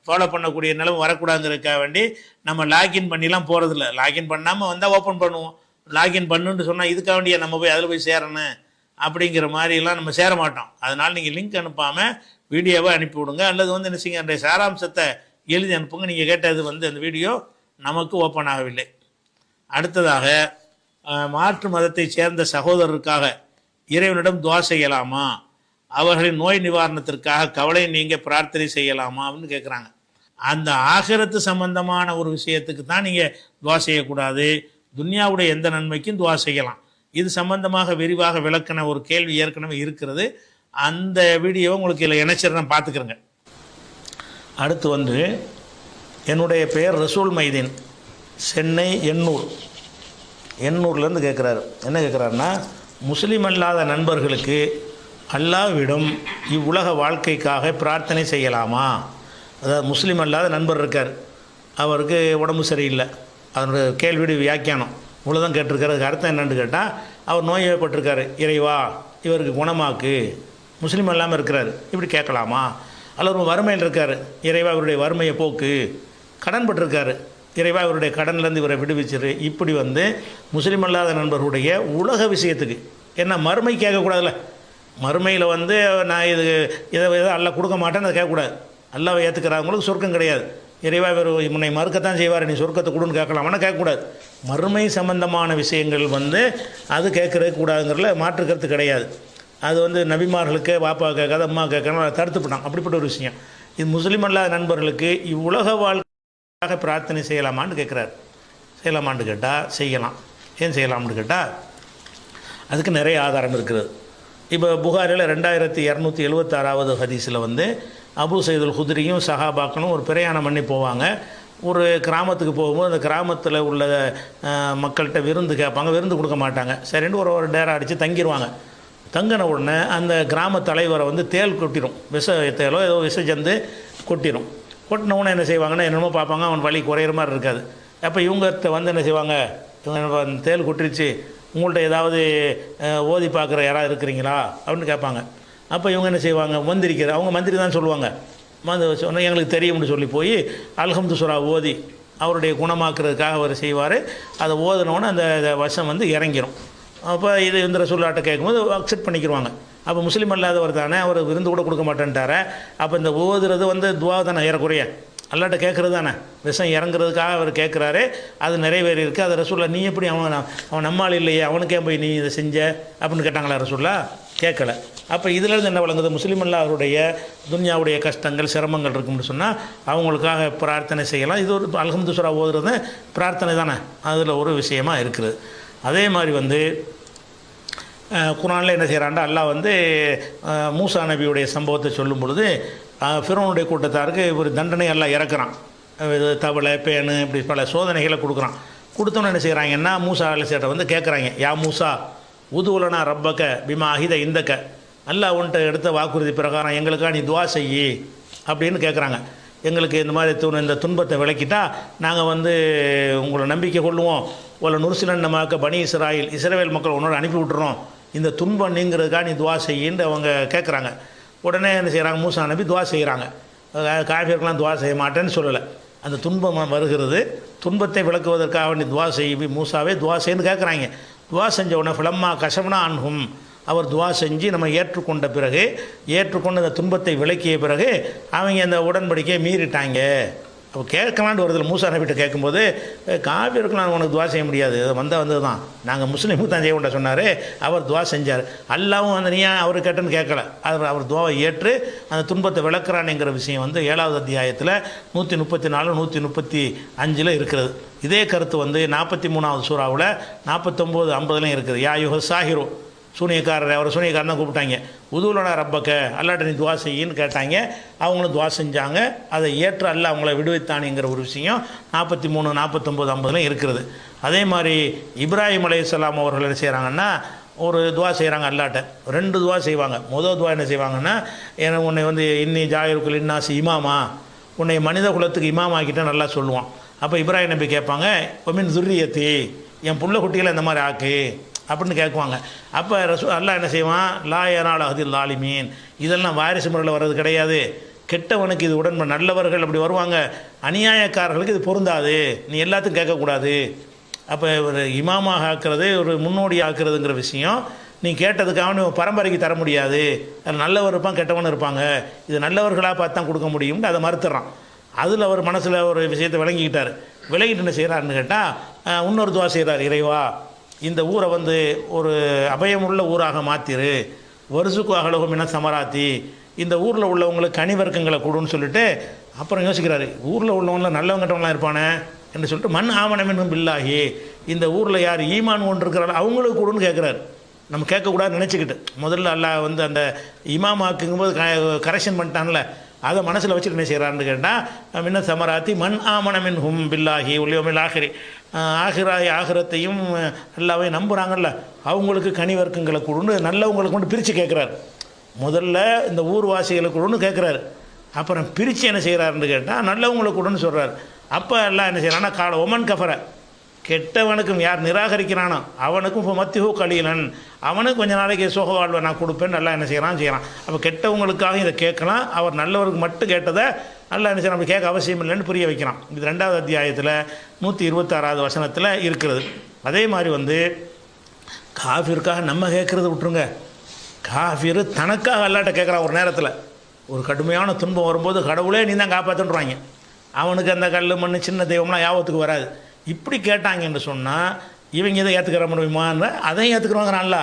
ஃபாலோ பண்ணக்கூடிய நிலைமை வரக்கூடாதுங்கிறதுக்காக வேண்டி நம்ம லாகின் பண்ணிலாம் போகிறதில்ல. லாகின் பண்ணாமல் வந்தால் ஓப்பன் பண்ணுவோம். லாகின் பண்ணுன்னு சொன்னால் இதுக்காக வேண்டிய நம்ம போய் அதில் போய் சேரணும் அப்படிங்கிற மாதிரிலாம் நம்ம சேர மாட்டோம். அதனால் நீங்கள் லிங்க் அனுப்பாமல் வீடியோவை அனுப்பி விடுங்க, அல்லது வந்து என்ன செய்யுங்க, அந்த சாராம்சத்தை எழுதி அனுப்புங்க. நீங்கள் கேட்டது வந்து அந்த வீடியோ நமக்கு ஓப்பன் ஆகவில்லை. அடுத்ததாக, மாற்று மதத்தை சேர்ந்த சகோதரருக்காக இறைவனிடம் துஆ செய்யலாமா? அவர்களின் நோய் நிவாரணத்திற்காக கவலை நீங்க பிரார்த்தனை செய்யலாமா அப்படின்னு கேட்குறாங்க. அந்த ஆகிரத்து சம்பந்தமான ஒரு விஷயத்துக்கு தான் நீங்கள் துஆ செய்யக்கூடாது. துன்யாவுடைய எந்த நன்மைக்கும் துஆ செய்யலாம். இது சம்பந்தமாக விரிவாக விளக்கின ஒரு கேள்வி ஏற்கனவே இருக்கிறது. அந்த வீடியோவை உங்களுக்கு இதில் இணைச்சிடறேன், பார்த்துக்கிறேங்க. அடுத்து வந்து, என்னுடைய பெயர் ரசூல் மைதீன், சென்னை எண்ணூர்லேருந்து கேட்குறாரு. என்ன கேட்குறாருன்னா, முஸ்லீம் அல்லாத நண்பர்களுக்கு அல்லாஹ்விடம் இவ்வுலக வாழ்க்கைக்காக பிரார்த்தனை செய்யலாமா? அதாவது முஸ்லீம் அல்லாத நண்பர் இருக்கார், அவருக்கு உடம்பு சரியில்லை. அதனுடைய கேள்வியுடைய வியாக்கியானம் இவ்வளோதான் கேட்டிருக்காரு. அர்த்தம் என்னென்னு கேட்டால், அவர் நோய்வாய்ப்பட்டிருக்காரு, இறைவா இவருக்கு குணமாக்கு, முஸ்லீம் இல்லாமல் இருக்கிறார், இப்படி கேட்கலாமா? அல்லது வறுமையில் இருக்கார், இறைவா இவருடைய வறுமையை போக்கு. கடன் பட்டிருக்காரு, இறைவா இவருடைய கடன்லேருந்து இவரை விடுவிச்சிரு. இப்படி முஸ்லீம் அல்லாத நண்பர்களுடைய உலக விஷயத்துக்கு என்ன மறுமை கேட்கக்கூடாதுல்ல. மறுமையில் நான் இதை அல்லாஹ் கொடுக்க மாட்டேன்னு அதை கேட்கக்கூடாது. அல்லாவை ஏற்றுக்கிறவங்களுக்கு சொர்க்கம் கிடையாது. இறைவா இவர் முன்னை மறுக்கத்தான் செய்வார், நீ சொர்க்கத்தை கொடுன்னு கேட்கலாமான்னு கேட்கக்கூடாது. மறுமை சம்பந்தமான விஷயங்கள் அது கேட்கறதுக்கு கூடாதுங்கிறதுல மாற்றுக்கிறது கிடையாது. அது நபிமார்களுக்கு பாப்பா கேட்காத அம்மா கேட்கணும் தடுத்துப்பட்டான். அப்படிப்பட்ட ஒரு விஷயம். இது முஸ்லீம் அல்லாத நண்பர்களுக்கு இவ்வுலக வாழ்க்கையாக பிரார்த்தனை செய்யலாமான்னு கேட்குறாரு. செய்யலாமான்னு கேட்டால் செய்யலாம். ஏன் செய்யலாம்னு கேட்டால் அதுக்கு நிறைய ஆதாரம் இருக்கிறது. இப்போ புகாரில் 2276வது ஹதீஸில் அபு சயீதுல் குத்ரியும் சஹாபாக்களும் ஒரு பிரயாணம் பண்ணி போவாங்க. ஒரு கிராமத்துக்கு போகும்போது அந்த கிராமத்தில் உள்ள மக்கள்கிட்ட விருந்து கேட்பாங்க, விருந்து கொடுக்க மாட்டாங்க. சரின்னு ஒரு டேரா அடித்து தங்கிடுவாங்க. தங்கின உடனே அந்த கிராம தலைவரை தேல் கொட்டிடும், விஷ தேலோ ஏதோ விஷ ஜந்து கொட்டிடும். கொட்டினவுடனே என்ன செய்வாங்கன்னா என்னென்னமோ பார்ப்பாங்க, அவன் வலி குறையிற மாதிரி இருக்காது. அப்போ இவங்ககிட்ட என்ன செய்வாங்க, இவங்க தேல் கொட்டிருச்சு, உங்கள்கிட்ட ஏதாவது ஓதி பார்க்குற யாராவது இருக்கிறீங்களா அப்படின்னு கேட்பாங்க. அப்போ இவங்க என்ன செய்வாங்க, மந்திரிக்கிற அவங்க மந்திரி தான் சொல்லுவாங்க. சொன்னால் எங்களுக்கு தெரியும்னு சொல்லி போய் அல்ஹம்து சூரா ஓதி அவருடைய குணமாக்குறதுக்காக அவர் செய்வார். அதை ஓதினோன்னு அந்த வசம் இறங்கிடும். அப்போ இது இந்த ரசூலுல்லாஹ்ட்ட கேட்கும்போது அக்செப்ட் பண்ணிக்கிடுவாங்க. அப்போ முஸ்லீம் அல்லாதவர் தானே, அவர் விருந்து கூட கொடுக்க மாட்டேன்ட்டார. அப்போ இந்த ஓதுறது துவா தானே ஏறக்குறைய அல்லாட்ட கேட்குறது தானே, விஷம் இறங்குறதுக்காக அவர் கேட்குறாரு. அது நிறைவேறி இருக்குது. அது ரசூல்லா நீ எப்படி அவன் நம்மால் இல்லையே, அவனுக்கே போய் நீ இதை செஞ்ச அப்படின்னு கேட்டாங்களா? ரசூல்லா கேட்கல. அப்போ இதிலேருந்து என்ன வழங்குது, முஸ்லீம் அல்லாஹ்வுடைய துன்யாவுடைய கஷ்டங்கள் சிரமங்கள் இருக்கும்னு சொன்னால் அவங்களுக்காக பிரார்த்தனை செய்யலாம். இது ஒரு அல்ஹம்து சூரா ஓதுறது பிரார்த்தனை தானே, அதில் ஒரு விஷயமாக இருக்குது. அதே மாதிரி குர்ஆனில் என்ன செய்கிறாண்டா, அல்லாஹ் மூசா நபியுடைய சம்பவத்தை சொல்லும் பொழுது ஃபிரௌனுடைய கூட்டத்தாருக்கு ஒரு தண்டனை எல்லாம் இறக்குறான். தவளை பேனு இப்படி பல சோதனைகளை கொடுக்குறான். கொடுத்தோன்னு என்ன செய்கிறாங்கன்னா மூசா அலைஹிஸ்ஸலாத்தை கேட்குறாங்க, யா மூசா உதுவுலனா ரப்பக்க பிமா அஹித இந்தக்க, அல்லாஹ் உன்ட்ட எடுத்த வாக்குறுதி பிரகாரம் எங்களுக்காக நீ துவா செய்யி அப்படின்னு கேட்குறாங்க. எங்களுக்கு இந்த மாதிரி இந்த துன்பத்தை விளக்கிட்டா நாங்கள் உங்களை நம்பிக்கை கொள்ளுவோம். உங்களை நுர்சிலன் நமக்கு பனி இஸ்ரவேல் மக்கள் உன்னோட அனுப்பி விட்டுறோம், இந்த துன்பம் நீங்கிறதுக்காக நீ துவா செய்யின்னு அவங்க கேட்குறாங்க. உடனே என்ன செய்கிறாங்க, மூசா நபி துவா செய்கிறாங்க. காஃபியர்கள்லாம் துவா செய்ய மாட்டேன்னு சொல்லலை. அந்த துன்பம் வருகிறது, துன்பத்தை விளக்குவதற்காக நீ துவா செய்ய மூசாவே துவா செய்யன்னு கேட்குறாங்க. துவா செஞ்ச உடனே ஃபிலம்மா கஷம்னா அன்ஹும், அவர் துவா செஞ்சு நம்ம ஏற்றுக்கொண்ட பிறகு, ஏற்றுக்கொண்டு அந்த துன்பத்தை விளக்கிய பிறகு அவங்க அந்த உடன்படிக்கையை மீறிட்டாங்க. அப்போ கேட்கலான்னு வருதில்ல. மூசா நபிகிட்ட கேட்கும்போது காஃபியர்கள்லாம் உனக்கு துவா செய்ய முடியாது, அது வந்தது தான், நாங்கள் முஸ்லீமுக்கு தான் செய்ய வேண்டாம் சொன்னார். அவர் துவா செஞ்சார். அல்லாவும் நீ அவர் கேட்டேன்னு கேட்கல, அவர் துவாவை ஏற்று அந்த துன்பத்தை விளக்குறானுங்கிற விஷயம் 7வது அத்தியாயத்தில் 134 135 இருக்கிறது. இதே கருத்து 43வது சூறாவில் 49 50 இருக்குது. யா யுஹ சாஹிரு, சூனியக்காரர், அவர் சூனியக்காரன் தான் கூப்பிட்டாங்க. உதுவுலனா ரப்பக்க, அல்லாட்ட நீ துவா செய்யின்னு கேட்டாங்க. அவங்களும் துவா செஞ்சாங்க. அதை ஏற்று அல்லாஹ் அவங்கள விடுவித்தானுங்கிற ஒரு விஷயம் 43 49 50 இருக்கிறது. அதே மாதிரி இப்ராஹிம் அலைஹிஸ்ஸலாம் அவர்கள் என்ன செய்கிறாங்கன்னா ஒரு துவா செய்கிறாங்க அல்லாட்ட. 2 துவா செய்வாங்க. முதல் துவா என்ன செய்வாங்கன்னா, உன்னை இன்னி ஜாயிருக்குல் இன்னாசி இமாமா, உன்னை மனித குலத்துக்கு இமாம் ஆக்கிட்டா நல்லா சொல்லுவான். அப்போ இப்ராஹிம் நபி கேட்பாங்க, ஒமின் துர்ரியத்தி, என் புள்ள குட்டிகளை இந்த மாதிரி ஆக்கு அப்படின்னு கேட்குவாங்க. அப்போ அல்லாஹ் என்ன செய்வான், லா யனால அதில் லாலிமீன், இதெல்லாம் வாரிசு முறையில் வர்றது கிடையாது, கெட்டவனுக்கு இது உடன்பை, நல்லவர்கள் அப்படி வருவாங்க, அநியாயக்காரர்களுக்கு இது பொருந்தாது, நீ எல்லாத்துக்கும் கேட்கக்கூடாது. அப்போ ஒரு இமாமாக ஆக்குறது, ஒரு முன்னோடி ஆக்குறதுங்கிற விஷயம் நீ கேட்டதுக்காக நீ பரம்பரைக்கு தர முடியாது, அதில் நல்லவர் இருப்பான் கெட்டவன் இருப்பாங்க, இது நல்லவர்களாக பார்த்து தான் கொடுக்க முடியும்னு அதை மறுத்துறான். அதில் அவர் மனசில் ஒரு விஷயத்தை விளங்கிக்கிட்டார். விளங்கிட்டு என்ன செய்கிறாருன்னு கேட்டால் இன்னொரு துவா செய்கிறார், இறைவா இந்த ஊரை ஒரு அபயமுள்ள ஊராக மாற்றிரு, வருசுக்கு அகலகம் என சமராத்தி, இந்த ஊரில் உள்ளவங்களுக்கு கனிவர்க்கங்களை கொடுன்னு சொல்லிட்டு அப்புறம் யோசிக்கிறாரு, ஊரில் உள்ளவங்களாம் நல்லவங்கட்டவங்களாம் இருப்பானே என்று சொல்லிட்டு மண் ஆமணமின்னும் பில்லாகி, இந்த ஊரில் யார் ஈமான் ஒன்று இருக்கிறாரோ அவங்களுக்கு கொடுன்னு கேட்குறாரு. நம்ம கேட்கக்கூடாதுன்னு நினச்சிக்கிட்டு முதல்ல அல்லாஹ் அந்த இமாமாக்குங்கும்போது கரெக்ஷன் பண்ணிட்டான்ல, அதை மனசில் வச்சுட்டு என்ன செய்கிறான்னு கேட்டால் மின்ன சமராத்தி மண் ஆமணமின் ஹும் பில்லாகி உல்யோமில் ஆகிரி, ஆகிரத்தையும் அல்லாவையும் நம்புகிறாங்கல்ல அவங்களுக்கு கனிவர்க்கங்களை கொடுன்னு நல்லவங்களுக்கு கொண்டு பிரித்து கேட்குறாரு. முதல்ல இந்த ஊர்வாசிகளை கொடுன்னு கேட்குறாரு. அப்புறம் பிரித்து என்ன செய்கிறாருன்னு கேட்டால் நல்லவங்களை கொடுன்னு சொல்கிறார். அப்போ எல்லாம் என்ன செய்யறான்னா கால ஒமன் கஃபர, கெட்டவனுக்கும் யார் நிராகரிக்கிறானோ அவனுக்கும் இப்போ மத்திஹூ கலீலன், அவனுக்கு கொஞ்சம் நாளைக்கு சுக வாழ்வை நான் கொடுப்பேன் நல்லா என்ன செய்கிறான். அப்போ கெட்டவங்களுக்காக இதை கேட்கலாம், அவர் நல்லவருக்கு மட்டும் கேட்டதை நல்லா என்ன செய்யணும், அப்படி கேட்க அவசியம் இல்லைன்னு புரிய வைக்கிறான். இது 2வது அத்தியாயத்தில் 126வது வசனத்தில் இருக்கிறது. அதே மாதிரி காஃபிற்காக நம்ம கேட்குறது விட்டுருங்க, காஃபிர் தனக்காக அல்லாட்ட கேட்குறான். ஒரு நேரத்தில் ஒரு கடுமையான துன்பம் வரும்போது கடவுளே நீ தான் காப்பாற்றுன்றாங்க, அவனுக்கு அந்த கல் மண் சின்ன தெய்வம்லாம் யாபத்துக்கு வராது. இப்படி கேட்டாங்கன்னு சொன்னால் இவங்க இதை ஏற்றுக்கிற முடியுமான்னு அதையும் ஏற்றுக்கிறவங்க நல்லா.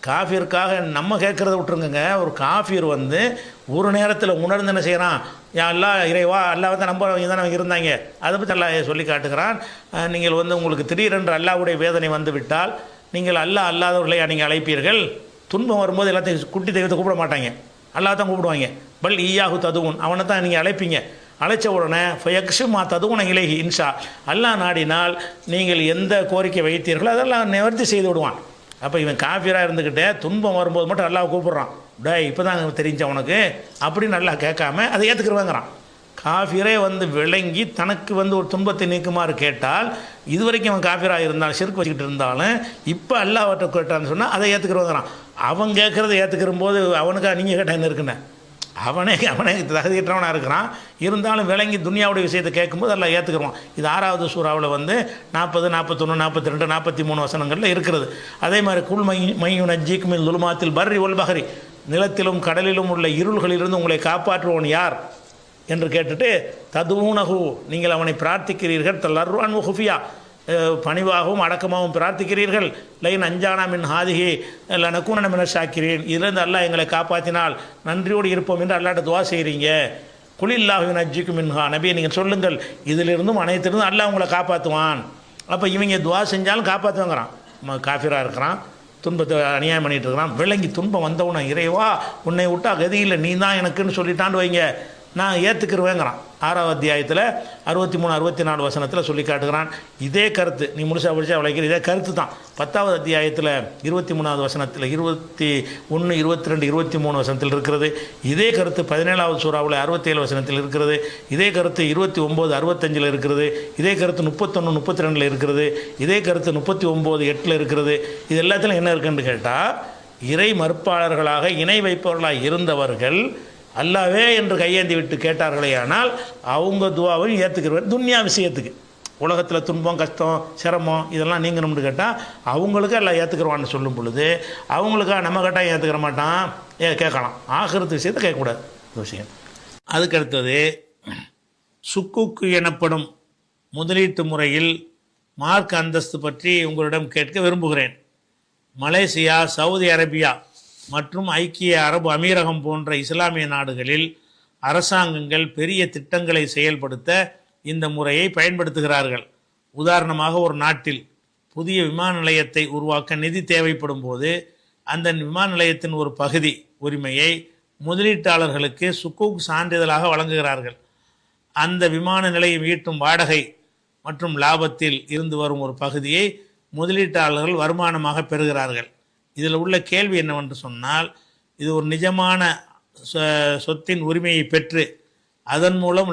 காஃபிற்காக நம்ம கேட்குறத விட்டுருங்க. ஒரு காஃபிர் ஒரு நேரத்தில் உணர்ந்து என்ன செய்கிறான், அல்லா இறைவா அல்லாவை தான் நம்புறவங்க தானே இருந்தாங்க, அதை பற்றி அல்லா சொல்லி காட்டுகிறான். நீங்கள் உங்களுக்கு திடீரென்று அல்லாவுடைய வேதனை வந்து விட்டால் நீங்கள் அல்லாதவர்களை நீங்கள் அழைப்பீர்கள். துன்பம் வரும்போது எல்லாத்தையும் குட்டி தெய்வத்தை கூப்பிட மாட்டாங்க, அல்லா தான் கூப்பிடுவாங்க. பல் ஈயாகு ததுவுன், அவனை தான் நீங்கள் அழைப்பீங்க. அழைச்ச உடனே ஃபயக்ஷுமா ததுவுன இலேஹி இன்ஷா, அல்லாஹ் நாடினால் நீங்கள் எந்த கோரிக்கை வைத்தீர்களோ அதெல்லாம் நிவர்த்தி செய்து விடுவான். அப்போ இவன் காஃபிராக இருந்துக்கிட்டே துன்பம் வரும்போது மட்டும் அல்லாஹ் கூப்பிட்றான், டே இப்போ தான் தெரிஞ்ச உனக்கு அப்படின்னு நல்லா கேட்காம அதை ஏற்றுக்கிறவங்கிறான். காஃபிரே விளங்கி தனக்கு ஒரு துன்பத்தை நீக்குமாறு கேட்டால், இது வரைக்கும் அவன் காஃபிராக இருந்தாலும் சிறுக்கு வச்சுக்கிட்டு இருந்தாலும் இப்போ அல்லாஹ்விட்ட கேட்டான்னு சொன்னால் அதை ஏற்றுக்கிறவங்கிறான். அவன் கேட்குறத ஏற்றுக்கிற போது அவனுக்காக நீங்கள் கேட்டால் என்ன இருக்குன்னு அவனே தகுதியற்றவனாக இருக்கிறான். இருந்தாலும் விளங்கி துனியாவுடைய விஷயத்தை கேட்கும்போது எல்லாம் ஏற்றுக்கிறோம். இது 6வது சூறாவில் 40, 41, 42, 43 வசனங்களில் இருக்கிறது. அதே மாதிரி குல் மையுன் அஜ்ஜிக்குமின் லுலுமாத்தில் பர்ரி ஒல் பஹரி, நிலத்திலும் கடலிலும் உள்ள இருள்களிலிருந்து உங்களை காப்பாற்றுவோன் யார் என்று கேட்டுட்டு, ததுவுனஹு நீங்கள் அவனை பிரார்த்திக்கிறீர்கள், தல்லர்வான் ஹுஃபியா பணிவாகவும் அடக்கமாகவும் பிரார்த்திக்கிறீர்கள், லைன் அஞ்சானா மின் ஹாதிஹி லனக்கூன மின ஷாக்கிரீன், இதிலிருந்து அல்லாஹ் எங்களை காப்பாற்றினால் நன்றியோடு இருப்போம் என்று அல்லாஹ்ட்ட துவா செய்கிறீங்க. குலில்லாஹு நஜ்ஜிக்கும் மின்ஹா, நபியை நீங்கள் சொல்லுங்கள் இதிலிருந்தும் அனைத்திலிருந்தும் அல்லாஹ் உங்களை காப்பாற்றுவான். அப்போ இவங்க துவா செஞ்சாலும் காப்பாற்றுவாங்கிறான். காஃபிராக இருக்கிறான், துன்பத்தை அநியாயம் பண்ணிகிட்டு இருக்கிறான், விளங்கி துன்பம் வந்தவன இறைவா உன்னை விட்டா கதியில் நீ தான் எனக்குன்னு சொல்லிட்டான்னு வைங்க, நான் ஏற்றுக்கிறவேங்கிறான். 6வது அத்தியாயத்தில் 63, 64 வசனத்தில் சொல்லி காட்டுகிறான். இதே கருத்து நீ முழுசாக படித்தா விளைக்கிற இதே கருத்து தான் 10வது அத்தியாயத்தில் 23வது வசனத்தில் 21, 22, 23 வசனத்தில் இருக்கிறது. இதே கருத்து 17வது சூறாவில் 67 வசனத்தில் இருக்கிறது. இதே கருத்து 29, 65 இருக்கிறது. இதே கருத்து 31, 32 இருக்கிறது. இதே கருத்து 39, 8 இருக்கிறது. இது எல்லாத்திலும் என்ன இருக்குன்னு கேட்டால், இறை மறுப்பாளர்களாக இணை வைப்பவர்களாக இருந்தவர்கள் அல்லாவே என்று கையேந்தி விட்டு கேட்டார்களே, ஆனால் அவங்க துவாவையும் ஏற்றுக்கிறவர். துன்யா விஷயத்துக்கு உலகத்தில் துன்பம் கஷ்டம் சிரமம் இதெல்லாம் நீங்கணும்னு கேட்டால் அவங்களுக்கு எல்லாம் ஏற்றுக்கிறவான்னு சொல்லும் பொழுது அவங்களுக்காக நம்ம கேட்டால் ஏற்றுக்கிற மாட்டான், கேட்கலாம். ஆகிரத்து விஷயத்தை கேட்கக்கூடாது விஷயம். அதுக்கடுத்தது சுக்குக்கு எனப்படும் முதலீட்டு முறையில் மார்க் அந்தஸ்து பற்றி உங்களிடம் கேட்க விரும்புகிறேன். மலேசியா, சவுதி அரேபியா மற்றும் ஐக்கிய அரபு அமீரகம் போன்ற இஸ்லாமிய நாடுகளில் அரசாங்கங்கள் பெரிய திட்டங்களை செயல்படுத்த இந்த முறையை பயன்படுத்துகிறார்கள். உதாரணமாக, ஒரு நாட்டில் புதிய விமான நிலையத்தை உருவாக்க நிதி தேவைப்படும் போது அந்த விமான நிலையத்தின் ஒரு பகுதி உரிமையை முதலீட்டாளர்களுக்கு சுக்கூக் சான்றிதழாக வழங்குகிறார்கள். அந்த விமான நிலையம் ஈட்டும் வாடகை மற்றும் லாபத்தில் இருந்து வரும் ஒரு பகுதியை முதலீட்டாளர்கள் வருமானமாக பெறுகிறார்கள். இதில் உள்ள கேள்வி என்னவென்று சொன்னால், இது ஒரு நிஜமான சொத்தின் உரிமையை பெற்று அதன் மூலம்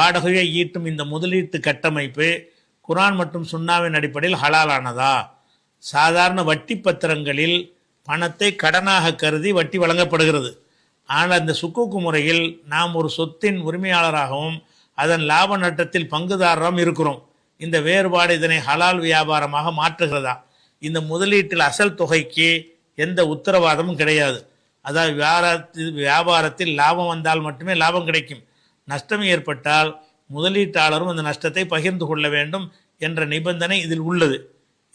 வாடகையோ ஈட்டும் இந்த முதலீட்டு கட்டமைப்பு குர்ஆன் மற்றும் சுன்னாவின் அடிப்படையில் ஹலாலானதா? சாதாரண வட்டி பத்திரங்களில் பணத்தை கடனாக கருதி வட்டி வழங்கப்படுகிறது. ஆனால் இந்த சுக்கூக்கு முறையில் நாம் ஒரு சொத்தின் உரிமையாளராகவும் அதன் லாப நட்டத்தில் பங்குதாரராகவும் இருக்கிறோம். இந்த வேறுபாடு இதனை ஹலால் வியாபாரமாக மாற்றுகிறதா? இந்த முதலீட்டில் அசல் தொகைக்கு எந்த உத்தரவாதமும் கிடையாது. அதாவது வியாபாரத்தில் லாபம் வந்தால் மட்டுமே லாபம் கிடைக்கும். நஷ்டம் ஏற்பட்டால் முதலீட்டாளரும் அந்த நஷ்டத்தை பகிர்ந்து கொள்ள வேண்டும் என்ற நிபந்தனை இதில் உள்ளது.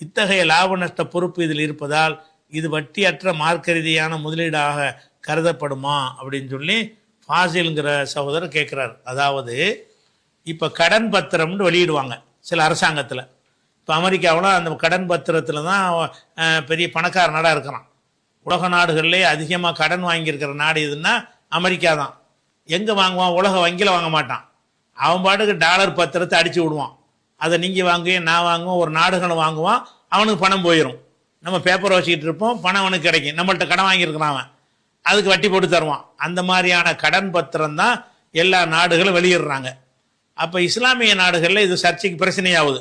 இத்தகைய லாப நஷ்ட பொறுப்பு இதில் இருப்பதால் இது வட்டியற்ற மார்க்க ரீதியான முதலீடாக கருதப்படுமா அப்படின்னு சொல்லி ஃபாசில்ங்கிற சகோதரர் கேட்குறார். அதாவது இப்போ கடன் பத்திரம்னு வெளியிடுவாங்க சில அரசாங்கத்தில். இப்போ அமெரிக்காவில் அந்த கடன் பத்திரத்தில் தான் பெரிய பணக்கார நாடாக இருக்கிறான். உலக நாடுகளிலே அதிகமாக கடன் வாங்கியிருக்கிற நாடு எதுன்னா அமெரிக்கா தான். எங்கே வாங்குவான்? உலக வங்கியில் வாங்க மாட்டான். அவன் பாட்டுக்கு டாலர் பத்திரத்தை அடித்து விடுவான். அதை நீங்கள் வாங்குவேன், நான் வாங்குவோம், ஒரு நாடுகளை வாங்குவான், அவனுக்கு பணம் போயிடும். நம்ம பேப்பர் வச்சுக்கிட்டு இருப்போம், பணம் அவனுக்கு கிடைக்கும். நம்மள்கிட்ட கடன் வாங்கியிருக்கிறான், அவன் அதுக்கு வட்டி போட்டு தருவான். அந்த மாதிரியான கடன் பத்திரம் தான் எல்லா நாடுகளும் வெளியிடுறாங்க. அப்போ இஸ்லாமிய நாடுகளில் இது சர்ச்சைக்கு பிரச்சனையாகுது.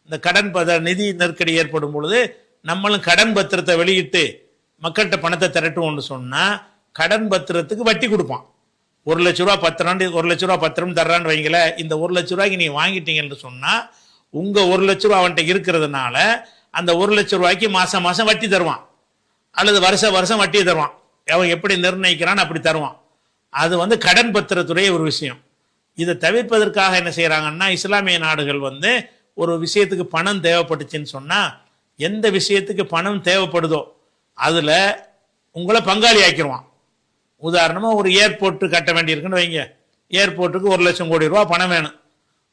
இந்த கடன் நிதி நெருக்கடி ஏற்படும் பொழுது நம்மளும் கடன் பத்திரத்தை வெளியிட்டு மக்கள்கிட்ட பணத்தை திரட்டுவோம்னு சொன்னால் கடன் பத்திரத்துக்கு வட்டி கொடுப்பான். 1,00,000 ரூபா பத்திரம், 1,00,000 ரூபா பத்திரம் தர்றான்னு வைங்கள, இந்த 1,00,000 ரூபாய்க்கு நீ வாங்கிட்டீங்கன்னு சொன்னால் உங்கள் 1,00,000 ரூபா அவன்கிட்ட இருக்கிறதுனால அந்த 1,00,000 ரூபாய்க்கு மாதம் மாதம் வட்டி தருவான், அல்லது வருஷம் வட்டி தருவான். அவன் எப்படி நிர்ணயிக்கிறான்னு அப்படி தருவான். அது கடன் பத்திரத்துடைய ஒரு விஷயம். இதை தவிர்ப்பதற்காக என்ன செய்கிறாங்கன்னா, இஸ்லாமிய நாடுகள் ஒரு விஷயத்துக்கு பணம் தேவைப்பட்டுச்சுன்னு சொன்னால் எந்த விஷயத்துக்கு பணம் தேவைப்படுதோ அதில் உங்களை பங்காளி ஆக்கிடுவான். உதாரணமாக ஒரு ஏர்போர்ட்டு கட்ட வேண்டியிருக்குன்னு வைங்க, ஏர்போர்ட்டுக்கு 1,00,000 கோடி ரூபா பணம் வேணும்.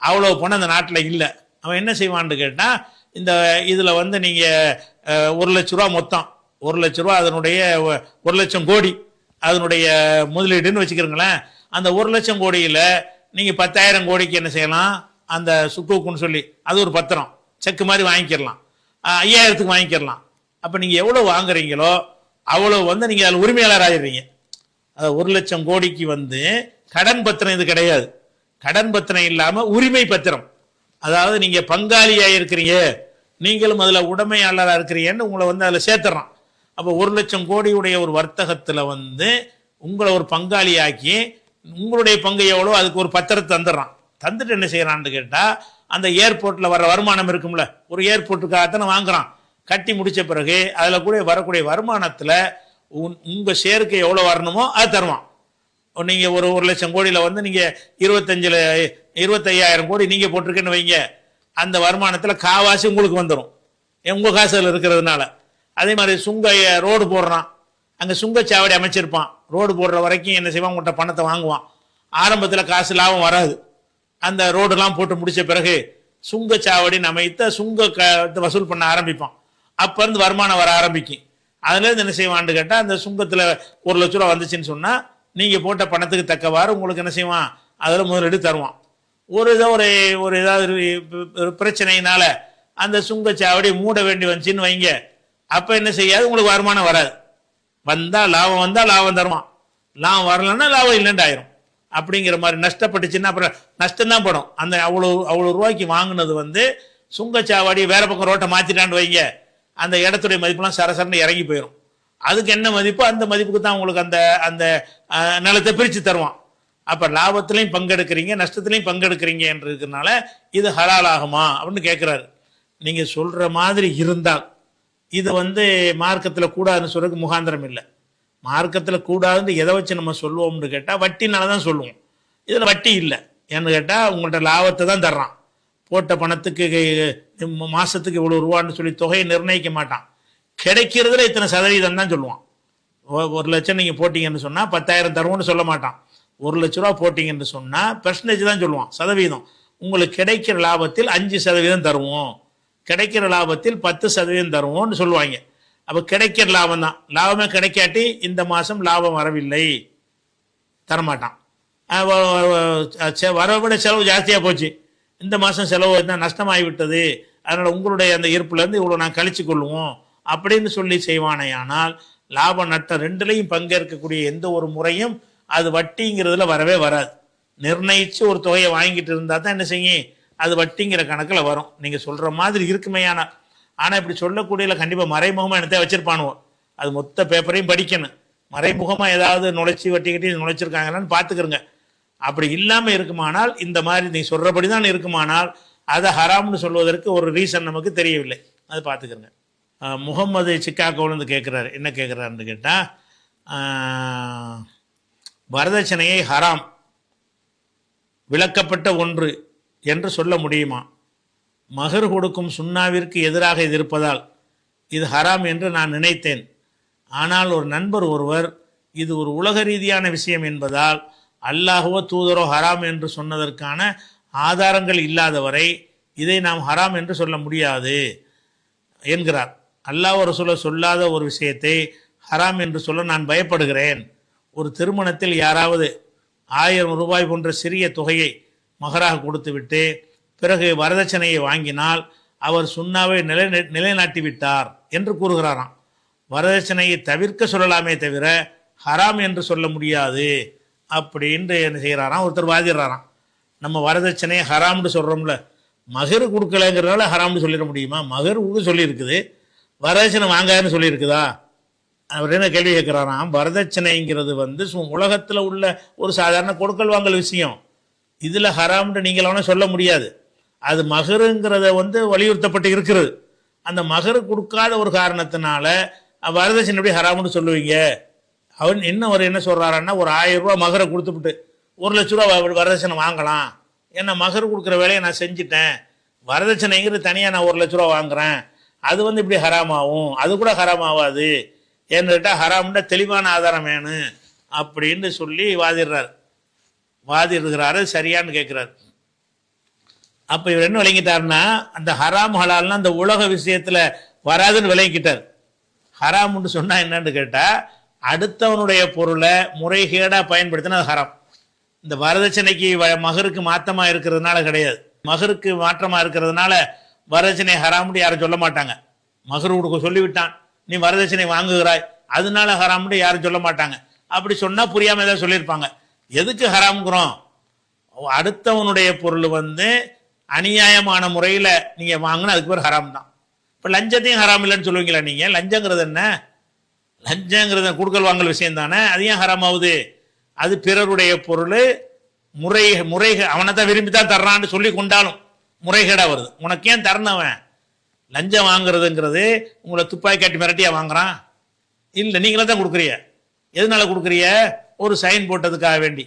அவ்வளோ பணம் அந்த நாட்டில் இல்லை. அவன் என்ன செய்வான்னு கேட்டால், இந்த இதில் நீங்கள் 1,00,000 ரூபா மொத்தம், 1,00,000 ரூபா அதனுடைய 1,00,000 கோடி அதனுடைய முதலீடுன்னு வச்சுக்கிறீங்களேன். அந்த 1,00,000 கோடியில் நீங்கள் 10,000 கோடிக்கு என்ன செய்யலாம், அந்த சுக்குன்னு சொல்லி அது ஒரு பத்திரம் செக்கு மாதிரி வாங்கிக்கிறலாம், 5,000க்கு வாங்கிக்கிறலாம். அப்போ நீங்கள் எவ்வளோ வாங்குறீங்களோ அவ்வளோ நீங்கள் அதில் உரிமையாளர் ஆகிடுறீங்க. அது 1,00,000 கோடிக்கு கடன் பத்திரம் இது கிடையாது. கடன் பத்திரம் இல்லாமல் உரிமை பத்திரம், அதாவது நீங்கள் பங்காளியாக இருக்கிறீங்க, நீங்களும் அதில் உடைமையாளராக இருக்கிறீங்கன்னு உங்களை அதில் சேர்த்துறான். அப்போ 1,00,000 கோடியுடைய ஒரு வர்த்தகத்தில் உங்களை ஒரு பங்காளியாக்கி உங்களுடைய பங்கு எவ்வளோ அதுக்கு ஒரு பத்திரத்தை தந்துடுறான். தந்துட்டு என்ன செய்யறான்னு கேட்டால், அந்த ஏர்போர்ட்டில் வர வருமானம் இருக்கும்ல, ஒரு ஏர்போர்ட்டுக்காகத்தானே வாங்குறான். கட்டி முடித்த பிறகு அதில் கூட வரக்கூடிய வருமானத்தில் உங்கள் ஷேருக்கு எவ்வளோ வரணுமோ அது தருவான். நீங்கள் ஒரு 1,00,000 கோடியில் நீங்கள் 25,000 கோடி நீங்கள் போட்டிருக்கேன்னு வைங்க, அந்த வருமானத்தில் காவாசி உங்களுக்கு வந்துடும், உங்கள் காசு அதில் இருக்கிறதுனால. அதே மாதிரி ரோடு போடுறான், அங்கே சுங்கச்சாவடி அமைச்சிருப்பான். ரோடு போடுற வரைக்கும் என்ன செய்வான், உங்கள்கிட்ட பணத்தை வாங்குவான். ஆரம்பத்தில் காசு லாபம் வராது. அந்த ரோடெல்லாம் போட்டு முடித்த பிறகு சுங்கச்சாவடின்னு அமைத்த வசூல் பண்ண ஆரம்பிப்பான். அப்போ இருந்து வருமானம் வர ஆரம்பிக்கும். அதுலேருந்து என்ன செய்வான்னு கேட்டால், அந்த சுங்கத்தில் 1,00,000 ரூபா வந்துச்சுன்னு சொன்னால் நீங்கள் போட்ட பணத்துக்கு தக்கவாறு உங்களுக்கு என்ன செய்வான், அதில் முதலீடு தருவான். ஒரு ஏதாவது பிரச்சனையினால அந்த சுங்கச்சாவடி மூட வேண்டி வந்துச்சின்னு வைங்க, அப்போ என்ன செய்யாது, உங்களுக்கு வருமானம் வராது. வந்தால் லாபம் தருவான், லாபம் வரலன்னா லாபம் இல்லைன்னு ஆயிரும். அப்படிங்கிற மாதிரி நஷ்டப்பட்டுச்சுன்னா அப்புறம் நஷ்டம்தான் படும். அந்த அவ்வளோ ரூபாய்க்கு வாங்கினது சுங்கச்சாவடி வேற பக்கம் ரோட்டை மாற்றிட்டான்னு வைங்க, அந்த இடத்துடைய மதிப்புலாம் சரசரன்னு இறங்கி போயிடும். அதுக்கு என்ன மதிப்பு, அந்த மதிப்புக்கு தான் உங்களுக்கு அந்த அந்த நிலத்தை பிரித்து தருவான். அப்போ லாபத்திலையும் பங்கெடுக்கிறீங்க, நஷ்டத்திலையும் பங்கெடுக்கிறீங்க என்று இருக்கிறதுனால இது ஹலால் ஆகுமா அப்படின்னு கேட்குறாரு. நீங்கள் சொல்கிற மாதிரி இருந்தால் இது மார்க்கத்தில் கூடாதுன்னு சொல்றதுக்கு முகாந்திரம் இல்லை. மார்க்கத்தில் கூடாதுன்னு எதை வச்சு நம்ம சொல்லுவோம்னு கேட்டால் வட்டினால தான் சொல்லுவோம். இதில் வட்டி இல்லை. ஏன்னு கேட்டால் உங்கள்கிட்ட லாபத்தை தான் தர்றான். போட்ட பணத்துக்கு மாதத்துக்கு இவ்வளோ ரூபான்னு சொல்லி தொகையை நிர்ணயிக்க மாட்டான். கிடைக்கிறதுல இத்தனை சதவீதம் தான் சொல்லுவான். 1,00,000 நீங்கள் போட்டிங்கன்னு சொன்னால் 10,000 தருவோம்னு சொல்ல மாட்டான். 1,00,000 ரூபா போட்டிங்கன்னு சொன்னால் பெர்சன்டேஜ் தான் சொல்லுவான், சதவீதம். உங்களுக்கு கிடைக்கிற லாபத்தில் 5% தருவோம், கிடைக்கிற லாபத்தில் 10% தருவோம்னு சொல்லுவாங்க. அப்போ கிடைக்கிற லாபம் தான். லாபமே கிடைக்காட்டி இந்த மாதம் லாபம் வரவில்லை தரமாட்டான். வரவை விட செலவு ஜாஸ்தியாக போச்சு, இந்த மாதம் செலவு நஷ்டமாகிவிட்டது, அதனால் உங்களுடைய அந்த இருப்புலேருந்து இவ்வளோ நான் கழிச்சு கொள்வோம் அப்படின்னு சொல்லி செய்வானே. ஆனால் லாப நட்டம் ரெண்டுலையும் பங்கேற்கக்கூடிய எந்த ஒரு முறையும் அது வட்டிங்கிறதுல வரவே வராது. நிர்ணயித்து ஒரு தொகையை வாங்கிட்டு இருந்தால் தான் என்ன செய்யும், அது வட்டிங்கிற கணக்கில் வரும். நீங்கள் சொல்கிற மாதிரி இருக்குமையானால். ஆனால் இப்படி சொல்லக்கூடியதில் கண்டிப்பாக மறைமுகமாக என்னத்தை வச்சுருப்பானுவோம். அது மொத்த பேப்பரையும் படிக்கணும். மறைமுகமாக ஏதாவது நுழைச்சி வட்டி கட்டி நுழைச்சிருக்காங்களான்னு பார்த்துக்கிறங்க. அப்படி இல்லாமல் இருக்குமானால், இந்த மாதிரி நீ சொல்கிறபடி தான் இருக்குமானால் அதை ஹராம்னு சொல்வதற்கு ஒரு ரீசன் நமக்கு தெரியவில்லை. அது பார்த்துக்கிறங்க. முகம்மது சிக்காகோலேருந்து கேட்குறாரு. என்ன கேட்குறாருன்னு கேட்டால், வரதட்சணையை ஹராம் விளக்கப்பட்ட ஒன்று என்று சொல்ல முடியுமா? மகர் கொடுக்கும் சுன்னாவிற்கு எதிராக இது இருப்பதால் இது ஹராம் என்று நான் நினைத்தேன். ஆனால் ஒரு நண்பர் ஒருவர் இது ஒரு உலக ரீதியான விஷயம் என்பதால் அல்லாஹ்வோ தூதரோ ஹராம் என்று சொன்னதற்கான ஆதாரங்கள் இல்லாதவரை இதை நாம் ஹராம் என்று சொல்ல முடியாது என்கிறார். அல்லாஹ் ரசூல் சொல்லாத ஒரு விஷயத்தை ஹராம் என்று சொல்ல நான் பயப்படுகிறேன். ஒரு திருமணத்தில் யாராவது 1000 ரூபாய் போன்ற சிறிய தொகையை மகராக கொடுத்துவிட்டு பிறகு வரதட்சணையை வாங்கினால் அவர் சுன்னாவை நிலைநாட்டி விட்டார் என்று கூறுகிறாராம். வரதட்சணையை தவிர்க்க சொல்லலாமே தவிர ஹராம் என்று சொல்ல முடியாது அப்படின்ட்டு என்ன செய்கிறாராம், ஒருத்தர் வாதிடுறாராம். நம்ம வரதட்சணையை ஹராம்னு சொல்கிறோம்ல, மகர் கொடுக்கலங்கிறனால ஹராம்னு சொல்லிட முடியுமா? மகர் கொடுக்க சொல்லியிருக்குது, வரதட்சணை வாங்காதுன்னு சொல்லியிருக்குதா? அவர் என்ன கேள்வி கேட்குறாராம், வரதட்சணைங்கிறது வந்து உலகத்தில் உள்ள ஒரு சாதாரண கொடுக்கல் வாங்கல் விஷயம், இதில் ஹராம்னு நீங்களான சொல்ல முடியாது. அது மகருங்கிறத வந்து வலியுறுத்தப்பட்டு இருக்கிறது. அந்த மகரு கொடுக்காத ஒரு காரணத்தினால வரதட்சணை எப்படி ஹராம்னு சொல்லுவீங்க? அவன் இன்னும் அவர் என்ன சொல்கிறாருன்னா, ஒரு 1000 ரூபா மகரை கொடுத்துவிட்டு 1,00,000 ரூபா வரதட்சணை வாங்கலாம், ஏன்னா மகர் கொடுக்குற வேலையை நான் செஞ்சுட்டேன், வரதட்சணைங்கிறது தனியாக நான் 1,00,000 ரூபா வாங்குறேன், அது வந்து இப்படி ஹராமாகும், அது கூட ஹராமாவாது, ஏன்னு கேட்டால் ஹராம்னா தெளிவான ஆதாரம் வேணும் அப்படின்னு சொல்லி வாதிடுறாரு. சரியான்னு கேட்குறாரு. அப்போ இவர் என்ன விளங்கிட்டாருன்னா, அந்த ஹராம் ஹலால்னா அந்த உலக விஷயத்தில் வராதுன்னு விளங்கிக்கிட்டார். ஹராம்னு சொன்னால் என்னன்னு கேட்டால், அடுத்தவனுடைய பொருளை முறைகேடாக பயன்படுத்தினா அது ஹராம். இந்த வரதட்சணைக்கு மகருக்கு மாற்றமாக இருக்கிறதுனால கிடையாது. மகருக்கு மாற்றமாக இருக்கிறதுனால வரதட்சணை ஹராம்னு யாரும் சொல்ல மாட்டாங்க. மகர் கொடுக்க சொல்லிவிட்டான், நீ வரதட்சணை வாங்குகிறாய், அதனால ஹராம்னு யாரும் சொல்ல மாட்டாங்க. அப்படி சொன்னால் புரியாமல் ஏதாவது சொல்லியிருப்பாங்க. எதுக்கு ஹராம்ங்கிறோம்? அடுத்தவனுடைய பொருள் வந்து அநியாயமான முறையில் நீங்கள் வாங்கினா அதுக்கு பேர் ஹராம் தான். இப்போ லஞ்சத்தையும் ஹராம் இல்லைன்னு சொல்லுவீங்களா நீங்கள்? லஞ்சங்கிறது என்ன? லஞ்சங்கிறது கொடுக்கல் வாங்கல் விஷயம் தானே, அது ஏன் ஹராம் ஆகுது? அது பிறருடைய பொருள் முறை அவனை தான் விரும்பி தான் தர்றான்னு சொல்லி கொண்டாலும் முறைகேடாக வருது. உனக்கு ஏன் தரனவன்? லஞ்சம் வாங்குறதுங்கிறது உங்களை துப்பாக்கி காட்டி மிரட்டியா வாங்குறான்? இல்லை, நீங்களே தான் கொடுக்குறீங்க. எதனால கொடுக்குறீங்க? ஒரு சைன் போட்டதுக்காக வேண்டி,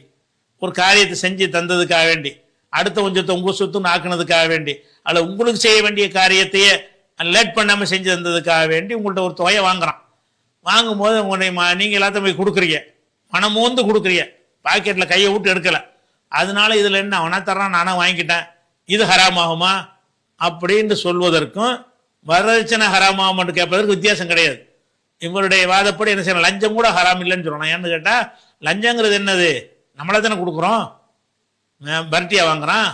ஒரு காரியத்தை செஞ்சு தந்ததுக்காக வேண்டி, அடுத்த கொஞ்சத்தை உங்கள் சொத்துன்னு ஆக்குனதுக்காக வேண்டி, அல்ல உங்களுக்கு செய்ய வேண்டிய காரியத்தையே லேட் பண்ணாமல் செஞ்சு தந்ததுக்காக வேண்டி உங்கள்கிட்ட ஒரு தொகையை வாங்குறான். வாங்கும்போது உங்களை நீங்கள் எல்லாத்தையும் போய் கொடுக்குறீங்க, மனமோந்து கொடுக்குறீங்க, பாக்கெட்டில் கையை விட்டு எடுக்கலை. அதனால இதில் என்ன, அவனா தர்றான் நானா வாங்கிக்கிட்டேன், இது ஹராமாகுமா அப்படின்னு சொல்வதற்கும் வரதட்சணை ஹராமாகும்னு கேட்பதற்கு வித்தியாசம் கிடையாது. இவருடைய வாதப்படி என்ன செய்யணும், லஞ்சம் கூட ஹராம் இல்லைன்னு சொல்லணும். ஏன்னு கேட்டால் லஞ்சங்கிறது என்னது, நம்மளை தானே கொடுக்குறோம், பரட்டியா வாங்குறான்,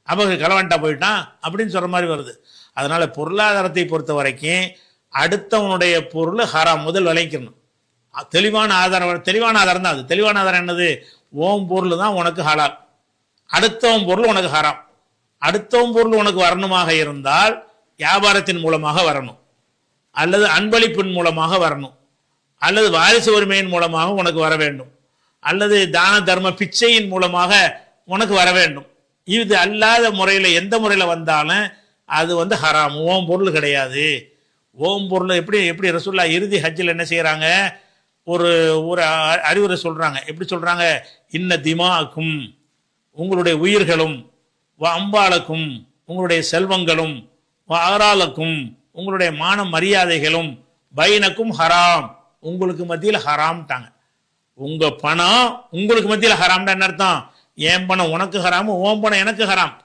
அவங்க களவன்ட்டா போயிட்டான் அப்படின்னு சொல்கிற மாதிரி வருது. அதனால் பொருளாதாரத்தை பொறுத்த வரைக்கும் அடுத்தவனுடைய பொருள் ஹராம் முதல் விளைக்கணும். தெளிவான ஆதாரம் தான். அது தெளிவான ஆதாரம் என்னது, ஓம் பொருள் தான் உனக்கு ஹலால், அடுத்தவன் பொருள் உனக்கு ஹராம். அடுத்தவன் பொருள் உனக்கு வரணுமாக இருந்தால் வியாபாரத்தின் மூலமாக வரணும், அல்லது அன்பளிப்பின் மூலமாக வரணும், அல்லது வாரிசு உரிமையின் மூலமாக உனக்கு வர வேண்டும், அல்லது தான தர்ம பிச்சையின் மூலமாக உனக்கு வர வேண்டும். இது அல்லாத முறையில் எந்த முறையில் வந்தாலும் அது வந்து ஹராம், ஓம் பொருள் கிடையாது. ஓம் பொருள் எப்படி ரசூல்லா இறுதி ஹஜ்ஜில் என்ன செய்கிறாங்க, ஒரு ஒரு அறிவுரை சொல்கிறாங்க. எப்படி சொல்கிறாங்க, இன்ன திமாக்கும், உங்களுடைய உயிர்களும், அம்பாளுக்கும் உங்களுடைய செல்வங்களும், ஆறாளுக்கும் உங்களுடைய மான மரியாதைகளும், பைனக்கும் ஹராம், உங்களுக்கு மத்தியில் ஹராம்ட்டாங்க. உங்க பணம் உங்களுக்கு மத்தியில் ஹராம்டா என்ன அர்த்தம், என் பணம் உனக்கு ஹராமு, ஓம் பணம் எனக்கு ஹராம்.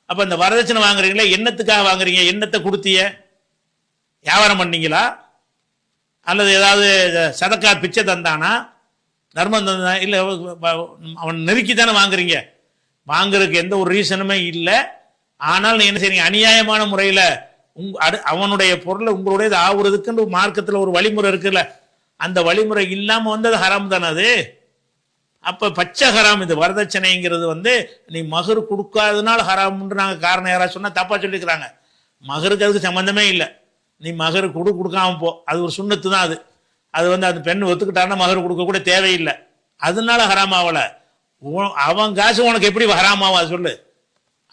அப்ப இந்த வரதட்சணை வாங்குறீங்களே, என்னத்துக்காக வாங்குறீங்க? என்னத்தை கொடுத்தீங்க? வியாபாரம் பண்ணீங்களா, அல்லது ஏதாவது சதக்கா பிச்சை தந்தானா, தர்மம் தந்தா? இல்லை, அவன் நெருக்கி தானே வாங்குறீங்க. வாங்குறதுக்கு எந்த ஒரு ரீசனுமே இல்லை. ஆனால் நீ என்ன செய்றீங்க, அநியாயமான முறையில் அவனுடைய பொருளை உங்களுடைய ஆகுறதுக்குன்னு மார்க்கத்தில் ஒரு வழிமுறை இருக்குல்ல, அந்த வழிமுறை இல்லாமல் வந்து அது ஹராம் தானே அது. அப்போ பச்சை ஹராம் இது. வரதட்சணைங்கிறது வந்து நீ மகர் கொடுக்காததுனால ஹராம்ன்று நாங்கள் காரணம் யாராவது சொன்னால் தப்பாக சொல்லிக்கிறாங்க. மகருக்கு அதுக்கு சம்மந்தமே இல்லை. நீ மகர் கொடுக்காம போ, அது ஒரு சுண்ணத்து தான். அது வந்து அந்த பெண் ஒத்துக்கிட்டான்னா மகர் கொடுக்க கூட தேவையில்லை, அதனால ஹராம் ஆகலை. அவன் காசு உனக்கு எப்படி ஹராம் ஆகும் அது சொல்லு.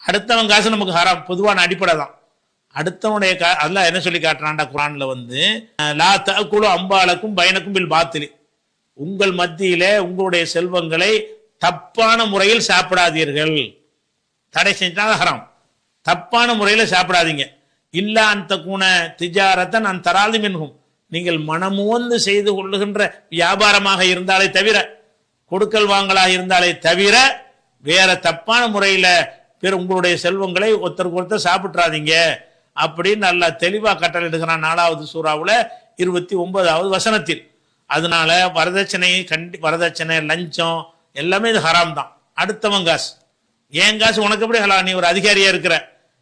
அடுத்தவன் காசு நமக்கு ஹராம், பொதுவான அடிப்படை தான். அடுத்தவனுடைய அல்லாஹ் என்ன சொல்லி காட்டுறான்டா குர்ஆன்ல வந்து, லா தஅகுலு அம்பாலக்கும் பைனக்கும் பில் பாத்திலி, உங்கள் மத்தியிலே உங்களுடைய செல்வங்களை தப்பான முறையில் சாப்பிடாதீர்கள். தடை செஞ்சாங்க ஹராம். தப்பான முறையில் சாப்பிடாதீங்க. இல்லா அந்த கூன திஜாரத்தன் நான் தராது மின்கும், நீங்கள் மனமோந்து செய்து கொள்ளுகின்ற வியாபாரமாக இருந்தாலே தவிர, கொடுக்கல் வாங்கலாக இருந்தாலே தவிர, வேற தப்பான முறையில் பிற உங்களுடைய செல்வங்களை ஒருத்தருக்கு ஒருத்தர் சாப்பிட்றாதீங்க அப்படின்னு நல்லா தெளிவாக கட்டளையிடுகிறான் 4வது சூறாவில் 29வது வசனத்தில். அதனால வரதட்சணை லஞ்சம் எல்லாமே இது ஹராம் தான். அடுத்தவன் காசு, ஏன் காசு உனக்கு எப்படி ஹலால்? நீ ஒரு அதிகாரியா இருக்கிற,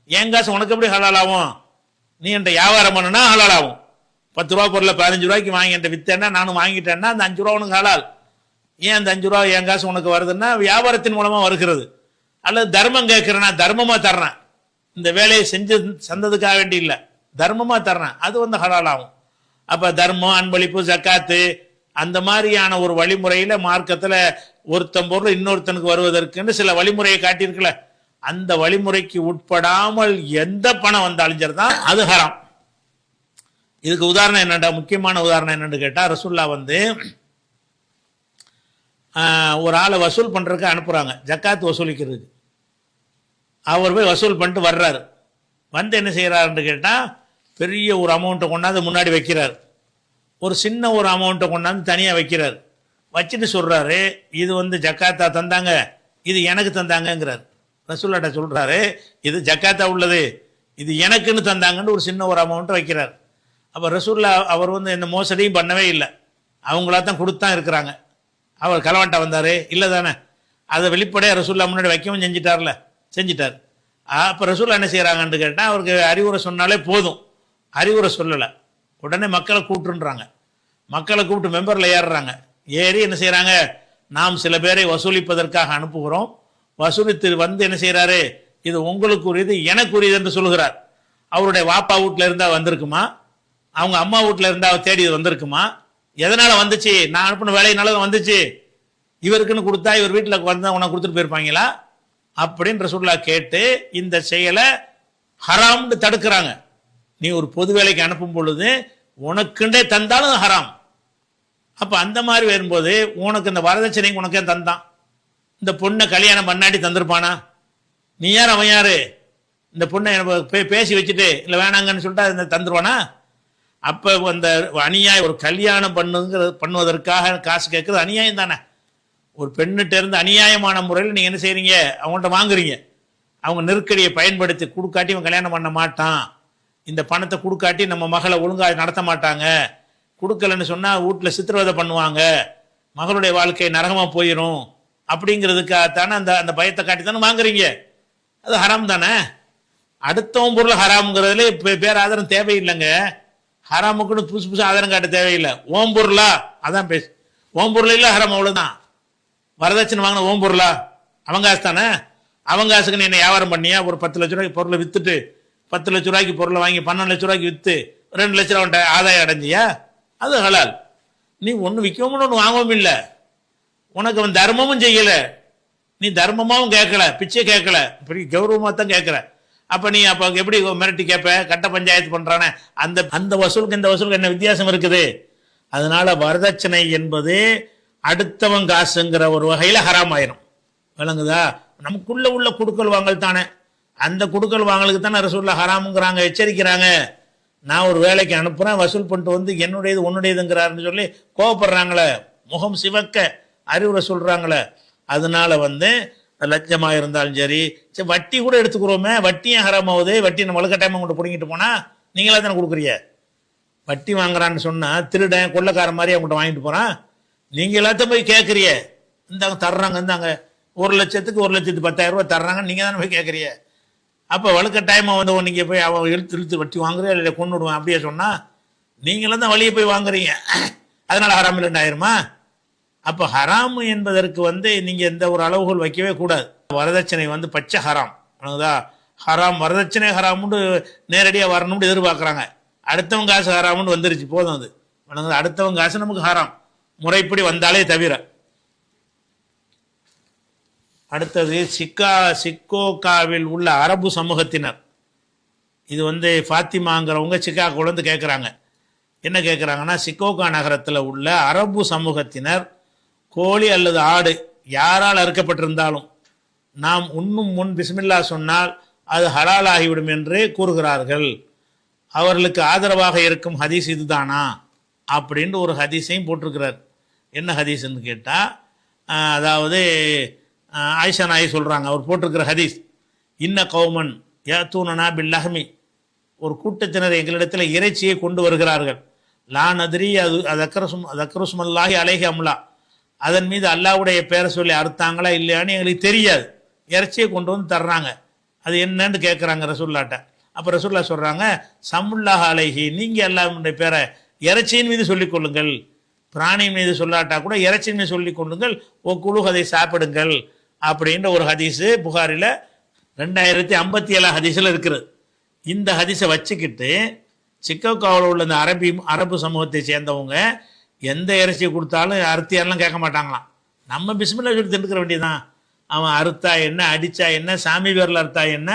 ஏன் காசு உனக்கு எப்படி ஹலால் ஆகும்? நீ என்கிட்ட வியாபாரம் பண்ணுனா ஹலால் ஆகும். 10 ரூபா பொருளை 15 ரூபாய்க்கு வாங்கி என்கிட்ட வித்தேன்னா, நானும் வாங்கிட்டேன்னா அந்த 5 ரூபா உனக்கு ஹலால். ஏன் அந்த 5 ரூபா என் காசு உனக்கு வருதுன்னா வியாபாரத்தின் மூலமாக வருகிறது. அல்லது தர்மம் கேட்குறேன்னா தர்மமாக தர்றேன், இந்த வேலையை செஞ்சு சந்ததுக்காக வேண்டி இல்லை, தர்மமாக தர்றேன், அது வந்து ஹலால் ஆகும். அப்போ தர்மம், அன்பளிப்பு, ஜக்காத்து அந்த மாதிரியான ஒரு வழிமுறையில் மார்க்கத்தில் ஒருத்தன் பொருள் இன்னொருத்தனுக்கு வருவதற்குன்னு சில வழிமுறையை காட்டியிருக்கல, அந்த வழிமுறைக்கு உட்படாமல் எந்த பணம் வந்தாலும் சரி தான் அது ஹராம். இதுக்கு உதாரணம் என்னடா, முக்கியமான உதாரணம் என்னன்னு கேட்டால், ரசூல்லா வந்து ஒரு ஆளை வசூல் பண்ணுறதுக்கு அனுப்புகிறாங்க, ஜக்காத்து வசூலிக்கிறதுக்கு. அவர் போய் வசூல் பண்ணிட்டு வர்றாரு. வந்து என்ன செய்கிறாருன்னு கேட்டால், பெரிய ஒரு அமௌண்ட்டை கொண்டாந்து முன்னாடி வைக்கிறார், ஒரு சின்ன ஒரு அமௌண்ட்டை கொண்டாந்து தனியாக வைக்கிறார். வச்சுட்டு சொல்கிறாரு, இது வந்து ஜக்காத்தா தந்தாங்க, இது எனக்கு தந்தாங்கங்கிறார். ரசூல்லாட்ட சொல்கிறாரு, இது ஜக்காத்தா உள்ளது, இது எனக்குன்னு தந்தாங்கன்னு ஒரு சின்ன ஒரு அமௌண்ட்டை வைக்கிறார். அப்போ ரசூல்லா அவர் வந்து எந்த மோசடியும் பண்ணவே இல்லை, அவங்களா தான் கொடுத்தான் இருக்கிறாங்க. அவர் களவாட்டா வந்தார் இல்லை தானே, அதை வெளிப்படையாக ரசூல்லா முன்னாடி வைக்கவும் செஞ்சிட்டார். அப்போ ரசூல்லா என்ன செய்கிறாங்கன்னு கேட்டால், அவருக்கு அறிவுரை சொன்னாலே போதும், அறிவுரை சொல்லலை, உடனே மக்களை கூப்பிட்டுன்றாங்க. மக்களை கூப்பிட்டு மெம்பரில் ஏறுறாங்க. ஏறி என்ன செய்கிறாங்க, நாம் சில பேரை வசூலிப்பதற்காக அனுப்புகிறோம், வசூலித்து வந்து என்ன செய்கிறாரு, இது உங்களுக்கு உரியது எனக்கு உரியது என்று சொல்கிறார். அவருடைய வாப்பா வீட்டில் இருந்தால் வந்திருக்குமா, அவங்க அம்மா வீட்டில் இருந்தால் தேடி வந்திருக்குமா, எதனால் வந்துச்சு, நான் அனுப்பின வேலையினால வந்துச்சு, இவருக்குன்னு கொடுத்தா இவர் வீட்டில் வந்தால் உனக்கு கொடுத்துட்டு போயிருப்பாங்களா அப்படின்னு ரசூலுல்லாஹ் கேட்டு இந்த செயலை ஹராம்னு தடுக்கிறாங்க. நீ ஒரு பொது வேலைக்கு அனுப்பும் பொழுது உனக்குண்டே தந்தாலும் ஹராம். அப்போ அந்த மாதிரி வரும்போது உனக்கு இந்த வரதட்சணை உனக்கே தந்தான், இந்த பொண்ணை கல்யாணம் பண்ணாடி தந்திருப்பானா, நீ யார் அவன் யாரு, இந்த பொண்ணை பேசி வச்சுட்டு இல்லை வேணாங்கன்னு சொல்லிட்டு தந்துருவானா? அப்போ அந்த அநியாயம், ஒரு கல்யாணம் பண்ணுவதற்காக காசு கேட்குறது அநியாயம் தானே. ஒரு பெண்ணிட்ட இருந்து அநியாயமான முறையில் நீங்கள் என்ன செய்கிறீங்க, அவங்கள்ட்ட வாங்குறீங்க. அவங்க நெருக்கடியை பயன்படுத்தி கொடுக்காட்டி அவன் கல்யாணம் பண்ண மாட்டான், இந்த பணத்தை கொடுக்காட்டி நம்ம மகளை ஒழுங்காக நடத்த மாட்டாங்க, கொடுக்கலன்னு சொன்னால் வீட்டில் சித்திரவதை பண்ணுவாங்க, மகளுடைய வாழ்க்கை நரகமாக போயிடும் அப்படிங்கிறதுக்காகத்தானே அந்த பயத்தை காட்டி தானே வாங்குறீங்க. அது ஹராம் தானே. அடுத்தவன் பொருள் ஹராம்ங்கிறதுல இப்போ பேர் ஆதாரம் தேவையில்லைங்க. ஹராமுக்குன்னு புதுசு ஆதாரம் காட்ட தேவையில்லை. ஓம் பொருளா அதான் பேசு, ஓம் பொருள் இல்லை ஹராம், அவ்வளோதான். வரதட்சணை வாங்கின ஓம் பொருளா, அவங்க காசு தானே, அவங்க காசுக்கு நீ என்ன வியாபாரம் பண்ணியா, ஒரு 10 லட்ச ரூபாய்க்கு பொருளை விற்றுட்டு 10 லட்ச ரூபாய்க்கு பொருளை வாங்கி 12 லட்ச ரூபாய்க்கு விற்று 2 லட்ச ரூபா ஆதாயம் அடைஞ்சியா, அது ஹலால். நீ ஒன்று விற்கவும் ஒன்று வாங்கவும் இல்லை, உனக்கு அவன் தர்மமும் செய்யலை, நீ தர்மமாகவும் கேட்கல, பிச்சை கேட்கல, இப்படி கௌரவமாக தான் கேட்குற. அப்போ நீ அப்போ எப்படி மிரட்டி கேட்ப, கட்ட பஞ்சாயத்து பண்ணுறானே, அந்த வசூலுக்கு இந்த வசூலுக்கு என்ன வித்தியாசம் இருக்குது? அதனால வரதட்சணை என்பது அடுத்தவன் காசுங்கிற ஒரு வகையில் ஹராம் ஆயிரும். விளங்குதா? நமக்குள்ள உள்ள குடுக்கல் வாங்கல் தானே, அந்த குடுக்கல் வாங்கலுக்கு தானே ரசூலுல்லாஹ் ஹராமுங்கிறாங்க, எச்சரிக்கிறாங்க. நான் ஒரு வேலைக்கு அனுப்புகிறேன், வசூல் பண்ணிட்டு வந்து என்னுடையது உன்னுடையதுங்கிறாருன்னு சொல்லி கோவப்படுறாங்களே, முகம் சிவக்க அறிவுரை சொல்கிறாங்களே. அதனால வந்து லட்சமாக இருந்தாலும் சரி, வட்டி கூட எடுத்துக்கிறோமே, வட்டியும் ஹராமாவது, வட்டி நம்ம வலுக்கட்டாயமாக கொண்டு பிடிங்கிட்டு போனால் நீங்களா தானே கொடுக்குறீங்க. வட்டி வாங்குறான்னு சொன்னால் திருடன் கொள்ளைக்கார மாதிரி அவங்கள்ட்ட வாங்கிட்டு போகிறான், நீங்கள் எல்லாத்தையும் போய் கேட்குறிய, இந்தாங்க தர்றாங்க, இந்தாங்க 1,00,000க்கு 1,10,000 ரூபா தர்றாங்க, நீங்கள் தானே போய் கேட்குறிய. அப்போ வலுக்கட்டாயமாக வந்து நீங்கள் போய் அவன் இழுத்து வட்டி வாங்குறியா இல்லை கொண்டு விடுவான் அப்படியே சொன்னால் நீங்களும் தான் வழியை போய் வாங்குறீங்க, அதனால் ஹராம் இல்லைன்னு ஆயிருமா? அப்போ ஹராம் என்பதற்கு வந்து நீங்கள் எந்த ஒரு அளவுகோல் வைக்கவே கூடாது. வரதட்சணை வந்து பச்சை ஹராம். ஹராம், வரதட்சணை ஹராமுன்னு நேரடியாக வரணும்னு எதிர்பார்க்குறாங்க. அடுத்தவங்க காசு ஹராமுன்னு வந்துருச்சு, போதும். அது அடுத்தவங்க காசு நமக்கு ஹராம், முறைப்படி வந்தாலே தவிர. அடுத்தது சிக்கோகாவில் உள்ள அரபு சமூகத்தினர். இது வந்து ஃபாத்திமாங்கிறவங்க சிக்காகோல வந்து கேட்குறாங்க. என்ன கேட்குறாங்கன்னா, சிக்கோகா நகரத்தில் உள்ள அரபு சமூகத்தினர் கோழி அல்லது ஆடு யாரால் அறுக்கப்பட்டிருந்தாலும் நாம் உண்ணும் முன் பிஸ்மில்லா சொன்னால் அது ஹலால் ஆகிவிடும் என்று கூறுகிறார்கள். அவர்களுக்கு ஆதரவாக இருக்கும் ஹதீஸ் இதுதானா அப்படின்ட்டு ஒரு ஹதீஸையும் போட்டிருக்கிறார். என்ன ஹதீஸ்ன்னு கேட்டால், அதாவது ஆயிஷா நாயி சொல்கிறாங்க, அவர் போட்டிருக்கிற ஹதீஸ், இன்ன கௌமன் யத்தூனனா பில்லஹ்மி, ஒரு கூட்டத்தினர் எங்களிடத்தில் இறைச்சியை கொண்டு வருகிறார்கள், லா நதிரி அது அக்கரசுமல்லாஹி அலைஹி அம்லா, அதன் மீது அல்லாஹ்வுடைய பேரை சொல்லி அறுத்தாங்களா இல்லையான்னு எங்களுக்கு தெரியாது, இறைச்சியை கொண்டு வந்து தர்றாங்க, அது என்னன்னு கேட்குறாங்க ரசூல்லாட்ட. அப்போ ரசூல்லா சொல்கிறாங்க, சமுல்லாஹ் அலைஹி, நீங்கள் அல்லாஹ்வுடைய பேரை இறைச்சியின் மீது சொல்லிக்கொள்ளுங்கள், பிராணி மீது சொல்லாட்டா கூட இறைச்சி மீது சொல்லி கொள்ளுங்கள், ஓ குழு அதை சாப்பிடுங்கள் அப்படின்ற ஒரு ஹதீஸு புகாரில் 2057 ஹதீஸில் இருக்கிறது. இந்த ஹதீஸை வச்சுக்கிட்டு சிக்காகோவில் உள்ள இந்த அரபு சமூகத்தை சேர்ந்தவங்க எந்த இறைச்சியை கொடுத்தாலும் அறுத்தியாரெலாம் கேட்க மாட்டாங்களாம். நம்ம பிஸ்மில்லா சொல்லி திண்டுக்கிற வேண்டியதான். அவன் அறுத்தா என்ன, அடித்தா என்ன, சாமி பேரில் அறுத்தா என்ன,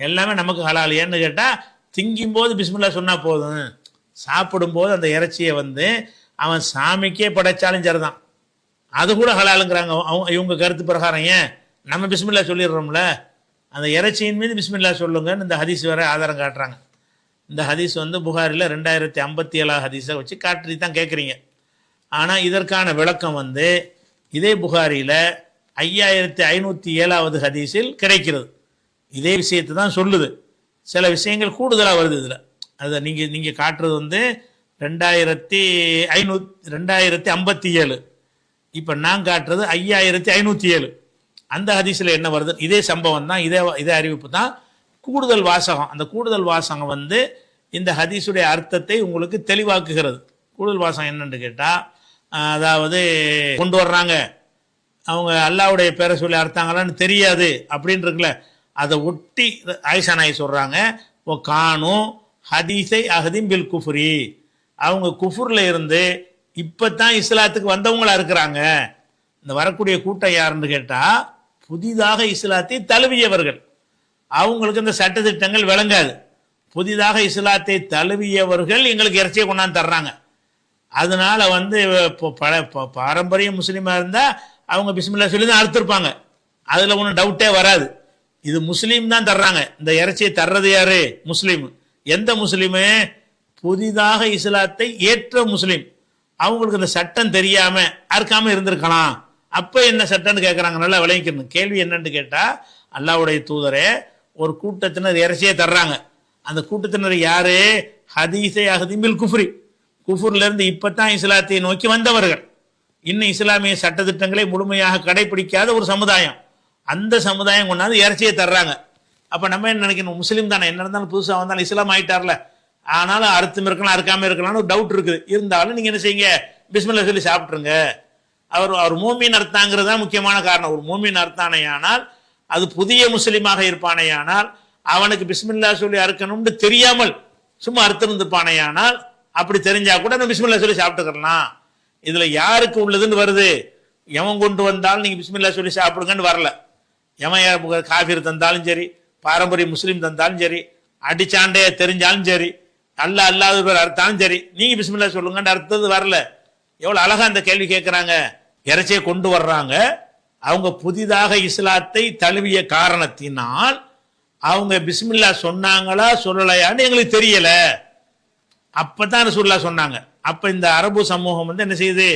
எல்லாமே நமக்கு ஹலால். ஏன்னு கேட்டால் திங்கும்போது பிஸ்மில்லா சொன்னால் போதும், சாப்பிடும்போது அந்த இறைச்சியை அவன் சாமிக்கே படைச்சாலும் சரிதான், அது கூட ஹலாலுங்கிறாங்க இவங்க கருத்து பிரகாரம். ஏன் நம்ம பிஸ்மில்லா சொல்லிடுறோம்ல, அந்த இறைச்சியின் மீது பிஸ்மில்லா சொல்லுங்கன்னு இந்த ஹதீஸ் வேற ஆதாரம் காட்டுறாங்க. இந்த ஹதீஸ் புகாரில் 2057 ஹதீஸை வச்சு காட்டி தான் கேட்குறீங்க. ஆனால் இதற்கான விளக்கம் இதே புகாரியில் 5507 ஹதீஸில் கிடைக்கிறது. இதே விஷயத்தை தான் சொல்லுது. சில விஷயங்கள் கூடுதலாக வருது இதில். அதை நீங்கள் காட்டுறது 2057. இப்போ நான் காட்டுறது 5507. அந்த ஹதீஸில் என்ன வருது, இதே சம்பவம் தான், இதே அறிவிப்பு தான், கூடுதல் வாசகம். அந்த கூடுதல் வாசகம் இந்த ஹதீஸுடைய அர்த்தத்தை உங்களுக்கு தெளிவாக்குகிறது. கூடுதல் வாசகம் என்னன்னு கேட்டால், அதாவது கொண்டு வர்றாங்க, அவங்க அல்லாவுடைய பேரை சொல்லி அர்த்தாங்களான்னு தெரியாது அப்படின்னு இருக்குல்ல, அதை ஒட்டி ஆயிஷா நாய் சொல்கிறாங்க, ஓ காணும் ஹதீஸை அஹதிம் பில் குஃப்ரி, அவங்க குஃபுரில் இருந்து இப்போ தான் இஸ்லாத்துக்கு வந்தவங்களா இருக்கிறாங்க. இந்த வரக்கூடிய கூட்டம் யாருன்னு கேட்டால் புதிதாக இஸ்லாத்தை தழுவியவர்கள். அவங்களுக்கு இந்த சட்டத்திட்டங்கள் விளங்காது. புதிதாக இஸ்லாத்தை தழுவியவர்கள் எங்களுக்கு இறைச்சியை கொண்டாந்து தர்றாங்க. அதனால பாரம்பரிய முஸ்லீமாக இருந்தால் அவங்க பிஸ்மில்லா சொல்லி தான் அறுத்திருப்பாங்க, அதில் ஒன்றும் டவுட்டே வராது. இது முஸ்லீம் தான் தர்றாங்க. இந்த இறைச்சியை தர்றது யாரு? முஸ்லீம். எந்த முஸ்லீமு? புதிதாக இஸ்லாத்தை ஏற்ற முஸ்லீம். அவங்களுக்கு இந்த சட்டம் தெரியாம அறுக்காம இருந்திருக்கலாம். அப்ப என்ன சட்டம்னு கேட்கறாங்க, நல்லா விளங்கிக்கணும். கேள்வி என்னன்னு கேட்டா, அல்லாஹ்வுடைய தூதரே ஒரு கூட்டத்தினர் இறைச்சியை தர்றாங்க. அந்த கூட்டத்தினர் யாரு? ஹதீஸை அஹதிமில் குஃப்ரி, குஃபுர்ல இருந்து இப்பதான் இஸ்லாத்தை நோக்கி வந்தவர்கள். இன்னும் இஸ்லாமிய சட்டத்திட்டங்களை முழுமையாக கடைபிடிக்காத ஒரு சமுதாயம். அந்த சமுதாயம் கொண்டாந்து இறைச்சியை தர்றாங்க. அப்ப நம்ம என்ன நினைக்கணும், முஸ்லீம் தானே, என்ன இருந்தாலும் புதுசாக வந்தாலும் இஸ்லாம் ஆயிட்டார்ல, ஆனாலும் அறுத்தும் இருக்கலாம் அறுக்காம இருக்கலாம்னு ஒரு டவுட் இருக்குது. இருந்தாலும் நீங்க என்ன செய்யுங்க, பிஸ்மில்லா சொல்லி சாப்பிட்ருங்க. அவர் மூமின் அர்த்தாங்கிறது தான் முக்கியமான காரணம். ஒரு மூமின் அர்த்தானையானால், அது புதிய முஸ்லீமாக இருப்பானையானால், அவனுக்கு பிஸ்மில்லா சொல்லி அறுக்கணும்னு தெரியாமல் சும்மா அறுத்திருந்துப்பானையானால், அப்படி தெரிஞ்சா கூட நம்ம பிஸ்மில்லா சொல்லி சாப்பிட்டுக்கலாம். இதுல யாருக்கு உள்ளதுன்னு வருது, எவன் கொண்டு வந்தாலும் நீங்க பிஸ்மில்லா சொல்லி சாப்பிடுங்கன்னு வரல. எவன் காஃபிர் தந்தாலும் சரி, பாரம்பரிய முஸ்லீம் தந்தாலும் சரி, அடிச்சாண்டே தெரிஞ்சாலும் சரி, அல்லாத பேர் அர்த்தாலும் சரி, நீங்க பிஸ்மில்லா சொல்லுங்கன்னு அர்த்தது வரல. எவ்வளவு அழகா அந்த கேள்வி கேட்கிறாங்க. இறைச்சியை கொண்டு வர்றாங்க, அவங்க புதிதாக இஸ்லாத்தை தழுவிய காரணத்தினால் அவங்க பிஸ்மில்லா சொன்னாங்களா சொல்லலையான்னு எங்களுக்கு தெரியல. அப்பதான் ரசூலுல்லாஹ் சொன்னாங்க. அப்ப இந்த அரபு சமூகம் என்ன செய்யுது,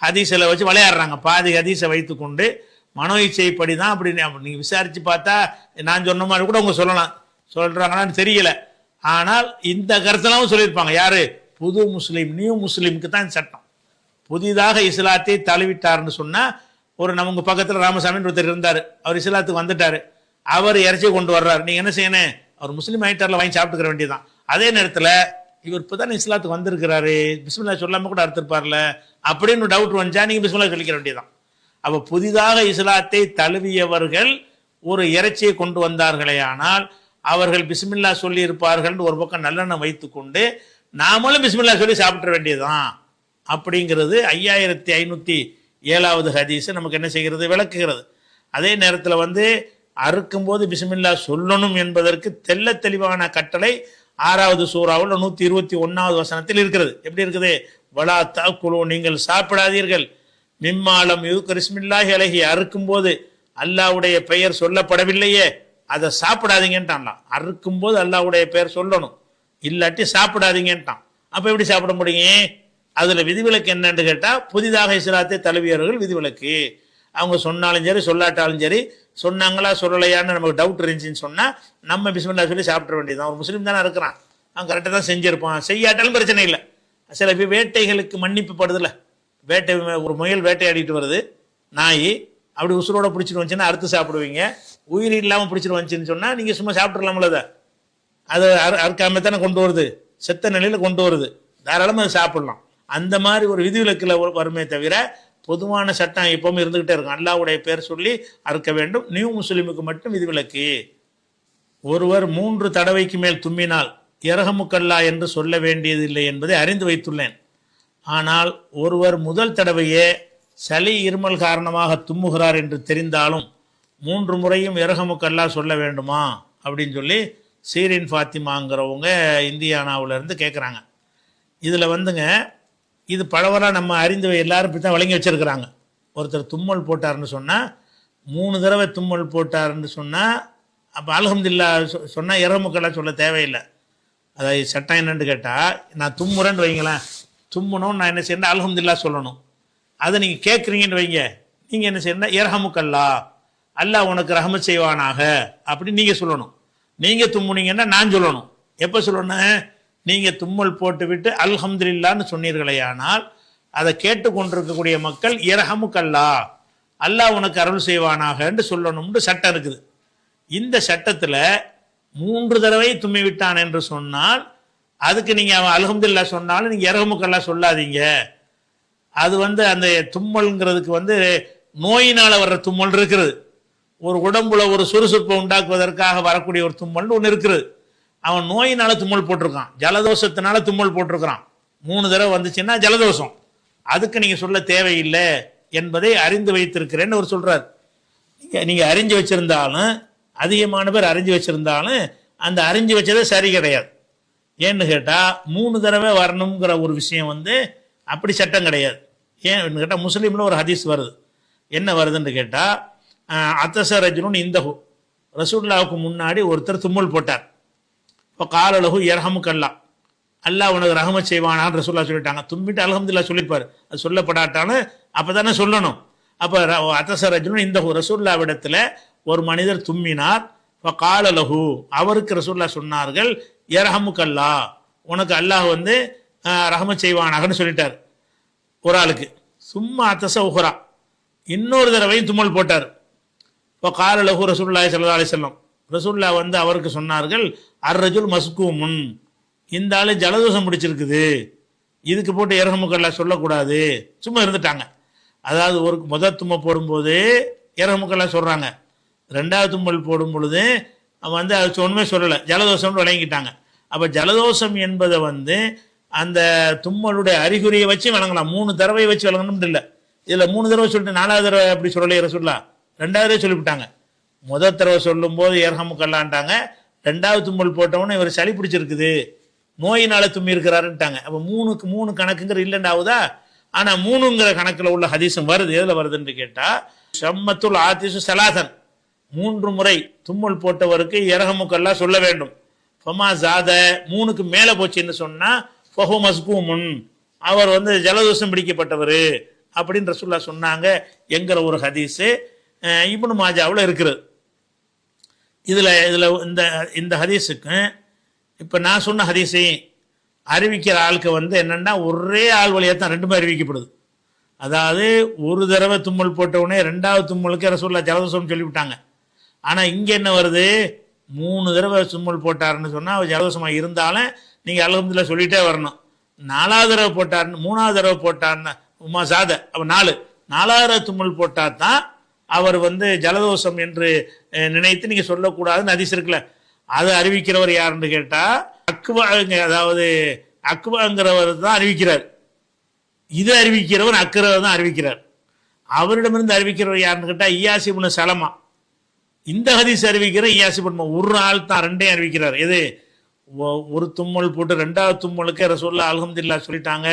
ஹதீஸில் வச்சு விளையாடுறாங்க. பாதி ஹதீஸை வைத்துக்கொண்டு மனோ இச்சைப்படி தான் அப்படி. நீங்க விசாரிச்சு பார்த்தா நான் சொன்ன மாதிரி கூட அவங்க சொல்லலாம், சொல்றாங்களான்னு தெரியல. ஆனால் இந்த கருத்தெல்லாம் சொல்லியிருப்பாங்க. யாரு? புது முஸ்லீம், நியூ முஸ்லீமுக்கு தான் சட்டம். புதிதாக இஸ்லாத்தை தழுவிட்டார்னு சொன்னா, ஒரு நமக்கு பக்கத்தில் ராமசாமின்னு ஒருத்தர் இருந்தார், அவர் இஸ்லாத்துக்கு வந்துட்டாரு, அவர் இறைச்சி கொண்டு வர்றாரு. நீங்க என்ன செய்யணும், அவர் முஸ்லீம் ஆயிட்டார்ல, வாங்கி சாப்பிட்டுக்கிற வேண்டியதான். அதே நேரத்தில் இவர் இப்போதான் இஸ்லாத்துக்கு வந்திருக்கிறாரு, பிஸ்மில்லா சொல்லாம கூட அறுத்திருப்பார்ல அப்படின்னு டவுட் வந்துச்சா நீங்க பிஸ்மில்லா சொல்லிக்கிற வேண்டியதான். அப்ப புதிதாக இஸ்லாத்தை தழுவியவர்கள் ஒரு இறைச்சியை கொண்டு வந்தார்களே, ஆனால் அவர்கள் பிஸ்மில்லா சொல்லி இருப்பார்கள் ஒரு பக்கம் நல்லெண்ணம் வைத்துக்கொண்டு நாமளும் பிஸ்மில்லா சொல்லி சாப்பிட வேண்டியதுதான் அப்படிங்கிறது 5507 ஹதீஸ் நமக்கு என்ன செய்கிறது, விளக்குகிறது. அதே நேரத்தில் அறுக்கும்போது பிஸ்மில்லா சொல்லணும் என்பதற்கு தெல்ல தெளிவான கட்டளை 6வது சூராவில் 121வது வசனத்தில் இருக்கிறது. எப்படி இருக்குது? வலா தாக்குலு, நீங்கள் சாப்பிடாதீர்கள், மிம்மாலம் யுதுக்கர் இஸ்மில்லாஹி அலைஹி, அறுக்கும்போது அல்லாஹ்வுடைய பெயர் சொல்லப்படவில்லையே அதை சாப்பிடாதீங்கன்ட்டான்லாம். அறுக்கும்போது அல்லாஹ்வுடைய பெயர் சொல்லணும், இல்லாட்டி சாப்பிடாதீங்கன்ட்டான். அப்ப எப்படி சாப்பிட முடியும்? அதுல விதிவிலக்கு என்னன்னு கேட்டா, புதிதாக இஸ்லாத்தை தழுவியவர்கள் விதிவிலக்கு. அவங்க சொன்னாலும் சரி சொல்லாட்டாலும் சரி, சொன்னாங்களா சொல்லலையான்னு நமக்கு டவுட் இருந்துச்சுன்னு சொன்னா நம்ம பிஸ்மில்லா சொல்லி சாப்பிட வேண்டியதுதான். ஒரு முஸ்லீம் தானே இருக்கிறான், அவன் கரெக்டாக தான் செஞ்சிருப்பான், செய்யாட்டாலும் பிரச்சனை இல்லை. சில வேட்டைகளுக்கு மன்னிப்பு படுதில்ல, வேட்டை ஒரு முயல் வேட்டையாடிட்டு வருது, நாய் அப்படி உசுரோட பிடிச்சிட்டு வந்துச்சுன்னா அறுத்து சாப்பிடுவீங்க. உயிர் இல்லாமல் பிடிச்சிட்டு வந்துச்சுன்னு சொன்னா நீங்க சும்மா சாப்பிட்றலாம்ல, அதை அறுக்காம தானே கொண்டு வருது, செத்த நிலையில கொண்டு வருது, தாராளமாக அதை சாப்பிடலாம். அந்த மாதிரி ஒரு விதிவிலக்கில் வருமே தவிர பொதுவான சட்டம் எப்பவுமே இருந்துகிட்டே இருக்கும். அல்லாஹ்வுடைய பேர் சொல்லி அறுக்க வேண்டும். நியூ முஸ்லிமுக்கு மட்டும் விதிவிலக்கு. ஒருவர் 3 தடவைக்கு மேல் தும்மினால் இரஹமுக்கல்லா என்று சொல்ல வேண்டியதில்லை என்பதை அறிந்து வைத்துள்ளேன். ஆனால் ஒருவர் முதல் தடவையே சளி இருமல் காரணமாக தும்முகிறார் என்று தெரிந்தாலும் 3 முறையும் இரஹமுக்கல்லா சொல்ல வேண்டுமா அப்படின்னு சொல்லி சீரின் ஃபாத்திமாங்கிறவங்க இந்தியானாவிலேருந்து கேட்குறாங்க. இதில் வந்துங்க இது பரவலாக நம்ம அறிந்து எல்லாரும் இப்படி தான் வழங்கி வச்சுருக்கிறாங்க. ஒருத்தர் தும்மல் போட்டார்னு சொன்னால் 3 தடவை தும்மல் போட்டார்னு சொன்னால் அப்போ அல்ஹம்துலில்லாஹ் சொன்னால் இரஹமுக்கல்லா சொல்ல தேவையில்லை. அதாவது சட்டம் என்னன்னு கேட்டால், நான் தும்முறேன்னு வைங்களேன், தும்முனோன்னு நான் என்ன செய்யணும், அல்ஹம்துலில்லாஹ் சொல்லணும். அதை நீங்கள் கேட்குறீங்கன்னு வைங்க, நீங்கள் என்ன செய்யணும், இரஹமுக்கல்லா, அல்லாஹ் உனக்கு ரஹமத் செய்வானாக அப்படின்னு நீங்கள் சொல்லணும். நீங்கள் தும்முனீங்கன்னா நான் சொல்லணும். எப்போ சொல்லணும், நீங்கள் தும்மல் போட்டு விட்டு அல்ஹம்துலில்லாஹ்னு சொன்னீர்களேயானால் அதை கேட்டுக்கொண்டிருக்கக்கூடிய மக்கள் இரஹமுக்கல்லா, அல்லாஹ் உனக்கு அருள் செய்வானாகன்னு சொல்லணும்னு சட்டம் இருக்குது. இந்த சட்டத்தில் 3 தடவை தும்மி விட்டான் என்று சொன்னால் அதுக்கு நீங்கள் அவன் அல்ஹம்துலில்லாஹ் சொன்னாலும் நீங்கள் இரஹமுக்கல்லா சொல்லாதீங்க. அது அந்த தும்மல்ங்கிறதுக்கு நோயினால் வர்ற தும்மல் இருக்கிறது. ஒரு உடம்புல ஒரு சுறுசுறுப்பை உண்டாக்குவதற்காக வரக்கூடிய ஒரு தும்மல்னு ஒன்று இருக்கிறது. அவன் நோயினால தும்மல் போட்டிருக்கான், ஜலதோஷத்தினால தும்மல் போட்டிருக்கிறான். 3 தடவை வந்துச்சுன்னா ஜலதோஷம், அதுக்கு நீங்கள் சொல்ல தேவையில்லை என்பதை அறிந்து வைத்திருக்கிறேன்னு அவர் சொல்கிறார். நீங்கள் அறிஞ்சு வச்சிருந்தாலும், அதிகமான பேர் அறிஞ்சு வச்சிருந்தாலும் அந்த அறிஞ்சு வச்சதே சரி கிடையாது. ஏன்னு கேட்டால் 3 தடவை வரணுங்கிற ஒரு விஷயம் அப்படி சட்டம் கிடையாது. ஏன்னு கேட்டால் முஸ்லீமில் ஒரு ஹதீஸ் வருது. என்ன வருதுன்னு கேட்டால், அத்தச ரஜுலுன் இந்தஹு, ரசூலுல்லாஹ்வுக்கு முன்னாடி ஒருத்தர் தும்மல் போட்டார். இப்போ காலலஹு இரஹமுக்கல்லா, அல்லாஹ் உனக்கு ரஹமத் செய்வானான்னு ரசூலுல்லாஹ் சொல்லிட்டாங்க. தும்பிட்டு அல்ஹம்துலில்லாஹ் சொல்லியிருப்பார். அது சொல்லப்படாட்டாலும் அப்போ தானே சொல்லணும். அப்போ அத்தச ரஜுலுன் இந்தஹு, ரசூலுல்லாஹ்விடத்தில் ஒரு மனிதர் தும்மினார். இப்போ காலலஹு, அவருக்கு ரசூலுல்லாஹ் சொன்னார்கள், இரஹமுக்கல்லா, உனக்கு அல்லாஹ் ரஹமத் செய்வானாகன்னு சொல்லிட்டார் ஒரு ஆளுக்கு. சும்மா அத்தச உஹ்ரா, இன்னொரு தடவையும் தும்மல் போட்டார். இப்போ காலலஹு ரசூலுல்லாஹி ஸல்லல்லாஹு அலைஹி வஸல்லம், ரசூலுல்லாஹ் அவருக்கு சொன்னார்கள், அர்ரஜுல் மஸ்கூமுன், இந்த ஆளு ஜலதோஷம் பிடிச்சிருக்குது, இதுக்கு போட்டு இரஹமுக்கல்லா சொல்லக்கூடாது. சும்மா இருந்துட்டாங்க. அதாவது ஒரு முதல் தும்மல் போடும்போது இரஹமுக்கல்லா சொல்கிறாங்க, 2வது தும்மல் போடும் பொழுது அவன் அது ஒன்றுமே சொல்லலை, ஜலதோஷம்னு விளங்கிட்டாங்க. அப்போ ஜலதோஷம் என்பதை அந்த தும்மலுடைய அறிகுறியை வச்சு வழங்கலாம், 3 தடவை வச்சு வழங்கணும்னு இல்லை. இதில் 3 தடவை சொல்லிட்டு 4வது தடவை அப்படி சொல்லலையே ரசூலுல்லாஹ், 2வது சொல்லிவிட்டாங்க. முதல் தடவை சொல்லும் போது இரஹமுக்கல்லான்ட்டாங்க, 2வது தும்மல் போட்டவொன்னே இவர் சளி பிடிச்சிருக்குது, நோயினால தும்மி இருக்கிறாருன்ட்டாங்க. அப்போ 3க்கு 3 கணக்குங்கிற இல்லைன்னு ஆகுதா? ஆனால் 3ங்கிற கணக்கில் உள்ள ஹதீஸும் வருது. எதில் வருதுன்னு கேட்டால், ஷம்மத்துல் ஆத்திசு சலாசன், 3 முறை தும்மல் போட்டவருக்கு இரஹமுக்கல்லா சொல்ல வேண்டும். ஃபமா ஜாத, 3க்கு மேலே போச்சுன்னு சொன்னால் ஃபஹு மஸ்கூமுன், அவர் ஜலதோஷம் பிடிக்கப்பட்டவர் அப்படின்னு ரசூலுல்லாஹ் சொன்னாங்க என்கிற ஒரு ஹதீஸு இப்னு மாஜாவில் இருக்கிறது. இதில் இந்த ஹதீஸுக்கு இப்போ நான் சொன்ன ஹதீஸையும் அறிவிக்கிற ஆளுக்கு என்னென்னா ஒரே ஆள் வழியாக தான் 2மே அறிவிக்கப்படுது. அதாவது ஒரு தடவை தும்மல் போட்டவுடனே 2வது தும்மலுக்கு ரசூலுல்லாஹ் ஜலதோஷம் சொல்லிவிட்டாங்க. ஆனால் இங்கே என்ன வருது, 3 தடவை தும்மல் போட்டாருன்னு சொன்னால் அவர் ஜலதோஷமாக இருந்தாலும் நீங்கள் அல்ஹம்துலில்லாஹ் சொல்லிகிட்டே வரணும். 4வது தடவை போட்டார்னு, 3வது தடவை போட்டார்னு உமா சாத, அப்போ 4வது தும்மல் போட்டால் தான் அவர் ஜலதோஷம் என்று நினைத்து நீங்கள் சொல்லக்கூடாதுன்னு ஹதீஸ் இருக்குல்ல. அதை அறிவிக்கிறவர் யாருன்னு கேட்டால் அக்வாங்க, அதாவது அக்வாங்கிறவர் தான் அறிவிக்கிறார். இது அறிவிக்கிறவர் அக்ரவர் தான் அறிவிக்கிறார். அவரிடமிருந்து அறிவிக்கிறவர் யாருன்னு கேட்டால் இயாஸ் இப்னு சலமா. இந்த ஹதீஸ் அறிவிக்கிற இயாஸ் இப்னு, ஒரு ஆள் தான் 2ஐயும் அறிவிக்கிறார். எது, ஒரு தும்மல் போட்டு 2வது தும்மலுக்கு ரசூலுல்லாஹ் அல்ஹம்துலில்லாஹ் சொல்லிட்டாங்க,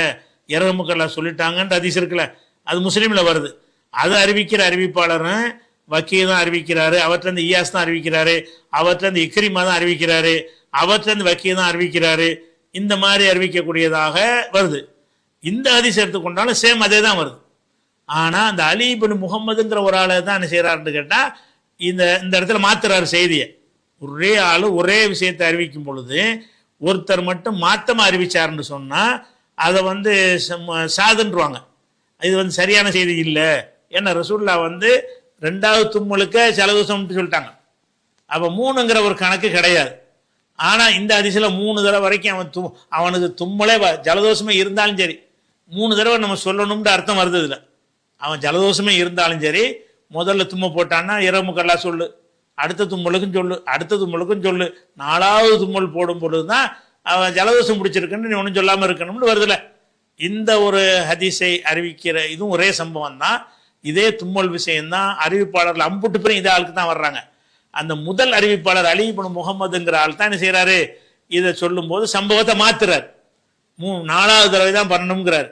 இரஹமுக்கல்லா சொல்லிட்டாங்கன்ற ஹதீஸ் இருக்குல்ல, அது முஸ்லீமில் வருது. அதை அறிவிக்கிற அறிவிப்பாளரும் வக்கீ தான் அறிவிக்கிறாரு, அவற்றிலிருந்து இயாஸ் தான் அறிவிக்கிறாரு, அவற்றிலிருந்து இக்ரிமா தான் அறிவிக்கிறாரு, அவற்றிலிருந்து வக்கீ தான் அறிவிக்கிறாரு. இந்த மாதிரி அறிவிக்கக்கூடியதாக வருது. இந்த ஹதீஸ் எடுத்துக்கொண்டாலும் சேம் அதே தான் வருது. ஆனால் அந்த அலி இப்னு முஹம்மதுங்கிற ஒரு ஆளை தான் என்ன செய்கிறாருன்னு கேட்டால் இந்த இடத்துல மாத்துறாரு செய்தியை. ஒரே ஆள் ஒரே விஷயத்தை அறிவிக்கும் பொழுது ஒருத்தர் மட்டும் மாத்தமாக அறிவிச்சாருன்னு சொன்னால் அதை சாதுன்றுவாங்க. இது சரியான செய்தி இல்லை. ஏன்னா ரசூலுல்லாஹ் 2வது தும்மலுக்கு ஜலதோஷம்னு சொல்லிட்டாங்க. அப்போ 3ங்கிற ஒரு கணக்கு கிடையாது. ஆனால் இந்த ஹதீஸில் 3 தடவை வரைக்கும் அவனுக்கு தும்மலே ஜலதோஷமே இருந்தாலும் சரி 3 தடவை நம்ம சொல்லணும்னு அர்த்தம் வருது இதில். அவன் ஜலதோஷமே இருந்தாலும் சரி, முதல்ல தும்ம போட்டான்னா இரவுமுக்கல்லா சொல்லு, அடுத்த தும்மலுக்கும் சொல்லு, அடுத்த தும்மலுக்கும் சொல்லு, 4வது தும்மல் போடும் பொழுது தான் அவன் ஜலதோஷம் பிடிச்சிருக்குன்னு நீ ஒன்றும் சொல்லாமல் இருக்கணும்னு வருதுல. இந்த ஒரு ஹதீஸை அறிவிக்கிற இதுவும் ஒரே சம்பவம் தான். இதே தும்மல் விஷயம்தான் அறிவிப்பாளர்கள் அம்புட்டு பேரும் இதே ஆளுக்கு தான் வர்றாங்க. அந்த முதல் அறிவிப்பாளர் அலி இப்னு முஹம்மதுங்கிற ஆள் தான் என்ன செய்யறாரு, இதை சொல்லும் போது சம்பவத்தை மாத்துறார். 4வது தடவை தான் பண்ணணுங்கிறார்.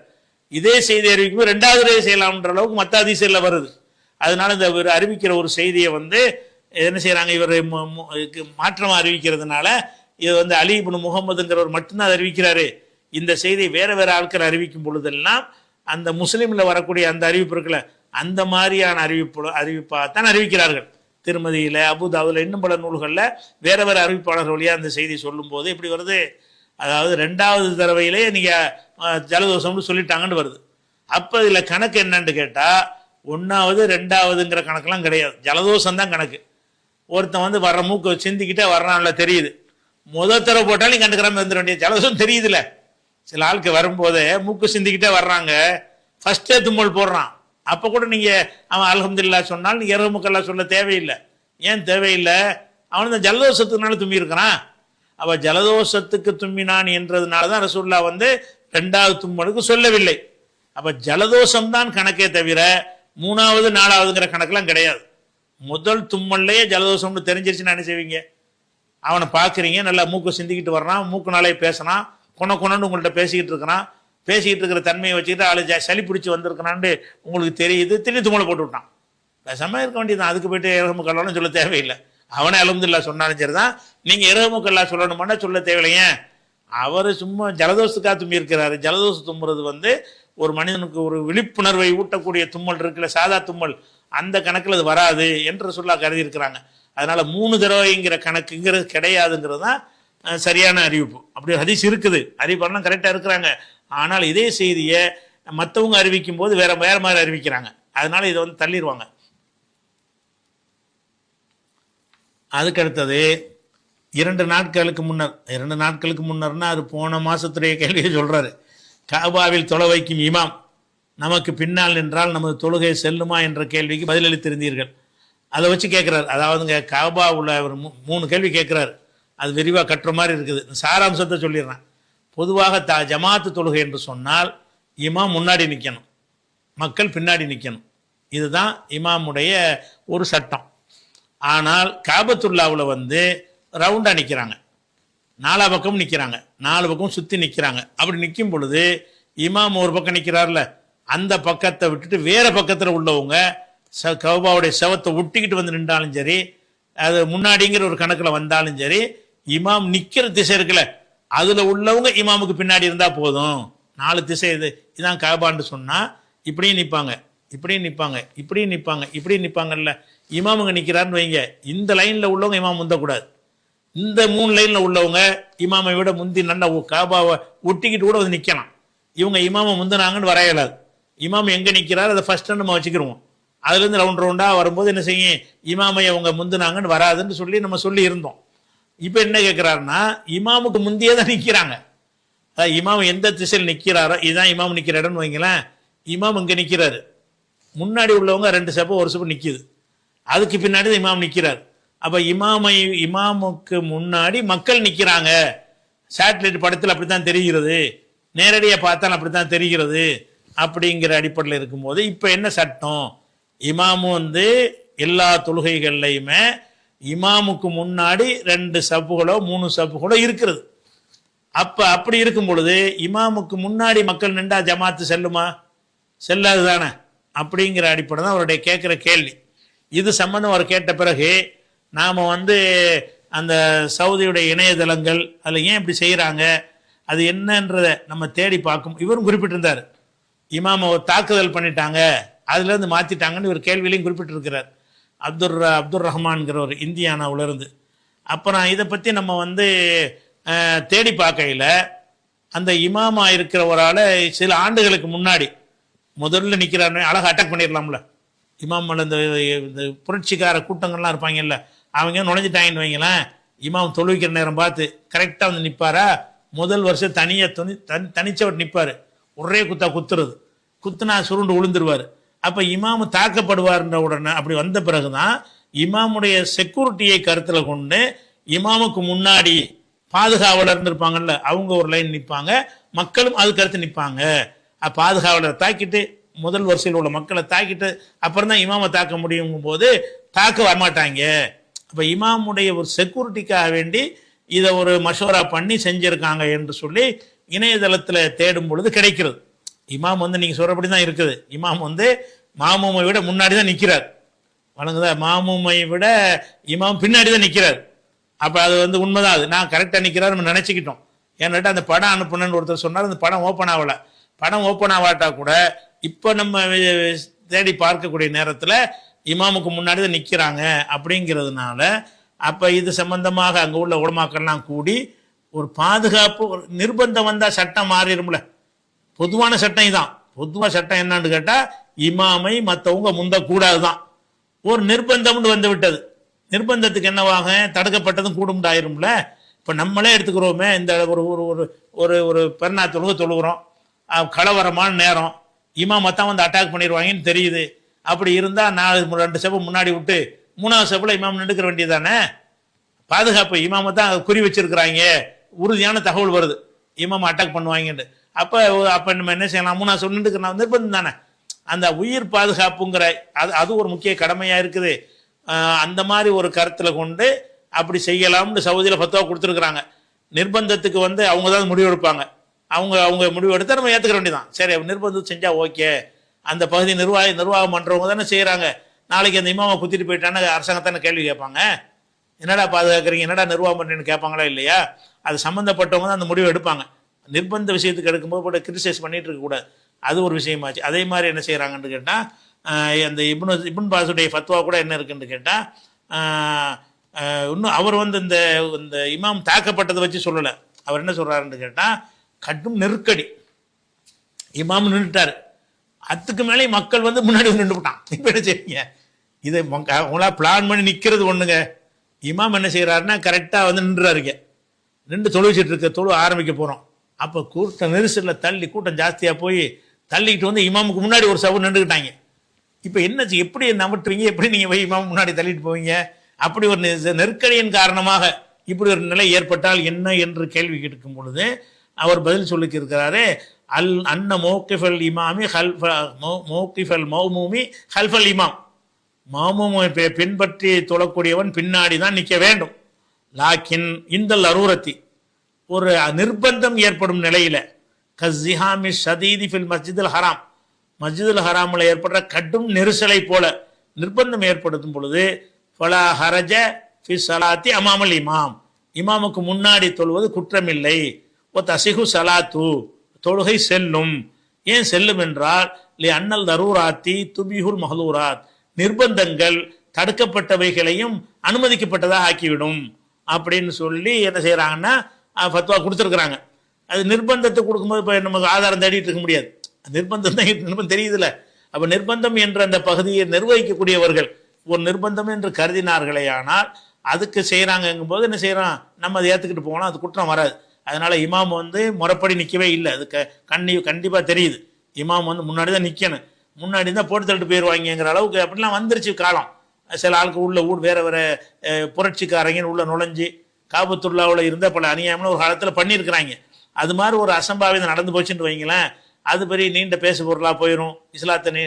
இதே செய்தி அறிவிக்கும் 2வது தடவை செய்யலாம்ன்ற அளவுக்கு மற்ற ஹதீஸ்ல வருது. அதனால இந்த அறிவிக்கிற ஒரு செய்தியை என்ன செய்யறாங்க, இவர் மாற்றமா அறிவிக்கிறதுனால இது அலி இப்னு முஹம்மதுங்கிறவர் மட்டும்தான் அதை அறிவிக்கிறாரு. இந்த செய்தியை வேற வேற ஆட்கள் அறிவிக்கும் பொழுதெல்லாம் அந்த முஸ்லீம்ல வரக்கூடிய அந்த அறிவிப்பு இருக்குல்ல, அந்த மாதிரியான அறிவிப்பாகத்தான் அறிவிக்கிறார்கள். திருமதியில, அபுதாவுல, இன்னும் பல நூல்களில் வேற வேற அறிவிப்பாளர்கள் வழியா அந்த செய்தி சொல்லும் போது எப்படி வருது, அதாவது 2வது தடவையிலே நீங்க ஜலதோஷம்னு சொல்லிட்டாங்கன்னு வருது. அப்ப இதுல கணக்கு என்னன்னு கேட்டா 1வது 2வதுங்கிற கணக்கெல்லாம் கிடையாது, ஜலதோஷம் தான் கணக்கு. ஒருத்தன் வர்ற மூக்கு சிந்திக்கிட்டே வர்றான்ல தெரியுது, முதல் தடவை போட்டாலும் நீ கண்டுக்கிறாம இருந்துட வேண்டிய ஜலதோஷம் தெரியுதுல. சில ஆளுக்கு வரும்போதே மூக்கு சிந்திக்கிட்டே வர்றாங்க, ஃபர்ஸ்டே தும்மல் போடுறான், அப்ப கூட நீங்க அவன் அல்ஹம்துலில்லாஹ் சொன்னால் நீங்க இரவுமுக்கல்லா சொல்ல தேவையில்லை. ஏன் தேவையில்லை? அவன் இந்த ஜலதோஷத்துக்குனால தும்மி இருக்கிறான். அவ ஜலதோஷத்துக்கு தும்மினான் என்றதுனால தான் ரசூலுல்லாஹ் 2வது தும்மலுக்கு சொல்லவில்லை. அப்ப ஜலதோஷம் தான் கணக்கே தவிர 3வது 4வதுங்கிற கணக்கெல்லாம் கிடையாது. முதல் தும்மல்லையே ஜலதோஷம்னு தெரிஞ்சிருச்சுன்னா என்ன செய்வீங்க? அவனை பார்க்குறீங்க, நல்லா மூக்கு சிந்திக்கிட்டு வர்றான், மூக்குனாலே பேசினான், கொண்டு உங்கள்கிட்ட பேசிக்கிட்டு இருக்கிறான், பேசிக்கிட்டு இருக்கிற தன்மையை வச்சுக்கிட்டு ஆளு சளி பிடிச்சி வந்திருக்கிறான்னு உங்களுக்கு தெரியுது, திடீர்னு தும்மலை போட்டு விட்டான். பேசாமல் இருக்க வேண்டியதுதான், அதுக்கு போயிட்டு இரவுமுக்கல்லான்னு சொல்ல தேவையில்லை. அவனே அல்ஹம்துலில்லாஹ் சொன்னாலும் சரி தான், நீங்கள் இரவுமுக்கல்லா சொல்லணுமான்னா சொல்ல தேவையில்லைங்க. அவர் சும்மா ஜலதோஷத்துக்காக தும்மி இருக்கிறாரு. ஜலதோஷம் தும்முறது ஒரு மனிதனுக்கு ஒரு விழிப்புணர்வை ஊட்டக்கூடிய தும்மல் இருக்குல்ல, சாதா தும்மல், அந்த கணக்கில் அது வராது என்று ரசூலுல்லாஹ் கருதி இருக்கிறாங்க. அதனால 3 தடவைங்கிற கணக்குங்கிறது கிடையாதுங்கிறது தான் சரியான அறிவிப்பு. அப்படி ஹதீஸ் இருக்குது, அறிவிப்பாளர்லாம் கரெக்டாக இருக்கிறாங்க. ஆனால் இதே செய்தியை மற்றவங்க அறிவிக்கும் போது வேற வேற மாதிரி அறிவிக்கிறாங்க. அதனால இதை தள்ளிடுவாங்க. அதுக்கு அடுத்தது 2 நாட்களுக்கு முன்னர்னா அது போன மாசத்துடைய கேள்வியை சொல்றாரு. காபாவில் தொலை வைக்கும் இமாம் நமக்கு பின்னால் நின்றால் நமது தொழுகை செல்லுமா என்ற கேள்விக்கு பதிலளித்திருந்தீர்கள். அதை வச்சு கேட்குறாரு. அதாவதுங்க காபாவில் அவர் 3 கேள்வி கேட்குறாரு. அது விரிவாக கட்டுற மாதிரி இருக்குது. சாராம்சத்தை சொல்லிடுறேன். பொதுவாக ஜமாத்து தொழுகை என்று சொன்னால் இமாம் முன்னாடி நிற்கணும், மக்கள் பின்னாடி நிற்கணும். இதுதான் இமாமுடைய ஒரு சட்டம். ஆனால் காபத்துல்லாவில் ரவுண்டாக நிற்கிறாங்க, 4 பக்கம் நிற்கிறாங்க, 4 பக்கம் சுற்றி நிற்கிறாங்க. அப்படி நிற்கும் பொழுது இமாம் ஒரு பக்கம் நிற்கிறார்ல, அந்த பக்கத்தை விட்டுட்டு வேற பக்கத்தில் உள்ளவங்க கௌபாவுடைய செவத்தை ஒட்டிக்கிட்டு நின்றாலும் சரி, அது முன்னாடிங்கிற ஒரு கணக்கில் வந்தாலும் சரி, இமாம் நிற்கிற திசை இருக்குல்ல, அதில் உள்ளவங்க இமாமுக்கு பின்னாடி இருந்தால் போதும். 4 திசை இதுதான் காபான்னு சொன்னால் இப்படியும் நிற்பாங்க, இப்படியும் நிற்பாங்க, இப்படியும் நிற்பாங்க, இப்படியும் நிற்பாங்கல்ல. இமாமுங்க நிற்கிறாருன்னு வைங்க, இந்த லைனில் உள்ளவங்க இமாம் முந்தக்கூடாது. இந்த 3 லைனில் உள்ளவங்க இமாமை விட முந்தி நல்லா காபாவை ஒட்டிக்கிட்டு கூட நிற்கலாம். இவங்க இமாமை முந்தினாங்கன்னு வர இயலாது. இமாம் எங்கே நிற்கிறாரு அதை ஃபர்ஸ்ட் நம்ம வச்சுக்கிருவோம். அதுலேருந்து ரவுண்டாக வரும்போது என்ன செய்யும், இமாமை அவங்க முந்தினாங்கன்னு வராதுன்னு நம்ம சொல்லி இருந்தோம். இப்போ என்ன கேட்குறாருன்னா, இமாமுக்கு முந்தியே தான் நிற்கிறாங்க. அதாவது இமாம் எந்த திசையில் நிற்கிறாரோ இதுதான் இமாம் நிற்கிற இடம்னு வைங்களேன். இமாம் இங்கே நிற்கிறாரு, முன்னாடி உள்ளவங்க 2 ஸ்டெப்பு ஒரு ஸ்டெப்பு நிற்கிது, அதுக்கு பின்னாடி தான் இமாம் நிற்கிறார். அப்போ இமாமுக்கு முன்னாடி மக்கள் நிற்கிறாங்க. சேட்டலைட் படத்தில் அப்படித்தான் தெரிகிறது, நேரடியாக பார்த்தாலும் அப்படித்தான் தெரிகிறது. அப்படிங்கிற அடிப்படையில் இருக்கும்போது இப்போ என்ன சட்டம், இமாமும் எல்லா தொழுகைகள்லையுமே இமாமுக்கு முன்னாடி 2 சப்புகளோ 3 சப்புகளோ இருக்கிறது. அப்படி இருக்கும் பொழுது இமாமுக்கு முன்னாடி மக்கள் நின்றா ஜமாத்து செல்லுமா? செல்லாது தானே. அப்படிங்கிற அடிப்படை தான் அவருடைய கேட்குற கேள்வி. இது சம்பந்தம் அவர் கேட்ட பிறகு நாம் அந்த சவுதியுடைய இணையதளங்கள் அதில் ஏன் இப்படி செய்கிறாங்க, அது என்னன்றதை நம்ம தேடி பார்க்கும். இவரும் குறிப்பிட்டிருந்தார், இமாமை தாக்குதல் பண்ணிட்டாங்க, அதுலேருந்து மாற்றிட்டாங்கன்னு இவர் கேள்வியிலையும் குறிப்பிட்டிருக்கிறார். அப்துர் ரஹ்மான்கிறவர் இந்தியானாவிலிருந்து. அப்புறம் இதை பற்றி நம்ம தேடி பார்க்கையில் அந்த இமாமா இருக்கிறவரால் சில ஆண்டுகளுக்கு முன்னாடி முதல்ல நிற்கிறாரு, அழகாக அட்டாக் பண்ணிடலாம்ல. இமாம் இந்த புரட்சிக்கார கூட்டங்கள்லாம் இருப்பாங்கல்ல, அவங்க நுழைஞ்சிட்டாங்கன்னு வைங்களேன், இமாம் தொழுவிக்கிற நேரம் பார்த்து கரெக்டாக நிற்பாரா. முதல் வருஷம் தனிச்சவர் நிற்பார், ஒரே குத்தா குத்துறது, குத்துனா சுருண்டு விழுந்துருவார். அப்போ இமாமு தாக்கப்படுவார்ன்ற உடனே அப்படி வந்த பிறகுதான் இமாமுடைய செக்யூரிட்டியை கருத்தில் கொண்டு இமாமுக்கு முன்னாடி பாதுகாவலர் இருப்பாங்கல்ல, அவங்க ஒரு லைன் நிற்பாங்க, மக்களும் அதுக்கு அடுத்து நிற்பாங்க. பாதுகாவலரை தாக்கிட்டு முதல் வரிசையில் உள்ள மக்களை தாக்கிட்டு அப்புறம் தான் இமாமை தாக்க முடியும் போது தாக்க வரமாட்டாங்க. அப்போ இமாமுடைய ஒரு செக்யூரிட்டிக்காக வேண்டி இதை ஒரு மஷோரா பண்ணி செஞ்சுருக்காங்க என்று சொல்லி இணையதளத்தில் தேடும் பொழுது கிடைக்கிறது. இமாம் வந்து நீங்கள் சொல்கிறபடி தான் இருக்குது. இமாம் வந்து மாமூமை விட முன்னாடி தான் நிற்கிறார், வணங்குதா? மாமூமை விட இமாம் பின்னாடி தான் நிற்கிறார். அப்போ அது வந்து உண்மைதான். அது நான் கரெக்டாக நிற்கிறார் நம்ம நினச்சிக்கிட்டோம். ஏன்னாட்டா அந்த படம் அனுப்புனன்னு ஒருத்தர் சொன்னார், அந்த படம் ஓப்பன் ஆகலை. படம் ஓப்பன் ஆகாட்டா கூட இப்போ நம்ம தேடி பார்க்கக்கூடிய நேரத்தில் இமாமுக்கு முன்னாடி தான் நிற்கிறாங்க அப்படிங்கிறதுனால அப்போ இது சம்பந்தமாக அங்கே உள்ள உலமாக்கள்லாம் கூடி ஒரு பாதுகாப்பு, ஒரு நிர்பந்தம் வந்தால் சட்டம் மாறிடும்ல. பொதுவான சட்டம் இதுதான். பொதுவான சட்டம் என்னான்னு கேட்டால் இமாமை மற்றவங்க முந்தக்கூடாது தான். ஒரு நிர்பந்தம்னு வந்து விட்டது. நிர்பந்தத்துக்கு என்னவாக தடுக்கப்பட்டதும் கூடும்டாயிரும்ல. இப்போ நம்மளே எடுத்துக்கிறோமே, இந்த ஒரு ஒரு ஒரு ஒரு பெருநா தொழுகிறோம், கலவரமான நேரம், இமாமத்தான் வந்து அட்டாக் பண்ணிடுவாங்கன்னு தெரியுது. அப்படி இருந்தால் 2 ஸ்டெப்பு முன்னாடி விட்டு 3வது ஸ்டெப்பில் இமாம் நின்றுக்கிற வேண்டியதானே. பாதுகாப்பு இமாமத்தான் குறி வச்சிருக்கிறாங்க, உறுதியான தகவல் வருது இமாம் அட்டாக் பண்ணுவாங்கன்னு. அப்போ நம்ம என்ன செய்யலாம்? 3வது ஸ்டெப் நின்றுக்கிற நிர்பந்தம் தானே. அந்த உயிர் பாதுகாப்புங்கிற அது ஒரு முக்கிய கடமையாக இருக்குது. அந்த மாதிரி ஒரு கருத்தில் கொண்டு அப்படி செய்யலாம்னு சவுதியில் ஃபத்வா கொடுத்துருக்குறாங்க. நிர்பந்தத்துக்கு வந்து அவங்க தான் முடிவு எடுப்பாங்க. அவங்க முடிவு எடுத்தால் நம்ம ஏற்றுக்க வேண்டியதான். சரி, நிர்பந்தம் செஞ்சால் ஓகே. அந்த பகுதி நிர்வாகம் பண்ணுறவங்க தானே செய்கிறாங்க. நாளைக்கு அந்த இமாமை குத்திட்டு போயிட்டான்னு அரசாங்கத்தானே கேள்வி கேட்பாங்க. என்னடா பாதுகாக்கிறீங்க, என்னடா நிர்வாகம் பண்ணுறீங்கன்னு கேட்பாங்களா இல்லையா? அது சம்மந்தப்பட்டவங்க தான் அந்த முடிவு எடுப்பாங்க. நிர்பந்த விஷயத்துக்கு எடுக்கும்போது போட்டு கிரிட்டிசைஸ் பண்ணிட்டு இருக்கக்கூடாது. அது ஒரு விஷயமாச்சு. அதே மாதிரி என்ன செய்கிறாங்கன்னு கேட்டால், அந்த இப்னு பாஸுடைய ஃபத்வா கூட என்ன இருக்குன்னு கேட்டால், இன்னும் அவர் வந்து இந்த இமாம் தாக்கப்பட்டதை வச்சு சொல்லலை. அவர் என்ன சொல்கிறாருன்னு கேட்டால், கடும் நெருக்கடி, இமாம் நின்றுட்டார், அதுக்கு மேலே மக்கள் வந்து முன்னாடி நின்று விட்டான். இப்போ என்ன செய்வீங்க? இதை அவங்களா பிளான் பண்ணி நிற்கிறது ஒன்றுங்க. இமாம் என்ன செய்கிறாருன்னா கரெக்டாக வந்து நின்றுறாருங்க, நின்று தொழுவிச்சிட்டு இருக்க, தொழு ஆரம்பிக்க போகிறோம். அப்போ கூட்டம் நெரிசலில் தள்ளி, கூட்டம் ஜாஸ்தியாக போய் தள்ளிக்கிட்டு வந்து இமாமுக்கு முன்னாடி ஒரு சவு நின்றுக்கிட்டாங்க. இப்போ என்ன எப்படி நம்பட்டுவீங்க? எப்படி நீங்கள் போய் இமாம் முன்னாடி தள்ளிட்டு போவீங்க? அப்படி ஒரு நெருக்கடியின் காரணமாக இப்படி ஒரு நிலை ஏற்பட்டால் என்ன என்று கேள்வி கேட்கும் பொழுது அவர் பதில் சொல்லிக்கு இருக்கிறாரு, அன்ன மௌகிஃபல் இமாமி மௌகிஃபல் மௌமூமி ஹல்ஃபல் இமாம். மாமூமை பின்பற்றி தொழக்கூடியவன் பின்னாடி தான் நிற்க வேண்டும். லாக்கின் இந்த லரூரத்தி, ஒரு நிர்பந்தம் ஏற்படும் நிலையில, கஸ்ஸிஹாமி ஷதீதி ஃபில் மஸ்ஜிதுல் ஹராம், மஸ்ஜிதுல் ஹராமில் ஏற்படுற கடும் நெரிசலை போல நிர்பந்தம் ஏற்படுத்தும் பொழுது ஃபலா ஹரஜ ஃபி ஸலாத்தி அமாமல் இமாம், இமாமுக்கு முன்னாடி தொழுவது குற்றமில்லை. ஓ தசிஹு சலாத்து, தொழுகை செல்லும். ஏன் செல்லும் என்றால், லி அன்னல் தரூராத்தி துபிஹுல் மஹ்லூராத், நிர்பந்தங்கள் தடுக்கப்பட்டவைகளையும் அனுமதிக்கப்பட்டதாக ஆக்கிவிடும் அப்படின்னு சொல்லி என்ன செய்கிறாங்கன்னா ஃபத்வா கொடுத்துருக்குறாங்க. அது நிர்பந்தத்தை கொடுக்கும்போது இப்போ நமக்கு ஆதாரம் தேடிட்டு இருக்க முடியாது. நிர்பந்தம் தான் நிர்பந்தம் தெரியுதுல்ல. அப்போ நிர்பந்தம் என்ற அந்த பகுதியை நிர்வகிக்கக்கூடியவர்கள் ஒரு நிர்பந்தம் என்று கருதினார்களே, ஆனால் அதுக்கு செய்கிறாங்கங்கும் போது என்ன செய்கிறோம், நம்ம அதை ஏற்றுக்கிட்டு போகலாம், அது குற்றம் வராது. அதனால இமாம் வந்து முறைப்படி நிற்கவே இல்லை. அது கண்டிப்பாக தெரியுது. இமாம் வந்து முன்னாடி தான் நிற்கணும், முன்னாடி தான் போட்டு தள்ளிட்டு போயிடுவாங்கிற அளவுக்கு அப்படிலாம் வந்துருச்சு காலம். சில ஆளுக்கு உள்ள வேறு வேறு புரட்சிக்காரங்கன்னு உள்ள நுழைஞ்சு காபத்துல்லாவில் இருந்த பல அநியாயம்னு ஒரு காலத்தில் பண்ணியிருக்கிறாங்க. அது மாதிரி ஒரு அசம்பாவிதம் நடந்து போச்சுன்னு வைங்களேன், அது பெரிய நீண்ட பேசு பொருளாக போயிடும். இஸ்லாத்தை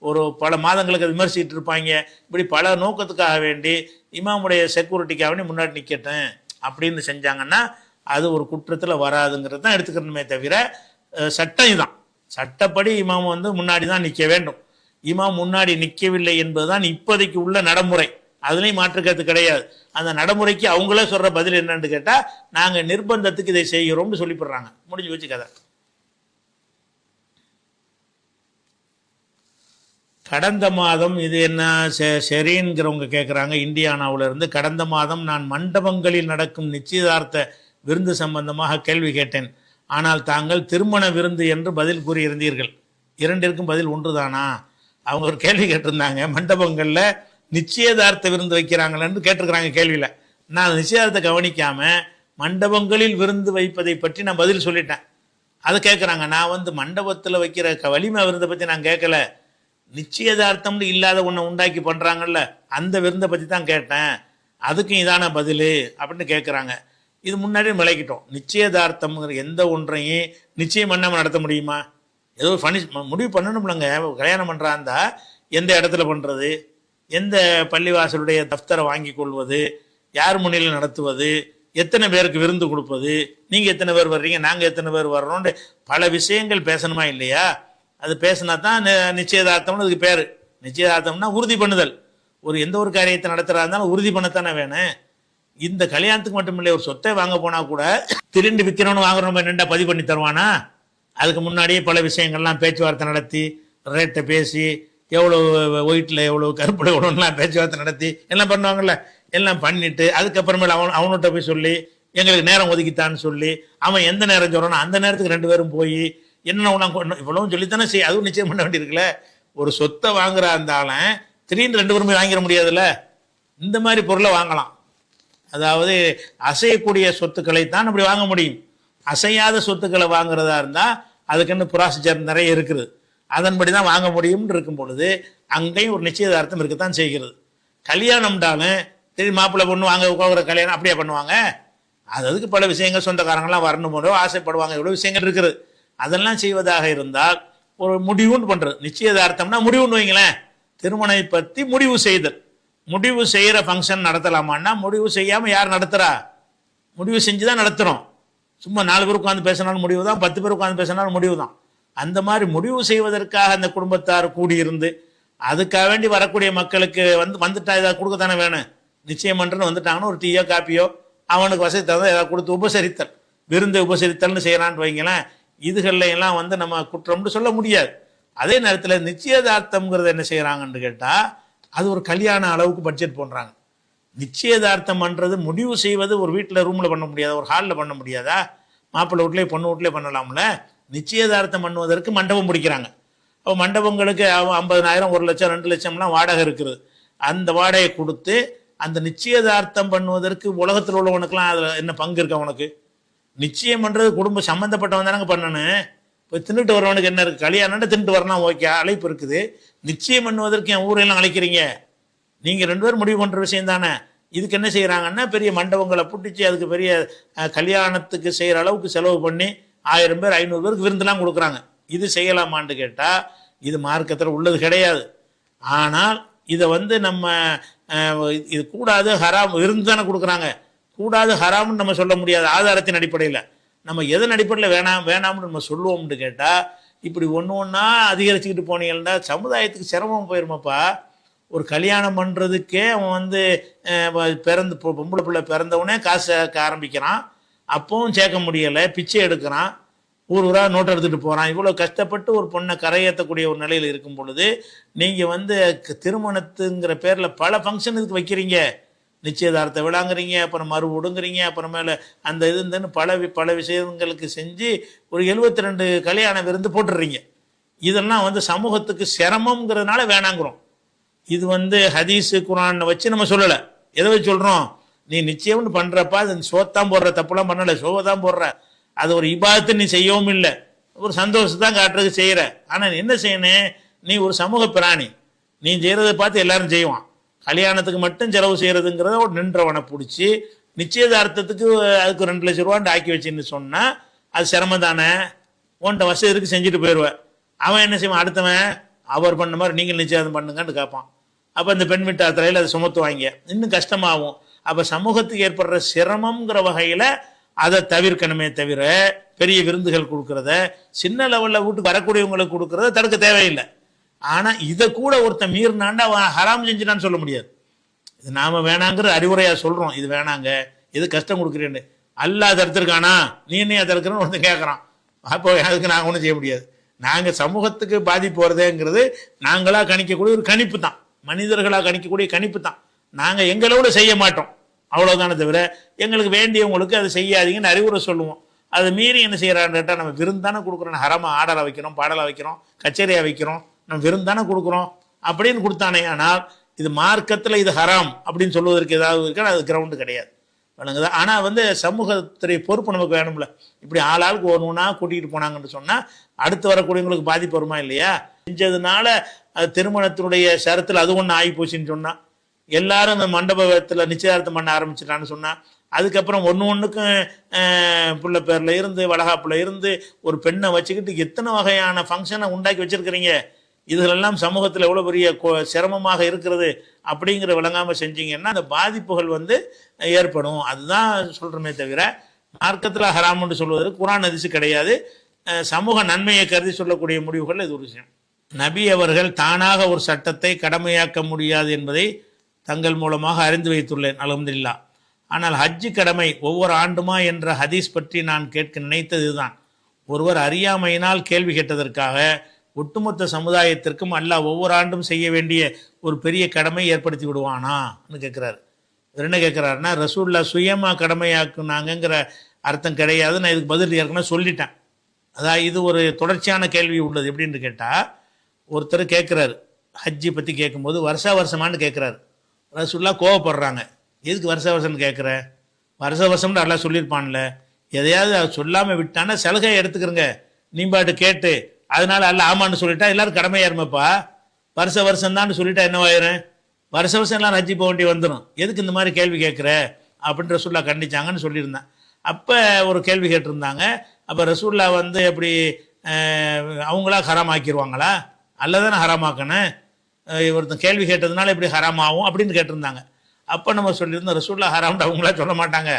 ஒரு பல மாதங்களுக்கு அது விமர்சிட்டு இருப்பாங்க. இப்படி பல நோக்கத்துக்காக வேண்டி இமாமுடைய செக்யூரிட்டிக்காக வேண்டி முன்னாடி நிற்கட்டும் அப்படின்னு செஞ்சாங்கன்னா அது ஒரு குற்றத்தில் வராதுங்கிறது தான் எடுத்துக்கணுமே தவிர, சட்டம் இதுதான். சட்டப்படி இமாம் வந்து முன்னாடி தான் நிற்க வேண்டும். இமாம் முன்னாடி நிற்கவில்லை என்பதுதான் இப்போதைக்கு உள்ள நடைமுறை. அதுலேயும் மாற்றுக்கிறது கிடையாது. அந்த நடைமுறைக்கு அவங்களே சொல்கிற பதில் என்னன்னு கேட்டால், நாங்கள் நிர்பந்தத்துக்கு இதை செய்கிறோம்னு சொல்லிவிடுறாங்க. முடிஞ்சு வச்சு கதை. கடந்த மாதம் இது என்ன ஷெரீன்கிறவங்க கேட்குறாங்க இந்தியானாவிலிருந்து, கடந்த மாதம் நான் மண்டபங்களில் நடக்கும் நிச்சயதார்த்த விருந்து சம்பந்தமாக கேள்வி கேட்டேன். ஆனால் தாங்கள் திருமண விருந்து என்று பதில் கூறியிருந்தீர்கள். இரண்டிற்கும் பதில் ஒன்றுதானா? அவங்க ஒரு கேள்வி கேட்டிருந்தாங்க, மண்டபங்களில் நிச்சயதார்த்த விருந்து வைக்கிறாங்களேன்னு கேட்டிருக்கிறாங்க கேள்வியில். நான் நிச்சயதார்த்தத்தை கவனிக்காமல் மண்டபங்களில் விருந்து வைப்பதை பற்றி நான் பதில் சொல்லிட்டேன். அதை கேட்குறாங்க. நான் வந்து மண்டபத்தில் வைக்கிற வலிமை விருந்தை பற்றி நான் கேட்கல, நிச்சயதார்த்தம்னு இல்லாத ஒன்றை உண்டாக்கி பண்ணுறாங்கல்ல அந்த விருந்தை பற்றி தான் கேட்டேன், அதுக்கும் இதான பதில் அப்படின்னு கேட்குறாங்க. இது முன்னாடியே விளக்கிட்டோம். நிச்சயதார்த்தம்ங்கிற எந்த ஒன்றையும் நிச்சயம் பண்ணாமல் நடத்த முடியுமா? ஏதோ முடிவு பண்ணணும்லங்க. கல்யாணம் பண்ணுறா இருந்தால் எந்த இடத்துல பண்ணுறது, எந்த பள்ளிவாசலுடைய தஃப்தரை வாங்கி கொள்வது, யார் முன்னிலையில் நடத்துவது, எத்தனை பேருக்கு விருந்து கொடுப்பது, நீங்கள் எத்தனை பேர் வர்றீங்க, நாங்கள் எத்தனை பேர் வர்றோம்னு பல விஷயங்கள் பேசணுமா இல்லையா? அது பேசினா தான் நிச்சயதார்த்தம்னு அதுக்கு பேர். நிச்சயதார்த்தம்னா உறுதி பண்ணுதல். எந்த ஒரு காரியத்தை நடத்துகிறா இருந்தாலும் உறுதி பண்ணத்தானே வேணும். இந்த கல்யாணத்துக்கு மட்டும் இல்லை, ஒரு சொத்தை வாங்க போனால் கூட திருண்டு விற்கிறவனு வாங்குறவங்க என்னென்ன பதிவு பண்ணி தருவானா? அதுக்கு முன்னாடியே பல விஷயங்கள்லாம் பேச்சுவார்த்தை நடத்தி, ரேட்டை பேசி, எவ்வளோ ஒயிட்டில் எவ்வளோ கருப்பில் எவ்வளோலாம் பேச்சுவார்த்தை நடத்தி எல்லாம் பண்ணுவாங்கள்ல. எல்லாம் பண்ணிட்டு அதுக்கப்புறமேல அவன்கிட்ட போய் சொல்லி எங்களுக்கு நேரம் ஒதுக்கித்தான்னு சொல்லி, அவன் எந்த நேரம் சொல்கிறானோ அந்த நேரத்துக்கு 2 பேரும் போய் என்னென்ன இவ்வளவும் சொல்லித்தானே அதுவும் நிச்சயம் பண்ண வேண்டியிருக்குல்ல. ஒரு சொத்தை வாங்குறா இருந்தாலும் திடீர்னு 2 பேரும் போய் வாங்கிட முடியாதுல்ல. இந்த மாதிரி பொருளை வாங்கலாம். அதாவது அசையக்கூடிய சொத்துக்களை தான் அப்படி வாங்க முடியும். அசையாத சொத்துக்களை வாங்குறதா இருந்தால் அதுக்குன்னு ப்ராசிஜர் நிறைய இருக்குது, அதன்படி தான் வாங்க முடியும்னு இருக்கும் பொழுது அங்கேயும் ஒரு நிச்சயதார்த்தம் இருக்கத்தான் செய்கிறது. கல்யாணம்டாலும் திடீர் மாப்பிள்ளை பொண்ணு வாங்க போகிற கல்யாணம் அப்படியே பண்ணுவாங்க. அதுக்கு பல விஷயங்கள் சொந்தக்காரங்களாம் வரணும் போதோ ஆசைப்படுவாங்க, எவ்வளோ விஷயங்கள் இருக்குது. அதெல்லாம் செய்வதாக இருந்தால் ஒரு முடிவுன்னு பண்ணுறது. நிச்சயதார்த்தம்னா முடிவுன்னு வைங்களேன். திருமணத்தை பற்றி முடிவு செய்தல். முடிவு செய்கிற ஃபங்க்ஷன் நடத்தலாமான்னா முடிவு செய்யாமல் யார் நடத்துகிறா? முடிவு செஞ்சு தான் நடத்துகிறோம். சும்மா 4 பேர் உட்காந்து பேசினாலும் முடிவு தான், 10 பேர் உட்காந்து பேசினாலும் முடிவு தான். அந்த மாதிரி முடிவு செய்வதற்காக அந்த குடும்பத்தார் கூடியிருந்து அதுக்காக வேண்டி வரக்கூடிய மக்களுக்கு வந்துட்டா ஏதாவது கொடுக்கத்தானே வேணும். நிச்சயம் பண்ணுறன்னு வந்துட்டாங்கன்னா ஒரு டீயோ காப்பியோ அவனுக்கு வசதி தகுந்த ஏதாவது கொடுத்து உபசரித்தல், விருந்து உபசரித்தல்னு செய்கிறான்னு வைங்களேன். இதுகளில் எல்லாம் நம்ம குற்றம்னு சொல்ல முடியாது. அதே நேரத்தில் நிச்சயதார்த்தம்ங்கிறது என்ன செய்கிறாங்கன்னு கேட்டால் அது ஒரு கல்யாண அளவுக்கு பட்ஜெட் போடுறாங்க. நிச்சயதார்த்தம் பண்ணுறது முடிவு செய்வது ஒரு வீட்டில் ரூமில் பண்ண முடியாதா, ஒரு ஹாலில் பண்ண முடியாதா? மாப்பிள்ளை வீட்லேயே பொண்ணு வீட்லேயே பண்ணலாம்ல. நிச்சயதார்த்தம் பண்ணுவதற்கு மண்டபம் பிடிக்கிறாங்க. அப்போ மண்டபங்களுக்கு 50,000 1 லட்சம் 2 லட்சம்லாம் வாடகை இருக்குது. அந்த வாடகையை கொடுத்து அந்த நிச்சயதார்த்தம் பண்ணுவதற்கு உலகத்தில் உள்ளவனுக்குலாம் அதில் என்ன பங்கு இருக்கு? அவனுக்கு நிச்சயம் பண்ணுறது குடும்பம் சம்மந்தப்பட்டவன் தானங்க பண்ணணும். இப்போ தின்னுட்டு வரவனுக்கு என்ன இருக்குது? கல்யாணம்னு தின்னுட்டு வரலாம், ஓகே, அழைப்பு இருக்குது. நிச்சயம் பண்ணுவதற்கு என் ஊரெல்லாம் அழைக்கிறீங்க, நீங்கள் 2 பேரும் முடிவு பண்ணுற விஷயம் தானே. இதுக்கு என்ன செய்கிறாங்கன்னா பெரிய மண்டபங்களை புட்டிச்சு அதுக்கு பெரிய கல்யாணத்துக்கு செய்கிற அளவுக்கு செலவு பண்ணி 1000 பேர் 500 பேருக்கு விருந்துலாம் கொடுக்குறாங்க. இது செய்யலாமான்னு கேட்டால் இது மார்க்கத்தில் உள்ளது கிடையாது. ஆனால் இதை நம்ம இது கூடாது ஹராம் விருந்து தானே கொடுக்குறாங்க. கூடாது ஹராம்னு நம்ம சொல்ல முடியாது ஆதாரத்தின் அடிப்படையில். நம்ம எதன் அடிப்படையில் வேணாம்னு நம்ம சொல்லுவோம்னு கேட்டால் இப்படி ஒன்று ஒன்றா அதிகரிச்சுக்கிட்டு போனீங்கன்னா சமுதாயத்துக்கு சிரமம் போயிருமாப்பா. ஒரு கல்யாணம் பண்ணுறதுக்கே அவன் பொம்பளை பிள்ளை பிறந்தவனே காசு சேர்க்க ஆரம்பிக்கிறான், அப்பவும் சேர்க்க முடியலை, பிச்சை எடுக்கிறான், ஊராக நோட்டை எடுத்துகிட்டு போகிறான். இவ்வளோ கஷ்டப்பட்டு ஒரு பொண்ணை கரையேற்றக்கூடிய ஒரு நிலையில் இருக்கும் பொழுது நீங்கள் திருமணத்துங்கிற பேரில் பல ஃபங்க்ஷன் இதுக்கு வைக்கிறீங்க. நிச்சயதார்த்த விழாங்கிறீங்க, அப்புறம் மறுவிடுங்கிறீங்க, அப்புறமேல அந்த இதுன்னு பல விஷயங்களுக்கு செஞ்சு ஒரு 72 கல்யாண விருந்து போட்டுடுறீங்க. இதெல்லாம் சமூகத்துக்கு சிரமங்கிறதுனால வேணாங்கிறோம். இது ஹதீஸு குரானை வச்சு நம்ம சொல்லலை. எதை வச்சு சொல்கிறோம்? நீ நிச்சயம்னு பண்ணுறப்பா அது சோத்தான் போடுற, தப்புலாம் பண்ணலை, சோவை தான் போடுற. அது ஒரு இபாதத்தை நீ செய்யவும் இல்லை, ஒரு சந்தோஷத்தான் காட்டுறதுக்கு செய்கிற. ஆனால் என்ன செய்யணும்? நீ ஒரு சமூக பிராணி, நீ செய்கிறத பார்த்து எல்லாரும் செய்வான். கல்யாணத்துக்கு மட்டும் செலவு செய்கிறதுங்கிறத ஒரு நின்றவனை பிடிச்சி நிச்சயதார்த்தத்துக்கு அதுக்கு 2 லட்சம் ரூபான்னு ஆக்கி வச்சுன்னு சொன்னால் அது சிரமம் தானே. உன்ட்ட வசதி இருக்கு, செஞ்சுட்டு போயிடுவேன். அவன் என்ன செய்வான்? அடுத்தவன் அவர் பண்ண மாதிரி நீங்கள் நிச்சயம் பண்ணுங்கன்னு கேட்பான். அப்போ இந்த பெண் வீட்டு தலையில் அதை சுமத்துவாங்க, இன்னும் கஷ்டமாகும். அப்போ சமூகத்துக்கு ஏற்படுற சிரமங்கிற வகையில் அதை தவிர்க்கணுமே தவிர பெரிய விருந்துகள் கொடுக்கறத, சின்ன லெவலில் வீட்டுக்கு வரக்கூடியவங்களுக்கு கொடுக்கறத தடுக்க தேவையில்லை. ஆனால் இதை கூட ஒருத்தன் மீறினாண்டா அவன் ஹராம் செஞ்சுட்டான்னு சொல்ல முடியாது. இது நாம் வேணாங்கிற அறிவுரையாக சொல்கிறோம், இது வேணாங்க, இது கஷ்டம் கொடுக்குறேன்னு. அல்லாஹ் தடுத்துருக்கானா, நீ என்ன தடுக்கிறன்னு ஒருத்தன் கேட்குறான். அப்போ அதுக்கு நாங்கள் ஒன்றும் செய்ய முடியாது. நாங்கள் சமூகத்துக்கு பாதிப்பு வருதுங்கிறது நாங்களாக கணிக்கக்கூடிய ஒரு கணிப்பு தான், மனிதர்களாக கணிக்கக்கூடிய கணிப்பு தான். நாங்கள் எங்களோட செய்ய மாட்டோம், அவ்வளோதானே தவிர எங்களுக்கு வேண்டியவங்களுக்கு அதை செய்யாதீங்கன்னு அறிவுரை சொல்லுவோம். அதை மீறி என்ன செய்கிறான்னு கேட்டால் நம்ம விருந்தானே கொடுக்குறோம், ஹரமாக ஆடலாக வைக்கிறோம், பாடலாக வைக்கிறோம், கச்சேரியாக வைக்கிறோம், நம்ம விருந்தானே கொடுக்குறோம் அப்படின்னு கொடுத்தானே. ஆனால் இது மார்க்கத்தில் இது ஹராம் அப்படின்னு சொல்வதற்கு ஏதாவது இருக்குன்னா அது கிரவுண்டு கிடையாது. விளங்குதா? ஆனால் வந்து சமூகத்துடைய பொறுப்பு நமக்கு வேணும்ல. இப்படி ஆளாளுக்கு ஒன்றுனா கூட்டிகிட்டு போனாங்கன்னு சொன்னால் அடுத்து வரக்கூடியவங்களுக்கு பாதிப்பு வருமா இல்லையா? செஞ்சதுனால அது திருமணத்தினுடைய ஷரத்தில் அது ஒன்று ஆகி போச்சுன்னு சொன்னால், எல்லாரும் அந்த மண்டபத்தில் நிச்சயதார்த்தம் பண்ண ஆரம்பிச்சிட்டான்னு சொன்னால், அதுக்கப்புறம் ஒன்றுக்கும் புள்ள பேரில் இருந்து வளகாப்புல இருந்து ஒரு பெண்ணை வச்சுக்கிட்டு எத்தனை வகையான ஃபங்க்ஷனை உண்டாக்கி வச்சிருக்கிறீங்க. இதுகளெல்லாம் சமூகத்தில் எவ்வளோ பெரிய சிரமமாக இருக்கிறது அப்படிங்கிற விளங்காமல் செஞ்சீங்கன்னா அந்த பாதிப்புகள் வந்து ஏற்படும். அதுதான் சொல்கிறோமே தவிர மார்க்கத்தில் ஹராம்னு சொல்வதற்கு குர்ஆன் ஹதீஸ் கிடையாது. சமூக நன்மையை கருதி சொல்லக்கூடிய முடிவுகள் இது ஒரு விஷயம். நபி அவர்கள் தானாக ஒரு சட்டத்தை கடமையாக்க முடியாது என்பதை தங்கள் மூலமாக அறிந்து வைத்துள்ளேன், அல்ஹம்துலில்லாஹ். ஆனால் ஹஜ்ஜு கடமை ஒவ்வொரு ஆண்டுமா என்ற ஹதீஸ் பற்றி நான் கேட்க நினைத்தது இதுதான். ஒருவர் அறியாமையினால் கேள்வி கேட்டதற்காக ஒட்டுமொத்த சமுதாயத்திற்கும் அல்லாஹ் ஒவ்வொரு ஆண்டும் செய்ய வேண்டிய ஒரு பெரிய கடமை ஏற்படுத்தி விடுவானான்னு கேட்குறாரு. என்ன கேட்குறாருன்னா, ரசூல்லா சுயமாக கடமையாக்குனாங்கங்கிற அர்த்தம் கிடையாது. நான் இதுக்கு பதில் ஏற்கனவே சொல்லிட்டேன். அதாவது இது ஒரு தொடர்ச்சியான கேள்வி உள்ளது. எப்படின்னு கேட்டால், ஒருத்தர் கேட்குறாரு ஹஜ்ஜி பற்றி கேட்கும்போது வருஷா வருஷமானு கேட்குறாரு. ரசூல்லா கோவப்படுறாங்க. எதுக்கு வருஷ வருஷம்னு கேட்குற? வருஷ வருஷம்னு எல்லாம் சொல்லியிருப்பான்ல, எதையாவது சொல்லாமல் விட்டானா சலுகை எடுத்துக்கிறங்க நீ பாட்டு கேட்டு, அதனால அல்ல ஆமான்னு சொல்லிட்டா எல்லாரும் கடமையாருமப்பா. வருஷ வருஷம்தான்னு சொல்லிட்டா என்னவாயிரும்? வருஷ வருஷம் எல்லாம் ஹஜ்ஜி போக வேண்டி வந்துடும். எதுக்கு இந்த மாதிரி கேள்வி கேட்குற அப்படின்னு ரசூல்லா கண்டிச்சாங்கன்னு சொல்லியிருந்தேன். அப்போ ஒரு கேள்வி கேட்டிருந்தாங்க. அப்போ ரசூல்லா வந்து எப்படி அவங்களா ஹராம் ஆக்கிடுவாங்களா? அல்லதானே ஹராமாக்கணும். ஒருத்தன் கேள்வி கேட்டதுனால எப்படி ஹராம் ஆகும் அப்படின்னு கேட்டிருந்தாங்க. அப்போ நம்ம சொல்லியிருந்தோம், ரசூல்லா ஹராம்னு அவங்களா சொல்ல மாட்டாங்க.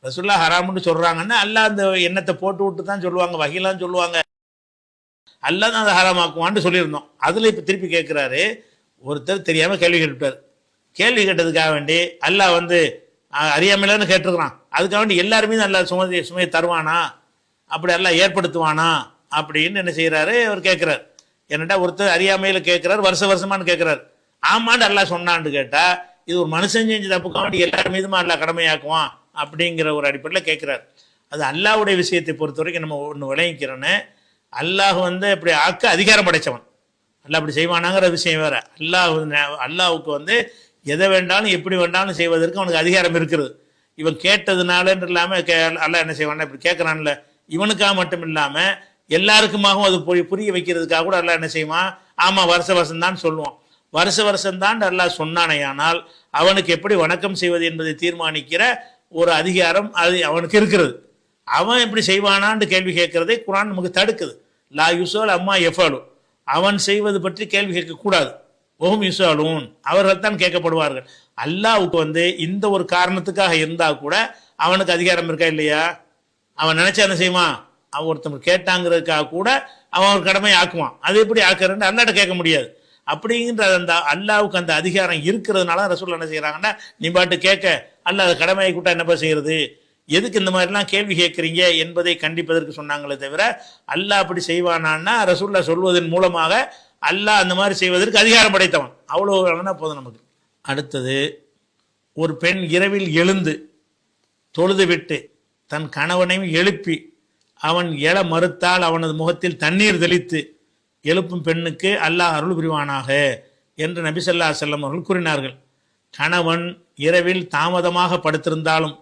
ரசூல்லா ஹராம்னு சொல்கிறாங்கன்னா அல்லாஹ் அந்த எண்ணத்தை போட்டு விட்டு தான் சொல்லுவாங்க, வகையெல்லாம் சொல்லுவாங்க. அல்லாஹ் தான் அதை ஹராமாக்குவான்னு சொல்லியிருந்தோம். அதில் இப்போ திருப்பி கேட்குறாரு. ஒருத்தர் தெரியாமல் கேள்வி கேட்டுவிட்டார். கேள்வி கேட்டதுக்காக வேண்டி அல்லாஹ் வந்து அறியாமலன்னு கேட்டிருக்கிறான். அதுக்காக வேண்டி எல்லாருமே அல்லாஹ் சுமையை தருவானா, அப்படி அல்லாஹ் ஏற்படுத்துவானா அப்படின்னு என்ன செய்கிறாரு அவர் கேட்குறாரு. என்னட்டா ஒருத்தர் அறியாமையில் கேட்குறாரு, வருஷ வருஷமானு கேட்குறாரு. ஆமான்னு அல்லாஹ் சொன்னான்னு கேட்டால் இது ஒரு மனுஷன் செஞ்சு தப்புக்காக வேண்டி எல்லார் மீதுமா அல்லாஹ் கடமையாக்குவான் அப்படிங்கிற ஒரு அடிப்படையில் கேட்குறாரு. அது அல்லாஹ்வுடைய விஷயத்தை பொறுத்த வரைக்கும் நம்ம ஒன்று விளங்கிக்கிறோன்னு, அல்லாஹ் வந்து அப்படி ஆக்க அதிகாரம் படைத்தவன். அல்லாஹ் அப்படி செய்வானாங்கிற விஷயம் வேற. அல்லாஹ்வுக்கு வந்து எதை வேண்டாலும் எப்படி வேண்டாலும் செய்வதற்கு அவனுக்கு அதிகாரம் இருக்கிறது. இவன் கேட்டதுனாலன்னு இல்லாமல் அல்லாஹ் என்ன செய்வான்னா இப்படி கேட்குறான்ல, இவனுக்காக மட்டும் இல்லாமல் எல்லாருக்குமாகவும் அது புரிய வைக்கிறதுக்காக கூட அல்லாஹ் என்ன செய்வான், ஆமாம் வருஷ வருஷம்தான் சொல்லுவான். வருஷ வருஷம்தான் அல்லாஹ் சொன்னானேயானால் அவனுக்கு எப்படி வணக்கம் செய்வது என்பதை தீர்மானிக்கிற ஒரு அதிகாரம் அது அவனுக்கு இருக்கிறது. அவன் எப்படி செய்வானான்னு கேள்வி கேட்கறதை குர்ஆன் நமக்கு தடுக்குது. லா யுஸ்அல் அம்மா யஃபலு, அவன் செய்வது பற்றி கேள்வி கேட்கக்கூடாது. ஒஹும் யுஸ்அலூன், அவர்கள் தான் கேட்கப்படுவார்கள். அல்லாஹ்வுக்கு வந்து இந்த ஒரு காரணத்துக்காக இருந்தால் கூட அவனுக்கு அதிகாரம் இருக்கா இல்லையா? அவன் நினைச்சா என்ன செய்வான்? அவன் ஒருத்தவங்க கேட்டாங்கிறதுக்காக கூட அவன் ஒரு கடமை ஆக்குவான். அது எப்படி ஆக்குறன்னு அல்லாஹ்ட்ட கேட்க முடியாது. அப்படிங்கிற அந்த அல்லாஹ்வுக்கு அந்த அதிகாரம் இருக்கிறதுனால ரசூல் என்ன செய்கிறாங்கன்னா, நீ பாட்டு கேட்க அல்லாஹ் அதை கடமையை கூட்டா என்னப்பா செய்கிறது, எதுக்கு இந்த மாதிரிலாம் கேள்வி கேட்குறீங்க என்பதை கண்டிப்பதற்கு சொன்னாங்களே தவிர அல்லாஹ் அப்படி செய்வானான்னா ரசூல்லா சொல்வதன் மூலமாக அல்லாஹ் அந்த மாதிரி செய்வதற்கு அதிகாரம் படைத்தவன். அவ்வளோ வேணா போதும் நமக்கு. அடுத்தது, ஒரு பெண் இரவில் எழுந்து தொழுது விட்டு தன் கணவனையும் எழுப்பி அவன் எழ மறுத்தால் அவனது முகத்தில் தண்ணீர் தெளித்து எழுப்பும் பெண்ணுக்கு அல்லாஹ் அருள் புரிவானாக என்று நபி ஸல்லல்லாஹு அலைஹி வஸல்லம் அவர்கள் கூறினார்கள். கணவன் இரவில் தாமதமாக படுத்திருந்தாலும்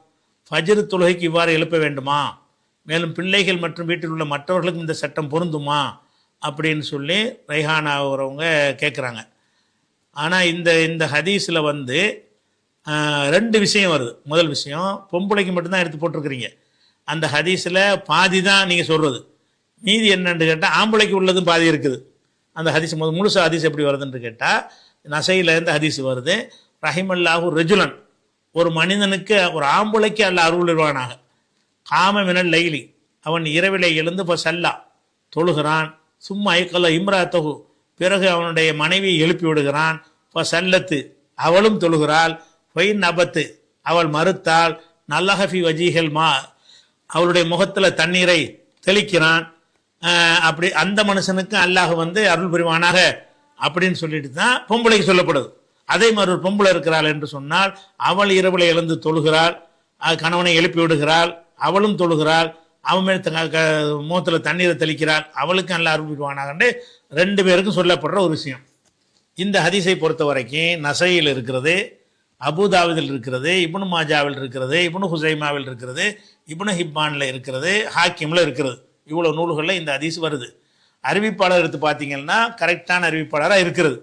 ஃபஜ்ர் தொழுகைக்கு இவ்வாறு எழுப்ப வேண்டுமா? மேலும் பிள்ளைகள் மற்றும் வீட்டில் உள்ள மற்றவர்களுக்கும் இந்த சட்டம் பொருந்துமா அப்படின்னு சொல்லி ரைஹானா அவரவங்க கேட்குறாங்க. ஆனால் இந்த ஹதீஸில் வந்து ரெண்டு விஷயம் வருது. முதல் விஷயம், பொம்பளைக்கு மட்டும்தான் எடுத்து போட்டிருக்கிறீங்க. அந்த ஹதீஸில் பாதி தான் நீங்கள் சொல்கிறது, மீதி என்னன்னு கேட்டால் ஆம்பளைக்கு உள்ளதும் பாதி இருக்குது. அந்த ஹதீஸ் முழுசு ஹதீஸ் எப்படி வருதுன்னு கேட்டால் நசையில் இருந்து ஹதீஸ் வருது. ரஹிமல்லாஹு ரஜுலன், ஒரு மனிதனுக்கு ஒரு ஆம்பளைக்கு அல்ல அருள்வானாக, காம மினல் லைலி, அவன் இரவிலே எழுந்து இப்போ சல்லா தொழுகிறான், சும்மா ஐக்கல்ல இம்ராத்தகு, பிறகு அவனுடைய மனைவியை எழுப்பி விடுகிறான், இப்போ சல்லத்து அவளும் தொழுகிறாள், பொயின் அபத்து அவள் மறுத்தாள், நல்லஹஃபி வஜீஹல் மா, அவளுடைய முகத்தில் தண்ணீரை தெளிக்கிறான், அப்படி அந்த மனுஷனுக்கு அல்லாஹ் வந்து அருள் புரிவானாக அப்படின்னு சொல்லிட்டு தான் பொம்பளைக்கு சொல்லப்படுது. அதே மாதிரி ஒரு பொம்பளை இருக்கிறாள் என்று சொன்னால் அவள் இரவில் எழுந்து தொழுகிறாள், கணவனை எழுப்பி விடுகிறாள், அவளும் தொழுகிறாள், அவன் மேல் முகத்தில் தண்ணீரை தெளிக்கிறாள், அவளுக்கு அல்லாஹ் அருள் புரிவானாகன்னு ரெண்டு பேருக்கும் சொல்லப்படுற ஒரு விஷயம். இந்த ஹதீஸை பொறுத்த வரைக்கும் நசையில் இருக்கிறது, அபுதாவுதில் இருக்கிறது, இப்னு மாஜாவில் இருக்கிறது, இப்னு ஹுசைமாவில் இருக்கிறது, இப்னு ஹிப்பானில் இருக்கிறது, ஹாக்கிமில் இருக்கிறது. இவ்வளோ நூல்களில் இந்த ஹதீஸ் வருது. அறிவிப்பாளர் எடுத்து பார்த்தீங்கன்னா கரெக்டான அறிவிப்பாளராக இருக்கிறது.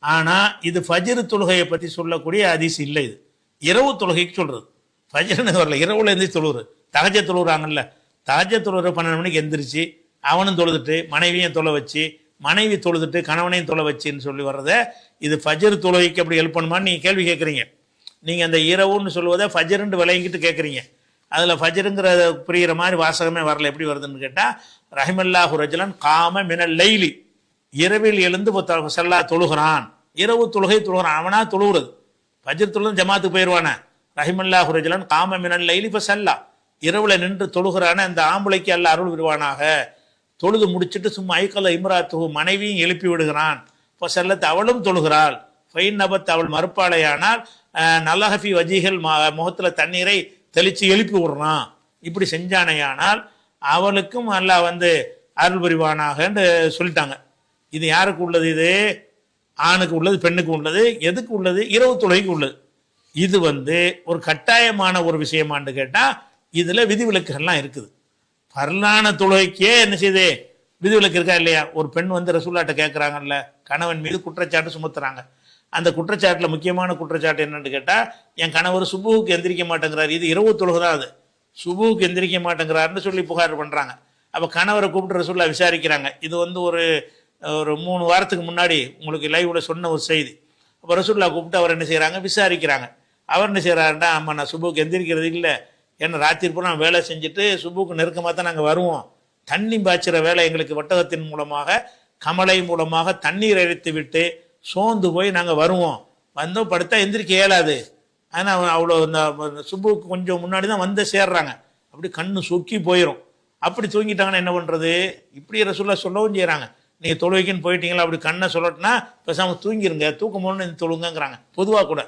ஆனால் இது ஃபஜ்ர் தொழுகையை பற்றி சொல்லக்கூடிய ஹதீஸ் இல்லை. இது இரவு தொழுகைக்கு சொல்கிறது. ஃபஜ்ர்னு வரல, இரவுல எந்திரிச்சு தொழுவுறு. தஹஜ்ஜ தொழுகிறாங்கல்ல, தஹஜ்ஜ தொழுகிற 12 மணிக்கு எந்திரிச்சு அவனும் தொழுதுட்டு மனைவியும் தொலை வச்சு, மனைவி தொழுதுட்டு கணவனையும் தொலை வச்சுன்னு சொல்லி வர்றத இது ஃபஜ்ர் தொழுகைக்கு அப்படி எழுப்பணுமான்னு நீங்கள் கேள்வி கேட்குறீங்க. நீங்கள் அந்த இரவுன்னு சொல்லுவதை ஃபஜ்ருன்னு விளங்கிட்டு கேட்குறீங்க. அதில் ஃபஜ்ருங்கிற புரிகிற மாதிரி வாசகமே வரல. எப்படி வருதுன்னு கேட்டால், ரஹிமல்லாஹு ரஜுலன் காம மினல் லைலி, இரவில் எழுந்து சல்லா தொழுகிறான், இரவு தொழுகை தொழுகிறான். அவனா தொழுகிறது. ஃபஜ்ர் தொழுது ஜமாத்துக்கு போயிடுவானே. ரஹிமல்லாஹு ரஜுலன் காம மினல் லைலி இப்போ சல்லா, இரவுல நின்று தொழுகிறான அந்த ஆம்பளைக்கு அல்ல அருள் விடுவானாக. தொழுது முடிச்சுட்டு சும்மா ஐக்கல இம்ராத்துஹு, மனைவியும் எழுப்பி விடுகிறான். இப்போ செல்லத்து அவளும் தொழுகிறாள். ஃபைன் நபத், அவள் மறுப்பாளையானால் நல்லஹஃபி வஜிகள், முகத்தில் தண்ணீரை தெளித்து எழுப்பி விடுறான். இப்படி செஞ்சானையானால் அவளுக்கும் அல்லாஹ் அருள் புரிவானாகன்னு சொல்லிட்டாங்க. இது யாருக்கு உள்ளது? இது ஆணுக்கு உள்ளது, பெண்ணுக்கு உள்ளது. எதுக்கு உள்ளது? இரவு தொழுகைக்கு உள்ளது. இது ஒரு கட்டாயமான ஒரு விஷயமான்னு கேட்டால் இதில் விதிவிலக்குகள்லாம் இருக்குது. பரலான தொழுகைக்கே என்ன செய்யுது? விதிவிலக்கு இருக்கா இல்லையா? ஒரு பெண் ரசூலுல்லாஹ்ட்ட கேட்குறாங்கல்ல, கணவன் மீது குற்றச்சாட்டு சுமத்துறாங்க. அந்த குற்றச்சாட்டில் முக்கியமான குற்றச்சாட்டு என்னன்னு கேட்டால், என் கணவர் சுபுவுக்கு எந்திரிக்க மாட்டேங்கிறார். இது இரவு தொழுகை தான். அது சுபுவுக்கு எந்திரிக்க மாட்டேங்கிறாருன்னு சொல்லி புகார் பண்ணுறாங்க. அப்போ கணவரை கூப்பிட்டு ரசூலுல்லாஹ் விசாரிக்கிறாங்க. இது ஒரு 3 வாரத்துக்கு முன்னாடி உங்களுக்கு லைவ்ல சொன்ன ஒரு செய்தி. அப்போ ரசூலுல்லாஹ் கூப்பிட்டு அவர் என்ன செய்கிறாங்க? விசாரிக்கிறாங்க. அவர் என்ன செய்கிறாருன்னா, ஆமாம் நான் சுபுவுக்கு எந்திரிக்கிறது இல்லை, ஏன்னா ராத்திரி பூரா வேலை செஞ்சுட்டு சுபுக்கு நெருக்கமாக தான் நாங்கள் வருவோம். தண்ணி பாய்ச்சிற வேலை எங்களுக்கு வட்டகத்தின் மூலமாக, கமலை மூலமாக தண்ணீர் இறைத்து விட்டு சோர்ந்து போய் நாங்கள் வருவோம். வந்தோம் படுத்தா எந்திரிக்க இயலாது. ஆனால் அவ்வளோ இந்த சுபுக்கு கொஞ்சம் முன்னாடி தான் சேர்றாங்க. அப்படி கண்ணு சொக்கி போயிடும். அப்படி தூங்கிட்டாங்கன்னா என்ன பண்ணுறது? இப்படி ரசூலுல்லாஹ் சொல்லவும் செய்கிறாங்க. நீங்கள் தொழுவைக்குன்னு போயிட்டீங்களா, அப்படி கண்ணை சொல்லட்டினா பேசாமல் தூங்கிருங்க, தூக்கம் போகணுன்னு தொழுங்கிறாங்க. பொதுவாக கூட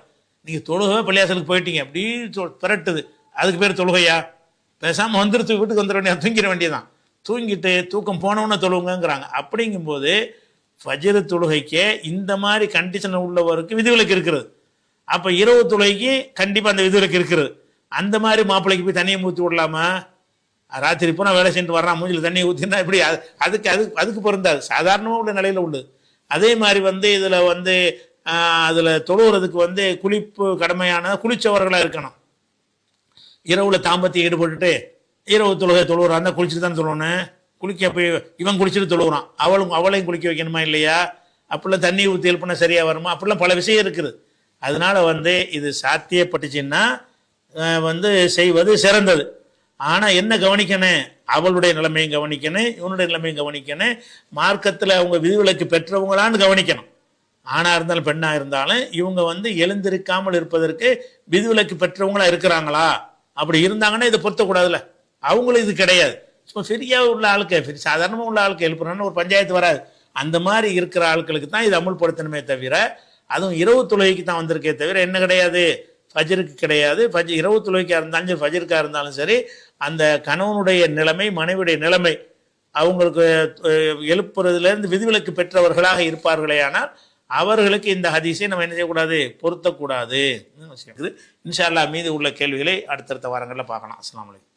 நீங்கள் தொழுகவே பள்ளியாசலுக்கு போயிட்டீங்க, அப்படி திரட்டுது, அதுக்கு பேர் தொழுகையா? பேசாமல் வீட்டுக்கு வந்துட வேண்டிய, தூங்கிட வேண்டியதான். தூங்கிட்டு தூக்கம் போனவொன்னே தொழுவுங்கிறாங்க. அப்படிங்கும்போது ஃபஜ்ர் தொழுகைக்கே இந்த மாதிரி கண்டிஷன் உள்ளவருக்கு விதிவிலக்கு இருக்கிறது. அப்போ இரவு தொழுகைக்கு கண்டிப்பாக அந்த விதிவிலக்கு இருக்கிறது. அந்த மாதிரி மாப்பிள்ளைக்கு போய் தண்ணியை ஊற்றி விடலாமா? ராத்திரி பூரா வேலை செஞ்சுட்டு வர்றான், மூஞ்சில் தண்ணியை ஊற்றினா இப்படி அதுக்கு பொருந்தாது. சாதாரணமாக உள்ள நிலையில் உள்ளது. அதே மாதிரி இதில் அதில் தொழுகிறதுக்கு குளிப்பு கடமையான குளிச்சவர்களாக இருக்கணும். இரவுல தாம்பத்தியம் ஈடுபட்டுட்டு இரவு தொழுகை தொழுகிறான், குளிச்சுட்டு தான் தொழுவணும். குளிக்க போய் இவன் குளிச்சுட்டு தொழுகிறான், அவளையும் குளிக்க வைக்கணுமா இல்லையா? அப்படிலாம் தண்ணி ஊற்றி எழுப்பினா சரியா வருமா? அப்படிலாம் பல விஷயம் இருக்குது. அதனால இது சாத்தியப்பட்டுச்சுன்னா செய்வது சிறந்தது. ஆனால் என்ன கவனிக்கணும்? அவளுடைய நிலைமையும் கவனிக்கணும், இவனுடைய நிலைமையும் கவனிக்கணும். மார்க்கத்தில் அவங்க விதிவிலக்கு பெற்றவங்களான்னு கவனிக்கணும். ஆணாக இருந்தாலும் பெண்ணாக இருந்தாலும் இவங்க எழுந்திருக்காமல் இருப்பதற்கு விதிவிலக்கு பெற்றவங்களா இருக்கிறாங்களா? அப்படி இருந்தாங்கன்னா இதை பொருத்தக்கூடாதுல்ல. அவங்களும் இது கிடையாது. சும்மா ஃப்ரீயாக உள்ள ஆளுக்கு, சாதாரணமாக உள்ள ஆளுக்கு எழுப்புறான்னு ஒரு பஞ்சாயத்து வராது. அந்த மாதிரி இருக்கிற ஆட்களுக்கு தான் இது அமுல்படுத்தணுமே தவிர, அதுவும் இரவு தொழுகைக்கு தான் வந்திருக்கே தவிர என்ன கிடையாது, ஃபஜ்ருக்கு கிடையாது. இரவு தொழுகைக்காக இருந்தாலும் சரி, ஃபஜ்ருக்காக இருந்தாலும் சரி, அந்த கணவனுடைய நிலைமை, மனைவியுடைய நிலைமை, அவங்களுக்கு எழுப்புறதுலேருந்து விதிவிலக்கு பெற்றவர்களாக இருப்பார்களே ஆனால் அவர்களுக்கு இந்த ஹதீஸை நம்ம என்ன செய்யக்கூடாது? பொருத்தக்கூடாது. இன்ஷா அல்லாஹ் மீது உள்ள கேள்விகளை அடுத்தடுத்த வாரங்களில் பார்க்கலாம். அஸ்ஸலாமு அலைக்கும்.